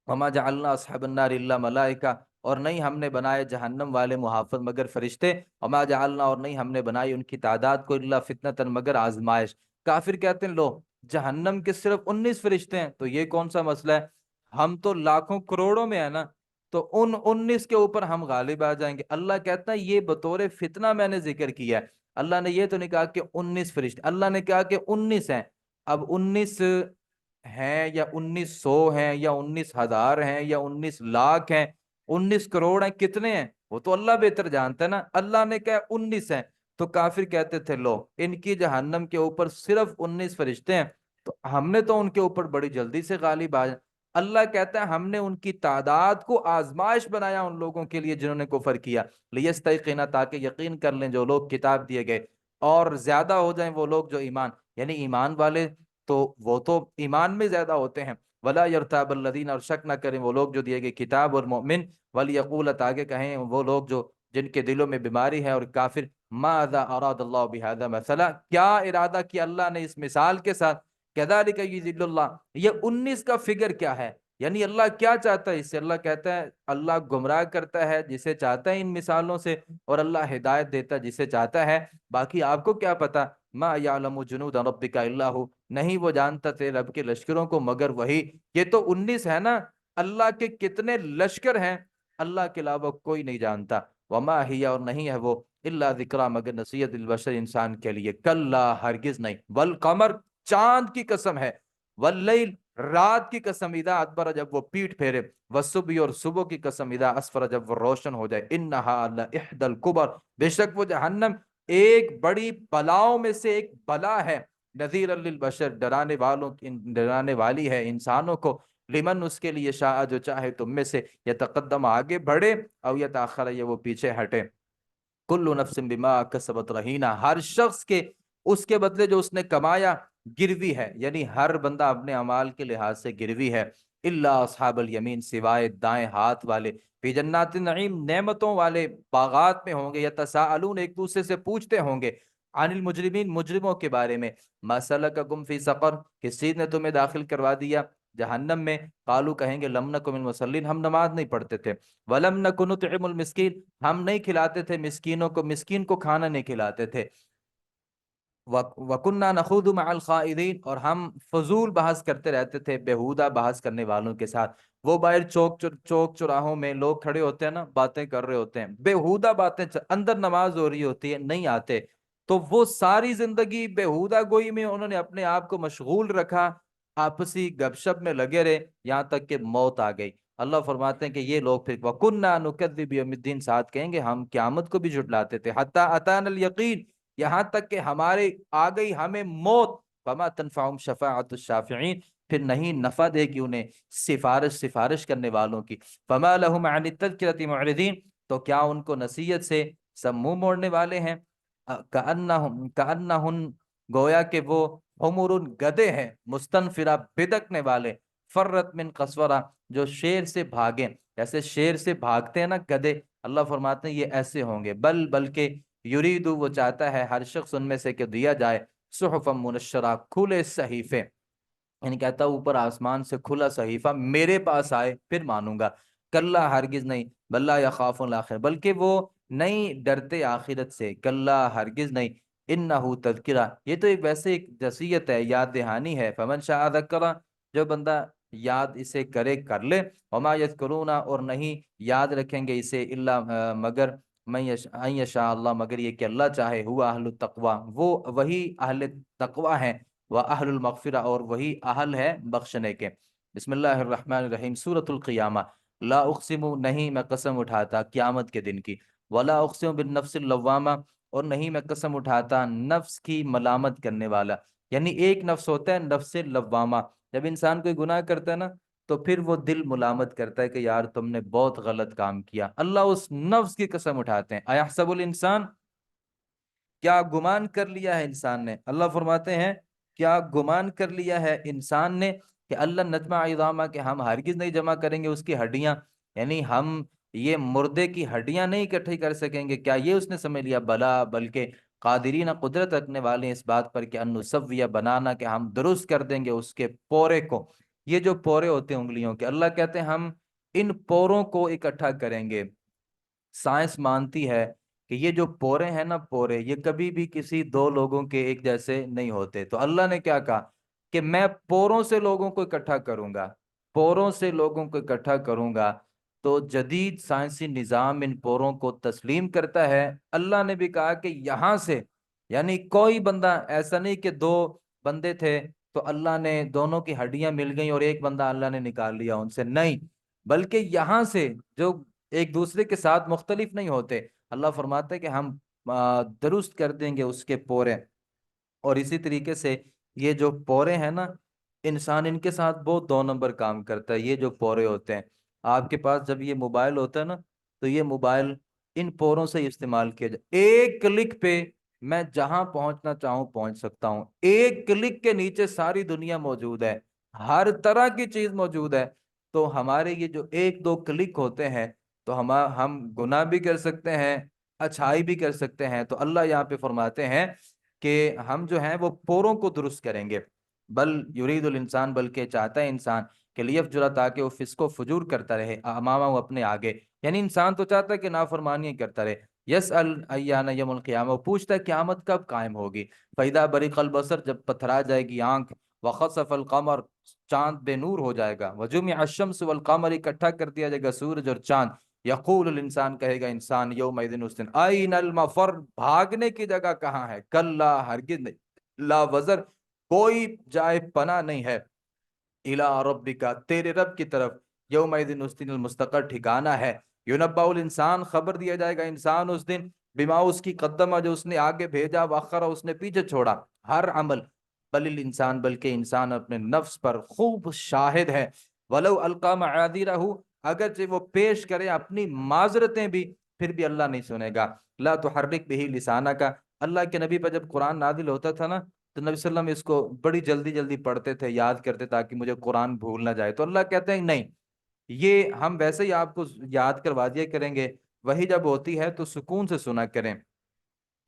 وما جعلنا اصحاب النار الا ملائکہ، اور نہیں ہم نے بنائے جہنم والے محافظ مگر فرشتے۔ وما جعلنا، اور نہیں ہم نے بنائی ان کی تعداد کو، الا فتنۃ، مگر آزمائش۔ کافر کہتے ہیں لو جہنم کے صرف 19 فرشتے ہیں تو یہ کون سا مسئلہ ہے، ہم تو لاکھوں کروڑوں میں ہیں نا، تو ان 19 کے اوپر ہم غالب آ جائیں گے۔ اللہ کہتا ہے یہ بطور فتنہ میں نے ذکر کیا ہے، اللہ نے یہ تو نہیں کہا کہ 19 فرشتے، اللہ نے کہا کہ 19 ہیں۔ اب 19 ہیں یا 1900 ہیں یا 19,000 ہیں یا 19 لاکھ ہیں، 19 کروڑ ہیں، کتنے ہیں وہ تو اللہ بہتر جانتا ہے نا۔ اللہ نے کہا 19 ہیں، تو کافر کہتے تھے لو ان کی جہنم کے اوپر صرف 19 فرشتے ہیں، تو ہم نے تو ان کے اوپر بڑی جلدی سے غالب آ جائیں۔ اللہ کہتا ہے ہم نے ان کی تعداد کو آزمائش بنایا ان لوگوں کے لیے جنہوں نے کفر کیا، لیستیقن، تاکہ یقین کر لیں جو لوگ کتاب دیے گئے، اور زیادہ ہو جائیں وہ لوگ جو ایمان، یعنی ایمان والے تو وہ تو ایمان میں زیادہ ہوتے ہیں۔ ولا یرتاب الذین، اور شک نہ کریں وہ لوگ جو دیے گئے کتاب اور مومن، ولیقول، تاکہ کہیں وہ لوگ جو جن کے دلوں میں بیماری ہے اور کافر، ماذا اراد اللہ بہذا مثلا، کیا ارادہ کیا اللہ نے اس مثال کے ساتھ، کذالک یضل اللہ، یہ 19 کا فگر کیا ہے، یعنی اللہ کیا چاہتا ہے اس سے؟ اللہ کہتا ہے اللہ گمراہ کرتا ہے جسے چاہتا ہے ان مثالوں سے، اور اللہ ہدایت دیتا ہے جسے چاہتا ہے۔ باقی آپ کو کیا پتا، ما یعلم جنود ربک الا ہو، نہیں وہ جانتا تھے رب کے لشکروں کو مگر وہی۔ یہ تو 19 ہے نا، اللہ کے کتنے لشکر ہیں اللہ کے علاوہ کوئی نہیں جانتا۔ وما ہی، اور نہیں ہے وہ، الا ذکرى، مگر نصیحت، البشر، انسان کے لیے۔ کلا، ہرگز نہیں، والقمر، چاند کی قسم ہے، واللیل، رات کی قسم، اذا ادبر، جب وہ پیٹ پھیرے، والصبح، اور صبح کی قسم، اذا اسفر، جب وہ روشن ہو جائے۔ انہا لإحدى الکبر، بے شک وہ جہنم ایک بڑی بلاؤں میں سے ایک بلا ہے، نذیر للبشر، ڈرانے والی ہے انسانوں کو، لمن، اس کے لیے، شاء، جو چاہے تم میں سے، یتقدم، آگے بڑھے، او یتاخر، یہ وہ پیچھے ہٹے۔ کل نفس بما کسبت رہینہ، ہر شخص کے اس کے بدلے جو اس نے کمایا گروی ہے، یعنی ہر بندہ اپنے اعمال کے لحاظ سے گروی ہے۔ الا اصحاب الیمین، سوائے دائیں ہاتھ والے، فی جنات النعیم، نعمتوں والے باغات میں ہوں گے، یتساءلون، ایک دوسرے سے پوچھتے ہوں گے، عن المجرمین، مجرموں کے بارے میں، ما سلککم فی سقر، کس چیز نے تمہیں داخل کروا دیا جہنم میں؟ قالو، کہیں گے، لم نک من المصلین، ہم نماز نہیں پڑھتے تھے، ولم نک نطعم المسکین، ہم نہیں کھلاتے تھے مسکینوں کو، مسکین کو کھانا نہیں کھلاتے تھے، وَكُنَّا نَخُوضُ مَعَ الْخَائِضِينَ، اور ہم فضول بحث کرتے رہتے تھے بیہودہ بحث کرنے والوں کے ساتھ۔ وہ باہر چوک چوراہوں میں لوگ کھڑے ہوتے ہیں نا، باتیں کر رہے ہوتے ہیں، بیہودہ باتیں، اندر نماز ہو رہی ہوتی ہے، نہیں آتے، تو وہ ساری زندگی بیہودہ گوئی میں انہوں نے اپنے آپ کو مشغول رکھا، آپسی گپ شپ میں لگے رہے، یہاں تک کہ موت آ گئی۔ اللہ فرماتے ہیں کہ یہ لوگ پھر وَكُنَّا نُكَذِّبُ بِيَوْمِ الدِّينِ، ساتھ کہیں گے ہم قیامت کو بھی جھٹلاتے تھے، حَتَّىٰ أَتَانَا الْيَقِينُ، یہاں تک کہ ہمارے آ گئی ہمیں موت، فَمَا تَنْفَعُهُمْ شَفَاعَةُ الشَّافِعِينَ، پھر نہیں نفع دے گی انہیں سفارش کرنے والوں کی، فَمَا لَهُمْ عَنِ التَّذْكِرَةِ مُعْرِضِينَ، تو کیا ان کو نصیحت سے سب منہ موڑنے والے ہیں؟ کأنہن، گویا کہ وہ حمر گدے ہیں، مستنفرہ بدکنے والے، فرت من قسورہ، جو شیر سے بھاگیں، جیسے شیر سے بھاگتے ہیں نا گدے، اللہ فرماتے ہیں یہ ایسے ہوں گے، بلکہ یریدو، وہ چاہتا ہے ہر شخص ان میں سے کہ دیا جائے صحفا منشرہ، کھلے صحیفے، یعنی کہتا اوپر آسمان سے کھلا صحیفہ میرے پاس آئے پھر مانوں گا، کلا ہرگز نہیں، بلا یخاف الآخر، بلکہ وہ نہیں ڈرتے آخرت سے، کلا ہرگز نہیں، انہو تذکرہ، یہ تو ایک ویسے ایک نصیحت ہے، یاد دہانی ہے، فمن شاء ذکرہ، جو بندہ یاد اسے کرے کر لے، وما یذکرون، اور نہیں یاد رکھیں گے اسے الا مگر ان یشاء اللہ، مگر یہ کہ اللہ چاہے، ہوا اہل التقوی، وہ وہی اہل تقوی ہیں، واہل المغفرہ، اور وہی اہل ہے بخشنے کے۔ بسم اللہ الرحمن الرحیم، سورۃ القیامہ، لا اقسم، نہیں میں قسم اٹھاتا قیامت کے دن کی، ولا اقسم بالنفس اللوامہ، اور نہیں میں قسم اٹھاتا نفس کی ملامت کرنے والا، یعنی ایک نفس ہوتا ہے نفس لوامہ، جب انسان کوئی گناہ کرتا ہے نا تو پھر وہ دل ملامت کرتا ہے کہ یار تم نے بہت غلط کام کیا، اللہ اس نفس کی قسم اٹھاتے ہیں، ایحسب الانسان، کیا گمان کر لیا ہے انسان نے، اللہ فرماتے ہیں کیا گمان کر لیا ہے انسان نے کہ اللہ نجمع عظامہ، کہ ہم ہرگز نہیں جمع کریں گے اس کی ہڈیاں، یعنی ہم یہ مردے کی ہڈیاں نہیں اکٹھی کر سکیں گے، کیا یہ اس نے سمجھ لیا، بلا، بلکہ قادرین، قدرت رکھنے والے ہیں اس بات پر کہ انسویہ بنانا، کہ ہم درست کر دیں گے اس کے پورے کو، یہ جو پورے ہوتے ہیں انگلیوں کے، اللہ کہتے ہیں ہم ان پوروں کو اکٹھا کریں گے۔ سائنس مانتی ہے کہ یہ جو پورے ہیں نا، پورے یہ کبھی بھی کسی دو لوگوں کے ایک جیسے نہیں ہوتے، تو اللہ نے کیا کہا کہ میں پوروں سے لوگوں کو اکٹھا کروں گا، پوروں سے لوگوں کو اکٹھا کروں گا، تو جدید سائنسی نظام ان پوروں کو تسلیم کرتا ہے۔ اللہ نے بھی کہا کہ یہاں سے، یعنی کوئی بندہ ایسا نہیں کہ دو بندے تھے تو اللہ نے دونوں کی ہڈیاں مل گئیں اور ایک بندہ اللہ نے نکال لیا ان سے، نہیں، بلکہ یہاں سے جو ایک دوسرے کے ساتھ مختلف نہیں ہوتے، اللہ فرماتا ہے کہ ہم درست کر دیں گے اس کے پورے۔ اور اسی طریقے سے یہ جو پورے ہیں نا، انسان ان کے ساتھ بہت دو نمبر کام کرتا ہے، یہ جو پورے ہوتے ہیں، آپ کے پاس جب یہ موبائل ہوتا ہے نا تو یہ موبائل ان پوروں سے استعمال کیا جائے، ایک کلک پہ میں جہاں پہنچنا چاہوں پہنچ سکتا ہوں، ایک کلک کے نیچے ساری دنیا موجود ہے، ہر طرح کی چیز موجود ہے، تو ہمارے یہ جو ایک دو کلک ہوتے ہیں تو ہم گناہ بھی کر سکتے ہیں، اچھائی بھی کر سکتے ہیں، تو اللہ یہاں پہ فرماتے ہیں کہ ہم جو ہیں وہ پوروں کو درست کریں گے، بل یرید الانسان، بلکہ چاہتا ہے انسان کہ لیفجر، تاکہ وہ فسق و فجور کرتا رہے، امامہ، اپنے آگے، یعنی انسان تو چاہتا ہے کہ نافرمانیاں کرتا رہے، یسأل ایان یوم القیامہ، وہ پوچھتا ہے قیامت کب قائم ہوگی، فَإِذَا بَرِقَ الْبَصَرُ، جب پتھرا جائے گی آنکھ، وَخَسَفَ الْقَمَرُ، چاند بے نور ہو جائے گا، وَجُمِعَ الشَّمْسُ وَالْقَمَرُ، اکٹھا کر دیا جائے گا سورج اور چاند، یقول الانسان، کہے گا انسان یومئذ، اس دن، این المفر، بھاگنے کی جگہ کہاں ہے، کلا، ہرگز نہیں، لا وزر، کوئی جائے پناہ نہیں ہے، الی ربک، تیرے رب کی طرف، یومئذ، اس دن، المستقر، ٹھکانہ ہے، ینبأ الانسان، خبر دیا جائے گا انسان اس دن، بما، اس کی قدمہ، جو اس نے آگے بھیجا، واخرہ، اس نے پیچھے چھوڑا، ہر عمل، بل الانسان، بلکہ انسان اپنے نفس پر خوب شاہد ہے، ولو القی معاذیرہ، اگرچہ وہ پیش کرے اپنی معذرتیں بھی، پھر بھی اللہ نہیں سنے گا، لا تحرک بہ لسانک، اللہ کے نبی پر جب قرآن نازل ہوتا تھا نا تو نبی صلی اللہ علیہ وسلم اس کو بڑی جلدی جلدی پڑھتے تھے، یاد کرتے تاکہ مجھے قرآن بھول نہ جائے، تو اللہ کہتے ہیں نہیں، یہ ہم ویسے ہی آپ کو یاد کروا دیا کریں گے، وہی جب ہوتی ہے تو سکون سے سنا کریں،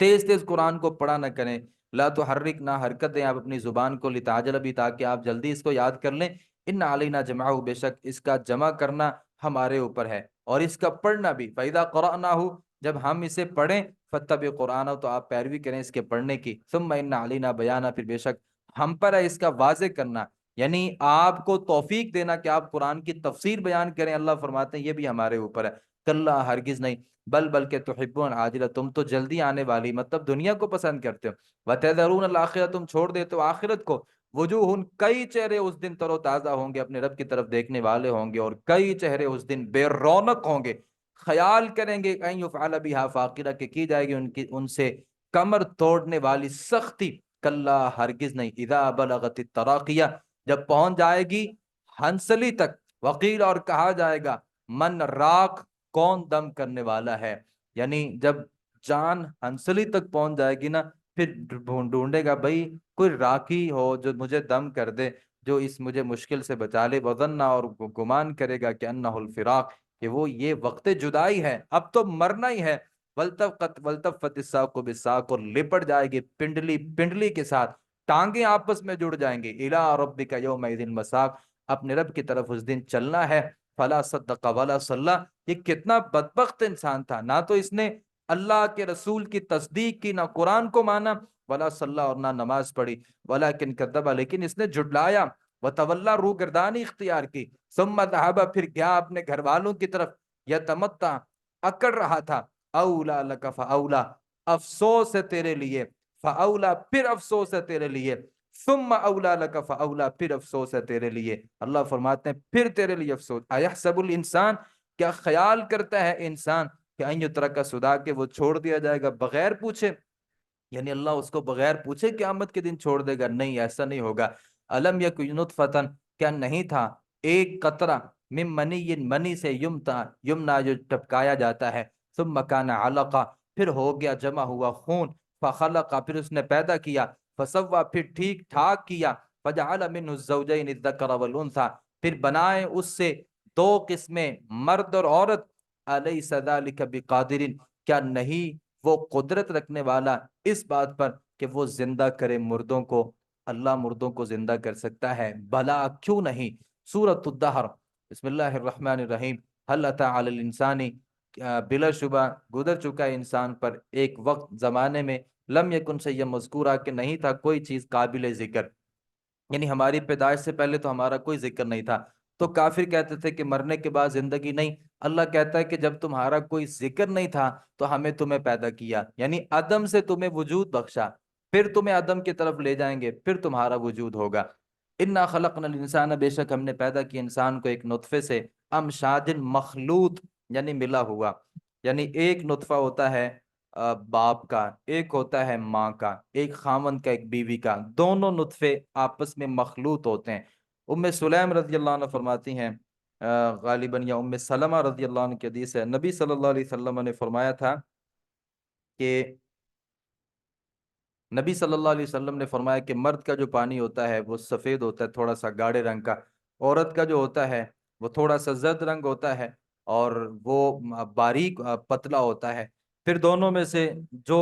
تیز تیز قرآن کو پڑھا نہ کریں، لا تحرک، نہ حرکت دیں آپ اپنی زبان کو، لتعجل بھی، تاکہ آپ جلدی اس کو یاد کر لیں، ان علینا جمعہ، بے شک اس کا جمع کرنا ہمارے اوپر ہے، اور اس کا پڑھنا بھی، فَإِذَا قَرَأْنَاهُ، جب ہم اسے پڑھیں، فَاتَّبِعْ قُرْآنَهُ، تو آپ پیروی کریں اس کے پڑھنے کی، ثُمَّ إِنَّ عَلَيْنَا بَيَانَهُ، پھر بے شک ہم پر ہے اس کا واضح کرنا، یعنی آپ کو توفیق دینا کہ آپ قرآن کی تفسیر بیان کریں، اللہ فرماتے ہیں یہ بھی ہمارے اوپر ہے، کلا ہرگز نہیں، بلکہ تحبون عاجلہ، تم تو جلدی آنے والی مطلب دنیا کو پسند کرتے ہو، وتذرون الآخرہ، تم چھوڑ دیتے ہو آخرت کو، وجوہ، کئی چہرے اس دن تر و تازہ ہوں گے، اپنے رب کی طرف دیکھنے والے ہوں گے، اور کئی چہرے اس دن بے رونق ہوں گے، خیال کریں گے ان یفعل بہا فاقرہ، کہ کی جائے گی ان سے کمر توڑنے والی سختی، کلا ہرگز نہیں، اذا بلغت التراقیہ، جب پہنچ جائے گی ہنسلی تک، وقیل، اور کہا جائے گا من راق، کون دم کرنے والا ہے، یعنی جب جان ہنسلی تک پہنچ جائے گی نا، پھر ڈھونڈے گا بھائی کوئی راکی ہو جو مجھے دم کر دے، جو اس مجھے مشکل سے بچا لے، وظنہ، اور گمان کرے گا کہ انہ الفراق، کہ وہ یہ وقت جدائی ہے، اب تو مرنا ہی ہے، والتفت الساق بالساق، اور لپٹ جائے گی پنڈلی پنڈلی کے ساتھ، ٹانگیں آپس میں جڑ جائیں گے، الی ربک یومئذ المساق، اپنے رب کی طرف اس دن چلنا ہے، فلا صدق ولا صلی، یہ کتنا بدبخت انسان تھا، نہ تو اس نے اللہ کے رسول کی تصدیق کی، نہ قرآن کو مانا، ولا صلی، اور نہ نماز پڑھی، ولکن کذب، لیکن اس نے جھٹلایا، وتولی، روگردانی اختیار کی، ثم ذهب، پھر گیا اپنے گھر والوں کی طرف، یتمتع، اکڑ رہا تھا، اولا لک فاولا، افسوس ہے تیرے لیے، فاولا، پھر افسوس ہے تیرے لیے، ثم اولا لک فاولا، پھر افسوس ہے تیرے لیے، اللہ فرماتے ہیں پھر تیرے لیے افسوس، ایحسب الانسان، کیا خیال کرتا ہے انسان کہ ان یترک سدی، کہ وہ چھوڑ دیا جائے گا بغیر پوچھے، یعنی اللہ اس کو بغیر پوچھے قیامت کے دن چھوڑ دے گا، نہیں، ایسا نہیں ہوگا، الم یک نطفۃ، کیا نہیں تھا ایک قطرہ، من منی، منی سے، یمنا، جو ٹپکایا جاتا ہے، ثم کان علقہ، پھر ہو گیا جمع ہوا خون، فخلق، پھر اس نے پیدا کیا، فسوا، پھر ٹھیک ٹھاک کیا، فجعل منہ الزوجین الذکر والانثی، پھر بنائے اس سے دو قسمیں، مرد اور عورت، الیس ذلک بقادر، کیا نہیں وہ قدرت رکھنے والا اس بات پر کہ وہ زندہ کرے مردوں کو، اللہ مردوں کو زندہ کر سکتا ہے، بھلا کیوں نہیں، سورۃ الدہر، بسم اللہ الرحمن الرحیم، هل اتى علی الانسان، بلا شبہ گزر چکا ہے انسان پر ایک وقت زمانے میں، لم یکن شیئا مذکورا، کہ نہیں تھا کوئی چیز قابل ذکر، یعنی ہماری پیدائش سے پہلے تو ہمارا کوئی ذکر نہیں تھا، تو کافر کہتے تھے کہ مرنے کے بعد زندگی نہیں، اللہ کہتا ہے کہ جب تمہارا کوئی ذکر نہیں تھا تو ہمیں تمہیں پیدا کیا، یعنی عدم سے تمہیں وجود بخشا، پھر تمہیں عدم کی طرف لے جائیں گے، پھر تمہارا وجود ہوگا، انا خلقنا الانسان، بے شک ہم نے پیدا کیا انسان کو ایک نطفے سے، امشاج مخلوط، یعنی ملا ہوا، یعنی ایک نطفہ ہوتا ہے باپ کا، ایک ہوتا ہے ماں کا، ایک خامن کا، ایک بیوی کا، دونوں نطفے آپس میں مخلوط ہوتے ہیں، ام سلیم رضی اللہ عنہ فرماتی ہیں، غالباً یا ام سلمہ رضی اللہ عنہ کی حدیث ہے، نبی صلی اللہ علیہ وسلم نے فرمایا تھا کہ نبی صلی اللہ علیہ وسلم نے فرمایا کہ مرد کا جو پانی ہوتا ہے وہ سفید ہوتا ہے، تھوڑا سا گاڑے رنگ کا، عورت کا جو ہوتا ہے وہ تھوڑا سا زرد رنگ ہوتا ہے، اور وہ باریک پتلا ہوتا ہے، پھر دونوں میں سے جو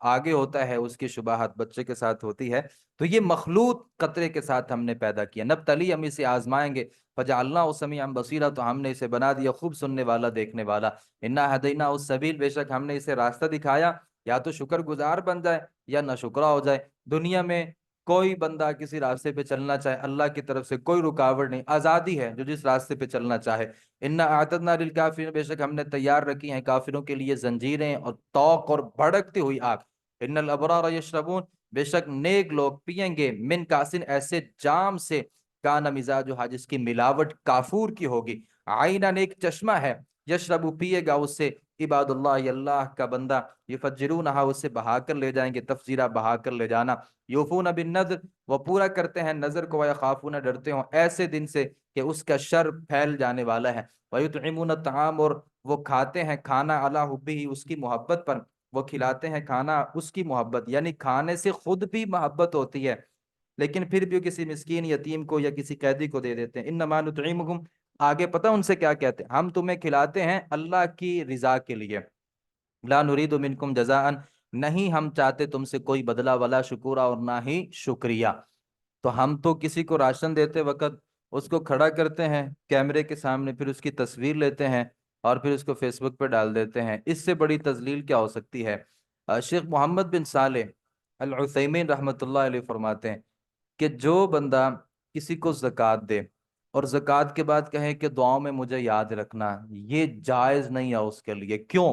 آگے ہوتا ہے اس کی شباہت بچے کے ساتھ ہوتی ہے، تو یہ مخلوط قطرے کے ساتھ ہم نے پیدا کیا، نبتلی، ہم اسے آزمائیں گے، فجعلناہ سمیعا بصیرا، تو ہم نے اسے بنا دیا خوب سننے والا، دیکھنے والا، انا ہدیناہ السبیل، بے شک ہم نے اسے راستہ دکھایا، یا تو شکر گزار بن جائے یا نہ شکرہ ہو جائے، دنیا میں کوئی بندہ کسی راستے پہ چلنا چاہے، اللہ کی طرف سے کوئی رکاوٹ نہیں، آزادی ہے جو جس راستے پہ چلنا چاہے، انا اعتدنا للکافرین، بے شک ہم نے تیار رکھی ہیں کافروں کے لیے زنجیریں اور طوق اور بھڑکتی ہوئی آگ، ان الابرار یشربون، بے شک نیک لوگ پیئیں گے، من کاسن، ایسے جام سے، کان مزاجھا، جس کی ملاوٹ کافور کی ہوگی، عینن، ایک چشمہ ہے، یشربو، پیے گا اس سے، عباد اللہ، اللہ کا بندہ، یفجرونہا، اسے بہا کر لے جائیں گے، تفجیرہ، بہا کر لے جانا، یوفون بالنذر، وہ پورا کرتے ہیں نظر کو، ویخافون، ڈرتے ہوں ایسے دن سے کہ اس کا شر پھیل جانے والا ہے، ویطعمون الطعام، اور وہ کھاتے ہیں کھانا، علی حبہ، اس کی محبت پر، وہ کھلاتے ہیں کھانا اس کی محبت، یعنی کھانے سے خود بھی محبت ہوتی ہے، لیکن پھر بھی کسی مسکین یتیم کو یا کسی قیدی کو دے دیتے ہیں، انما نطعمکم، آگے پتہ ان سے کیا کہتے ہیں، ہم تمہیں کھلاتے ہیں اللہ کی رضا کے لیے، لا نرید منکم جزاء، نہیں ہم چاہتے تم سے کوئی بدلہ، ولا شکورا، اور نہ ہی شکریہ، تو ہم تو کسی کو راشن دیتے وقت اس کو کھڑا کرتے ہیں کیمرے کے سامنے، پھر اس کی تصویر لیتے ہیں اور پھر اس کو فیس بک پہ ڈال دیتے ہیں، اس سے بڑی تذلیل کیا ہو سکتی ہے، شیخ محمد بن صالح العثیمین رحمۃ اللہ علیہ فرماتے ہیں کہ جو بندہ کسی کو زکوٰۃ دے اور زکوٰۃ کے بعد کہیں کہ دعاؤں میں مجھے یاد رکھنا، یہ جائز نہیں ہے اس کے لیے۔ کیوں؟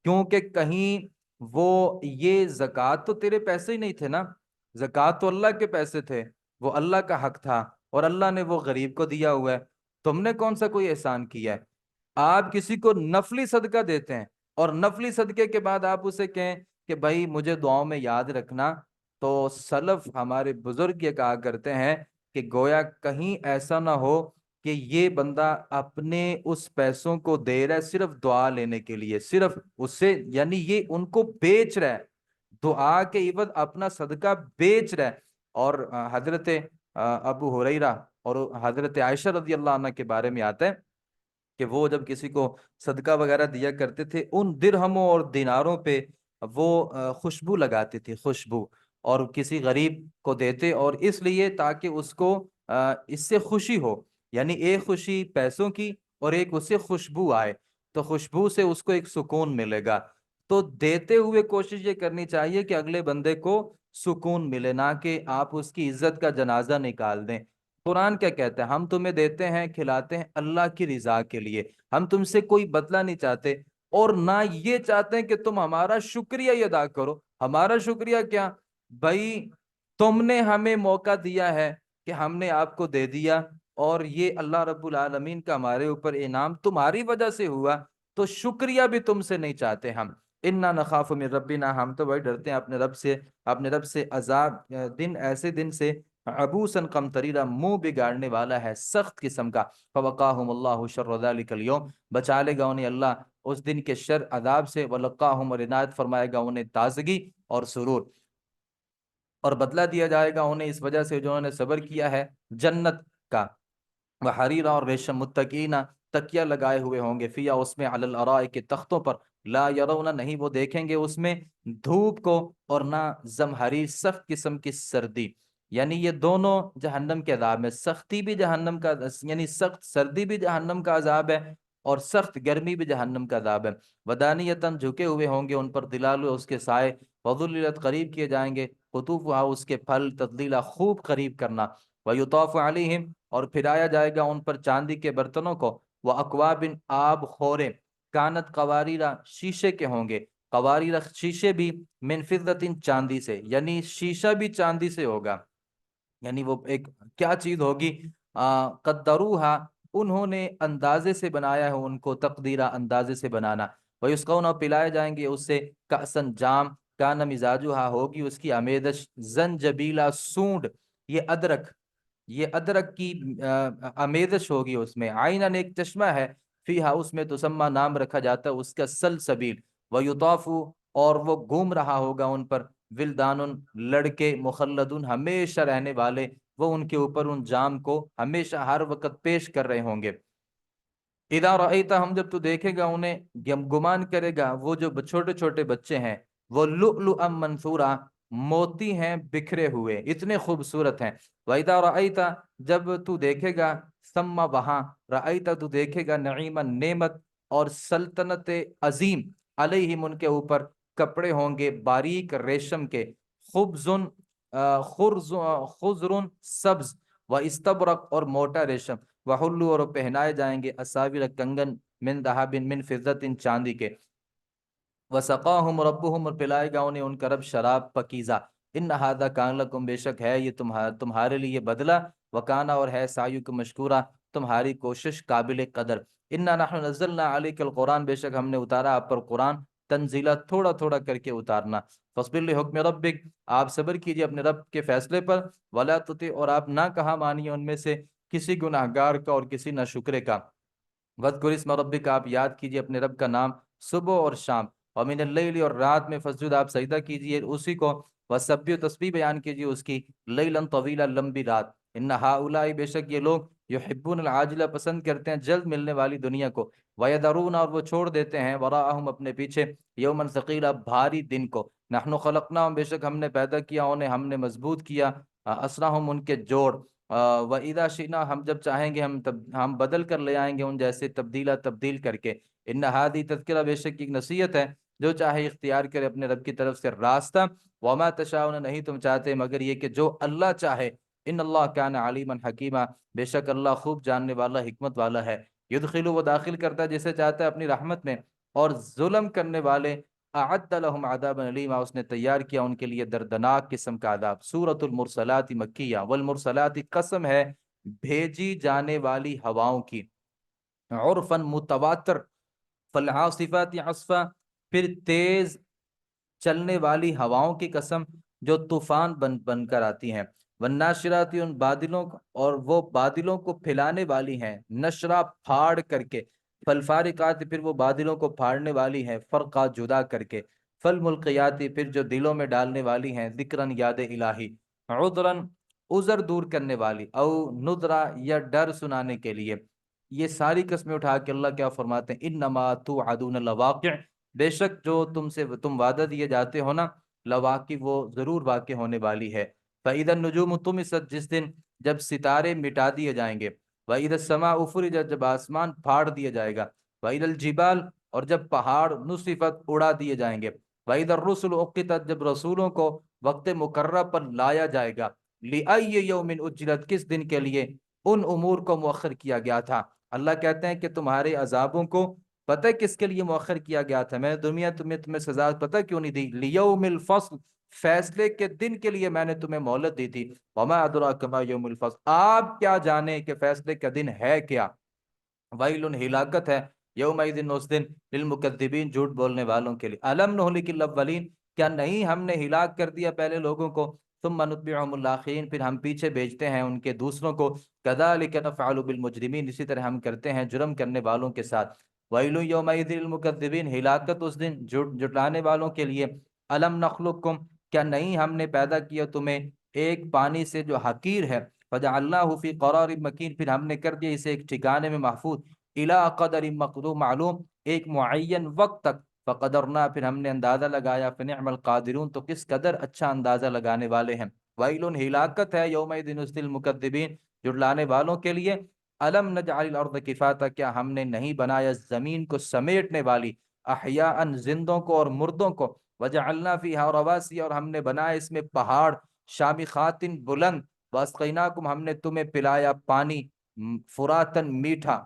کیونکہ کہیں وہ یہ زکوٰۃ تو تیرے پیسے ہی نہیں تھے نا، زکوٰۃ تو اللہ کے پیسے تھے، وہ اللہ کا حق تھا اور اللہ نے وہ غریب کو دیا ہوا ہے، تم نے کون سا کوئی احسان کیا ہے؟ آپ کسی کو نفلی صدقہ دیتے ہیں اور نفلی صدقے کے بعد آپ اسے کہیں کہ بھائی مجھے دعاؤں میں یاد رکھنا، تو سلف ہمارے بزرگ یہ کہا کرتے ہیں کہ گویا کہیں ایسا نہ ہو کہ یہ بندہ اپنے اس پیسوں کو دے رہا ہے صرف دعا لینے کے لیے، صرف اس سے، یعنی یہ ان کو بیچ رہا ہے، دعا کے عوض اپنا صدقہ بیچ رہا ہے۔ اور حضرت ابو ہریرہ اور حضرت عائشہ رضی اللہ عنہ کے بارے میں آتا ہے کہ وہ جب کسی کو صدقہ وغیرہ دیا کرتے تھے، ان درہموں اور دیناروں پہ وہ خوشبو لگاتے تھے، خوشبو، اور کسی غریب کو دیتے، اور اس لیے تاکہ اس کو اس سے خوشی ہو، یعنی ایک خوشی پیسوں کی اور ایک اس سے خوشبو آئے، تو خوشبو سے اس کو ایک سکون ملے گا۔ تو دیتے ہوئے کوشش یہ کرنی چاہیے کہ اگلے بندے کو سکون ملے، نہ کہ آپ اس کی عزت کا جنازہ نکال دیں۔ قرآن کیا کہتا ہے؟ ہم تمہیں دیتے ہیں، کھلاتے ہیں اللہ کی رضا کے لیے، ہم تم سے کوئی بدلہ نہیں چاہتے، اور نہ یہ چاہتے ہیں کہ تم ہمارا شکریہ ادا کرو۔ ہمارا شکریہ کیا بھائی؟ تم نے ہمیں موقع دیا ہے کہ ہم نے آپ کو دے دیا، اور یہ اللہ رب العالمین کا ہمارے اوپر انعام تمہاری وجہ سے ہوا، تو شکریہ بھی تم سے نہیں چاہتے ہم۔ انا نخاف من ربنا، ہم تو بھائی ڈرتے ہیں اپنے رب سے، اپنے رب سے عذاب دن، ایسے دن سے عبوسن قمطریرا، منہ بگاڑنے والا ہے، سخت قسم کا۔ فوقاہم اللہ شر ذلک اليوم، بچا لے گا انہیں اللہ اس دن کے شر عذاب سے، ولقاہم، اور عنایت فرمائے گا انہیں تازگی اور سرور، اور بدلہ دیا جائے گا انہیں اس وجہ سے جو انہوں نے صبر کیا ہے، جنت کا۔ وحریرہ، اور ریشم، متکئین، تکیہ لگائے ہوئے ہوں گے، فیہا، اس میں، علی الارائک، کے تختوں پر، لا یرون، نہیں وہ دیکھیں گے اس میں دھوپ کو، اور نہ زمہریر، سخت قسم کی سردی، یعنی یہ دونوں جہنم کے عذاب میں، سختی بھی جہنم کا، یعنی سخت سردی بھی جہنم کا عذاب ہے، اور سخت گرمی بھی جہنم کا عذاب ہے۔ ودانیتاً، جھکے ہوئے ہوں گے ان پر ظلال، اس کے سائے، وذللت، قریب کیے جائیں گے، قطوفہا، اس کے پھل، تذلیلا، خوب قریب کرنا، ویطاف علیہم، اور پھرایا جائے گا ان پر چاندی کے برتنوں کو، وَأَكْوَابٍ، آب خورے، کانت قواریرا، شیشے کے ہوں گے، قواریرا، شیشے بھی، من فضة، چاندی سے، یعنی شیشہ بھی چاندی سے ہوگا، یعنی وہ ایک کیا چیز ہوگی؟ قدروہا، انہوں نے اندازے سے بنایا ہے ان کو، تقدیرہ، اندازے سے بنانا، ویسقون، اور پلائے جائیں گے اس سے، کأسن، جام، کان مزاجہا، ہوگی اس کی امیدش، زنجبیلا، سونڈ، یہ ادرک، یہ ادرک کی امیدش ہوگی اس میں، عینن، ایک چشمہ ہے، فیہا، اس میں، تسمہ، نام رکھا جاتا ہے اس کا، سلسبیل، ویطافو، اور وہ گھوم رہا ہوگا ان پر، ولدان، لڑکے، مخلدون، ہمیشہ رہنے والے، وہ ان کے اوپر ان جام کو ہمیشہ ہر وقت پیش کر رہے ہوں گے۔ اذا رأیتا، ہم جب تو دیکھے گا انہیں، گمان کرے گا وہ جو چھوٹے چھوٹے بچے ہیں، وہ لؤلؤا منثورا، موتی ہیں بکھرے ہوئے، اتنے خوبصورت ہیں۔ وَإِذَا رَأَيْتَ، جب تو دیکھے گا، ثم، وہاں، رأیتا، تو دیکھے گا، نعیما، نعمت، اور سلطنت عظیم، علیہم، ان کے اوپر، کپڑے ہوں گے باریک ریشم کے، خبزن، خضر، سبز، و استبرق، اور موٹا ریشم، وحلو، اور پہنائے جائیں گے، اساور، کنگن، من ذهب، من فضة، چاندی کے، وسقاہم ربہم، اور پلائے گا انہیں ان کا رب، شراب پکیزہ، ان ھذا کان لکم، بے شک ہے یہ تمہارے لیے بدلہ، وکانا، اور ہے، سعیکم مشکورہ، تمہاری کوشش قابل قدر، انا نحن نزلنا علیک القرآن، بے شک ہم نے اتارا آپ پر قرآن، تنزیلا، تھوڑا تھوڑا کر کے اتارنا، فاصبر لحکم ربک، آپ صبر کیجئے اپنے رب کے فیصلے پر، ولا تطع، اور آپ نہ کہا مانیے ان میں سے کسی گناہگار کا اور کسی نہ شکرے کا، وذکر اسم ربک، آپ یاد کیجئے اپنے رب کا نام صبح اور شام، ومن اللیل، اور رات میں، فسجد، آپ سجدہ کیجئے اسی کو، وسبح، تسبیح بیان کیجئے اس کی، لیلا طویلا، لمبی رات، ان ہؤلاء، بے شک یہ لوگ، یحبون العاجلہ، پسند کرتے ہیں جلد ملنے والی دنیا کو، ویذرون، اور وہ چھوڑ دیتے ہیں، وراءہم، اپنے پیچھے، یوما ثقیلا، بھاری دن کو، نحن خلقناہم، بے شک ہم نے پیدا کیا انہیں، ہم نے مضبوط کیا، اسرہم، ان کے جوڑ، وَإِذَا شِئْنَا، ہم جب چاہیں گے ہم بدل کر لے آئیں گے ان جیسے، تبدیلا، تبدیل کر کے، ان ہادی، تذکرہ، بے شک ایک نصیحت ہے، جو چاہے اختیار کرے اپنے رب کی طرف سے راستہ، وما تشاؤون، نہیں تم چاہتے مگر یہ کہ جو اللہ چاہے، ان اللہ کان علیما حکیما، بے شک اللہ خوب جاننے والا حکمت والا ہے۔ یدخل، وہ داخل کرتا ہے جسے چاہتا ہے اپنی رحمت میں، اور ظلم کرنے والے اعد لهم عذابا علیما، اس نے تیار کیا ان کے لیے دردناک قسم کا عذاب۔ سورۃ المرسلات مکیہ، والمرسلات قسم ہے بھیجی جانے والی ہواؤں کی، عرفا متواتر، فالعاصفات عصفا، پھر تیز چلنے والی ہواؤں کی قسم جو طوفان بن بن کر آتی ہیں، والناشرات، ان بادلوں اور وہ بادلوں کو پھیلانے والی ہیں، نشرہ پھاڑ کر کے، فالفارقات، پھر وہ بادلوں کو پھاڑنے والی ہیں فرقہ جدا کر کے، فالملقیات، پھر جو دلوں میں ڈالنے والی ہیں ذکرن یاد الہی، عذرن عذر دور کرنے والی، او نذرا یا ڈر سنانے کے لیے۔ یہ ساری قسمیں اٹھا کے اللہ کیا فرماتے ہیں، انما توعدون لواقع، بے شک جو تم وعدہ دیے جاتے ہو نا، لواقع، وہ ضرور واقع ہونے والی ہے۔ فَإِذَا النُّجُومُ طُمِسَتْ، جس دن جب ستارے مٹا دیے جائیں گے، وَإِذَا السَّمَاءُ فُرِجَتْ، جب آسمان پھاڑ دیا جائے گا، وَإِذَا الْجِبَالُ، اور جب پہاڑ نُصِفَتْ، اڑا دیے جائیں گے، وَإِذَا الرُّسُلُ أُقِّتَتْ، جب رسولوں کو وقت مقررہ پر لایا جائے گا، لِأَيِّ يَوْمٍ أُجِّلَتْ، کس دن کے لیے ان امور کو مؤخر کیا گیا تھا۔ اللہ کہتے ہیں کہ تمہارے عذابوں کو پتہ کس کے لیے مؤخر کیا گیا تھا، میں نے دنیا تمہیں سزا پتہ کیوں نہیں دی، لیوم الفصل، فیصلے کے دن کے لیے میں نے تمہیں مہلت دی تھی، وما ادراک ما یوم الفصل، آپ کیا جانیں کہ فیصلے کا دن ہے کیا، ویل، ہلاکت ہے، یومئذ، اس دن، للمکذبین، جھوٹ بولنے والوں کے لیے، الم نہلک الاولین، کیا نہیں ہم نے ہلاک کر دیا پہلے لوگوں کو، ثم نتبعهم الاخرین، پھر ہم پیچھے بھیجتے ہیں ان کے دوسروں کو، کذالک نفعل بالمجرمین، اسی طرح ہم کرتے ہیں جرم کرنے والوں کے ساتھ، ویل یومئذ للمکذبین، ہلاکت اس دن جھٹلانے والوں کے لیے، الم نخلقکم، کیا نہیں ہم نے پیدا کیا تمہیں ایک پانی سے جو حقیر ہے، فجعلناہ فی قرار مکین، پھر ہم نے کر دیا اسے ایک ٹھکانے میں محفوظ، الی قدر مقدور، معلوم، ایک معین وقت تک، فقدرنا، پھر ہم نے اندازہ لگایا، فنعم القادرون، تو کس قدر اچھا اندازہ لگانے والے ہیں، ویل، ہلاکت ہے، یومئذ، اس دن، المکذبین، جھٹلانے والوں کے لیے، الم نجعل الارض کفاتا، کیا ہم نے نہیں بنایا زمین کو سمیٹنے والی، احیاء، زندوں کو اور مردوں کو، وجعلنا فیہا رواسی، اور ہم نے بنایا اس میں پہاڑ، شامخات، بلند، واسقیناکم، ہم نے تمہیں پلایا پانی، فراتن، میٹھا،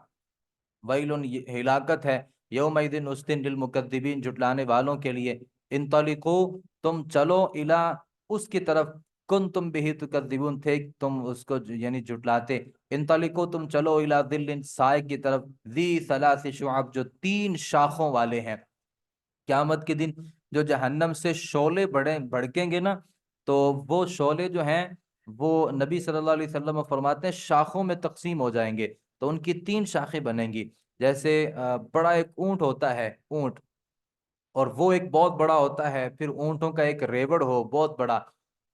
ویل، ہلاکت ہے، یومئذ، اس دن، للمکذبین، جھٹلانے والوں کے لیے، انطلقو، تم چلو، الی، اس کی طرف، کن تم بھی تکذبون، تھے تم اس کو یعنی جھٹلاتے، انطلقو، تم چلو، الی ظل، سائے کی طرف، ذی ثلاث شعب، جو 3 شاخوں والے ہیں، قیامت کے دن جو جہنم سے شعلے بھڑکیں گے نا، تو وہ شعلے جو ہیں وہ نبی صلی اللہ علیہ وسلم فرماتے ہیں شاخوں میں تقسیم ہو جائیں گے، تو ان کی 3 شاخیں بنیں گی، جیسے بڑا ایک اونٹ ہوتا ہے، اونٹ، اور وہ ایک بہت بڑا ہوتا ہے، پھر اونٹوں کا ایک ریوڑ ہو بہت بڑا،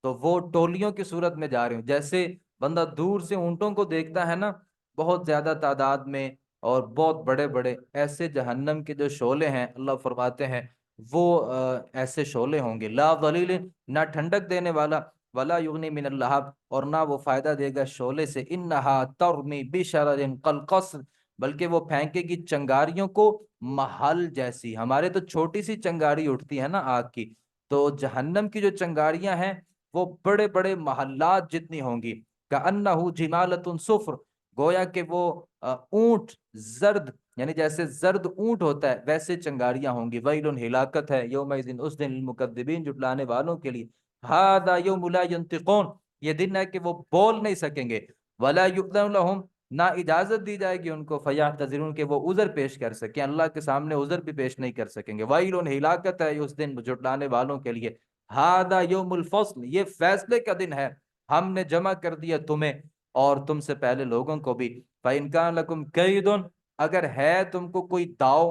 تو وہ ٹولیوں کی صورت میں جا رہے ہوں، جیسے بندہ دور سے اونٹوں کو دیکھتا ہے نا بہت زیادہ تعداد میں اور بہت بڑے بڑے، ایسے جہنم کے جو شعلے ہیں اللہ فرماتے ہیں وہ ایسے شعلے ہوں گے، لا ظلیل، نہ ٹھنڈک دینے والا، ولا یغنی من اللہب، اور نہ وہ فائدہ دے گا شعلے سے، انہا ترمی بشرر کالقصر، بلکہ وہ پھینکے گی چنگاریوں کو محل جیسی، ہمارے تو چھوٹی سی چنگاری اٹھتی ہے نا آگ کی، تو جہنم کی جو چنگاریاں ہیں وہ بڑے بڑے محلات جتنی ہوں گی، کأنہ جمالۃ صفر، گویا کہ وہ اونٹ زرد، یعنی جیسے زرد اونٹ ہوتا ہے ویسے چنگاریاں ہوں گی، ویل، ہلاکت ہے، یومئذ، اس دن، المکذبین، جھٹلانے والوں کے لیے، ھذا یوم لا ینطقون، یہ دن ہے کہ وہ بول نہیں سکیں گے، ولا یؤذن لهم، نہ اجازت دی جائے گی ان کو، فیعتذرون، کہ وہ عذر پیش کر سکیں، اللہ کے سامنے عذر بھی پیش نہیں کر سکیں گے، ویل، ہلاکت ہے اس دن جھٹلانے والوں کے لیے، ھذا یوم الفصل، یہ فیصلے کا دن ہے، ہم نے جمع کر دیا تمہیں اور تم سے پہلے لوگوں کو بھی، فَإِن كَانَ لَكُمْ كَيْدٌ، اگر ہے تم کو کوئی داؤ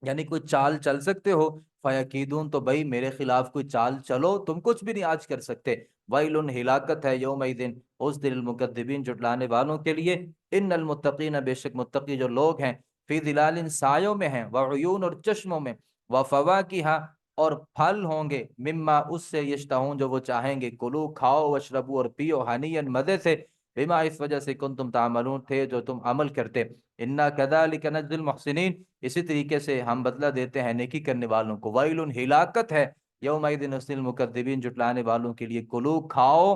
یعنی کوئی چال چل سکتے ہو، فَيَكِيدُونَ، تو بھائی میرے خلاف کوئی چال چلو، تم کچھ بھی نہیں آج کر سکتے، وَيْلٌ، ہلاکت ہے، یومئذ، اس دن، المکذبین، جھٹلانے والوں کے لیے، ان المتقین، بے شک متقی جو لوگ ہیں، فی ظلال، سایوں میں ہیں، وعیون، اور چشموں میں، وفواکہ، اور پھل ہوں گے، مما، اس سے، یشتہون، جو وہ چاہیں گے، کلو، کھاؤ، وشربو، اور پیو، ہنیئا، مزے سے، بما، اس وجہ سے، کنتم تعملون، تھے جو تم عمل کرتے، انا کذالک نجزی المحسنین، اسی طریقے سے ہم بدلہ دیتے ہیں نیکی کرنے والوں کو، ویل، ہلاکت ہے، یومئذ، اس دن، المکذبین، جھٹلانے والوں کے لیے، کلو، کھاؤ،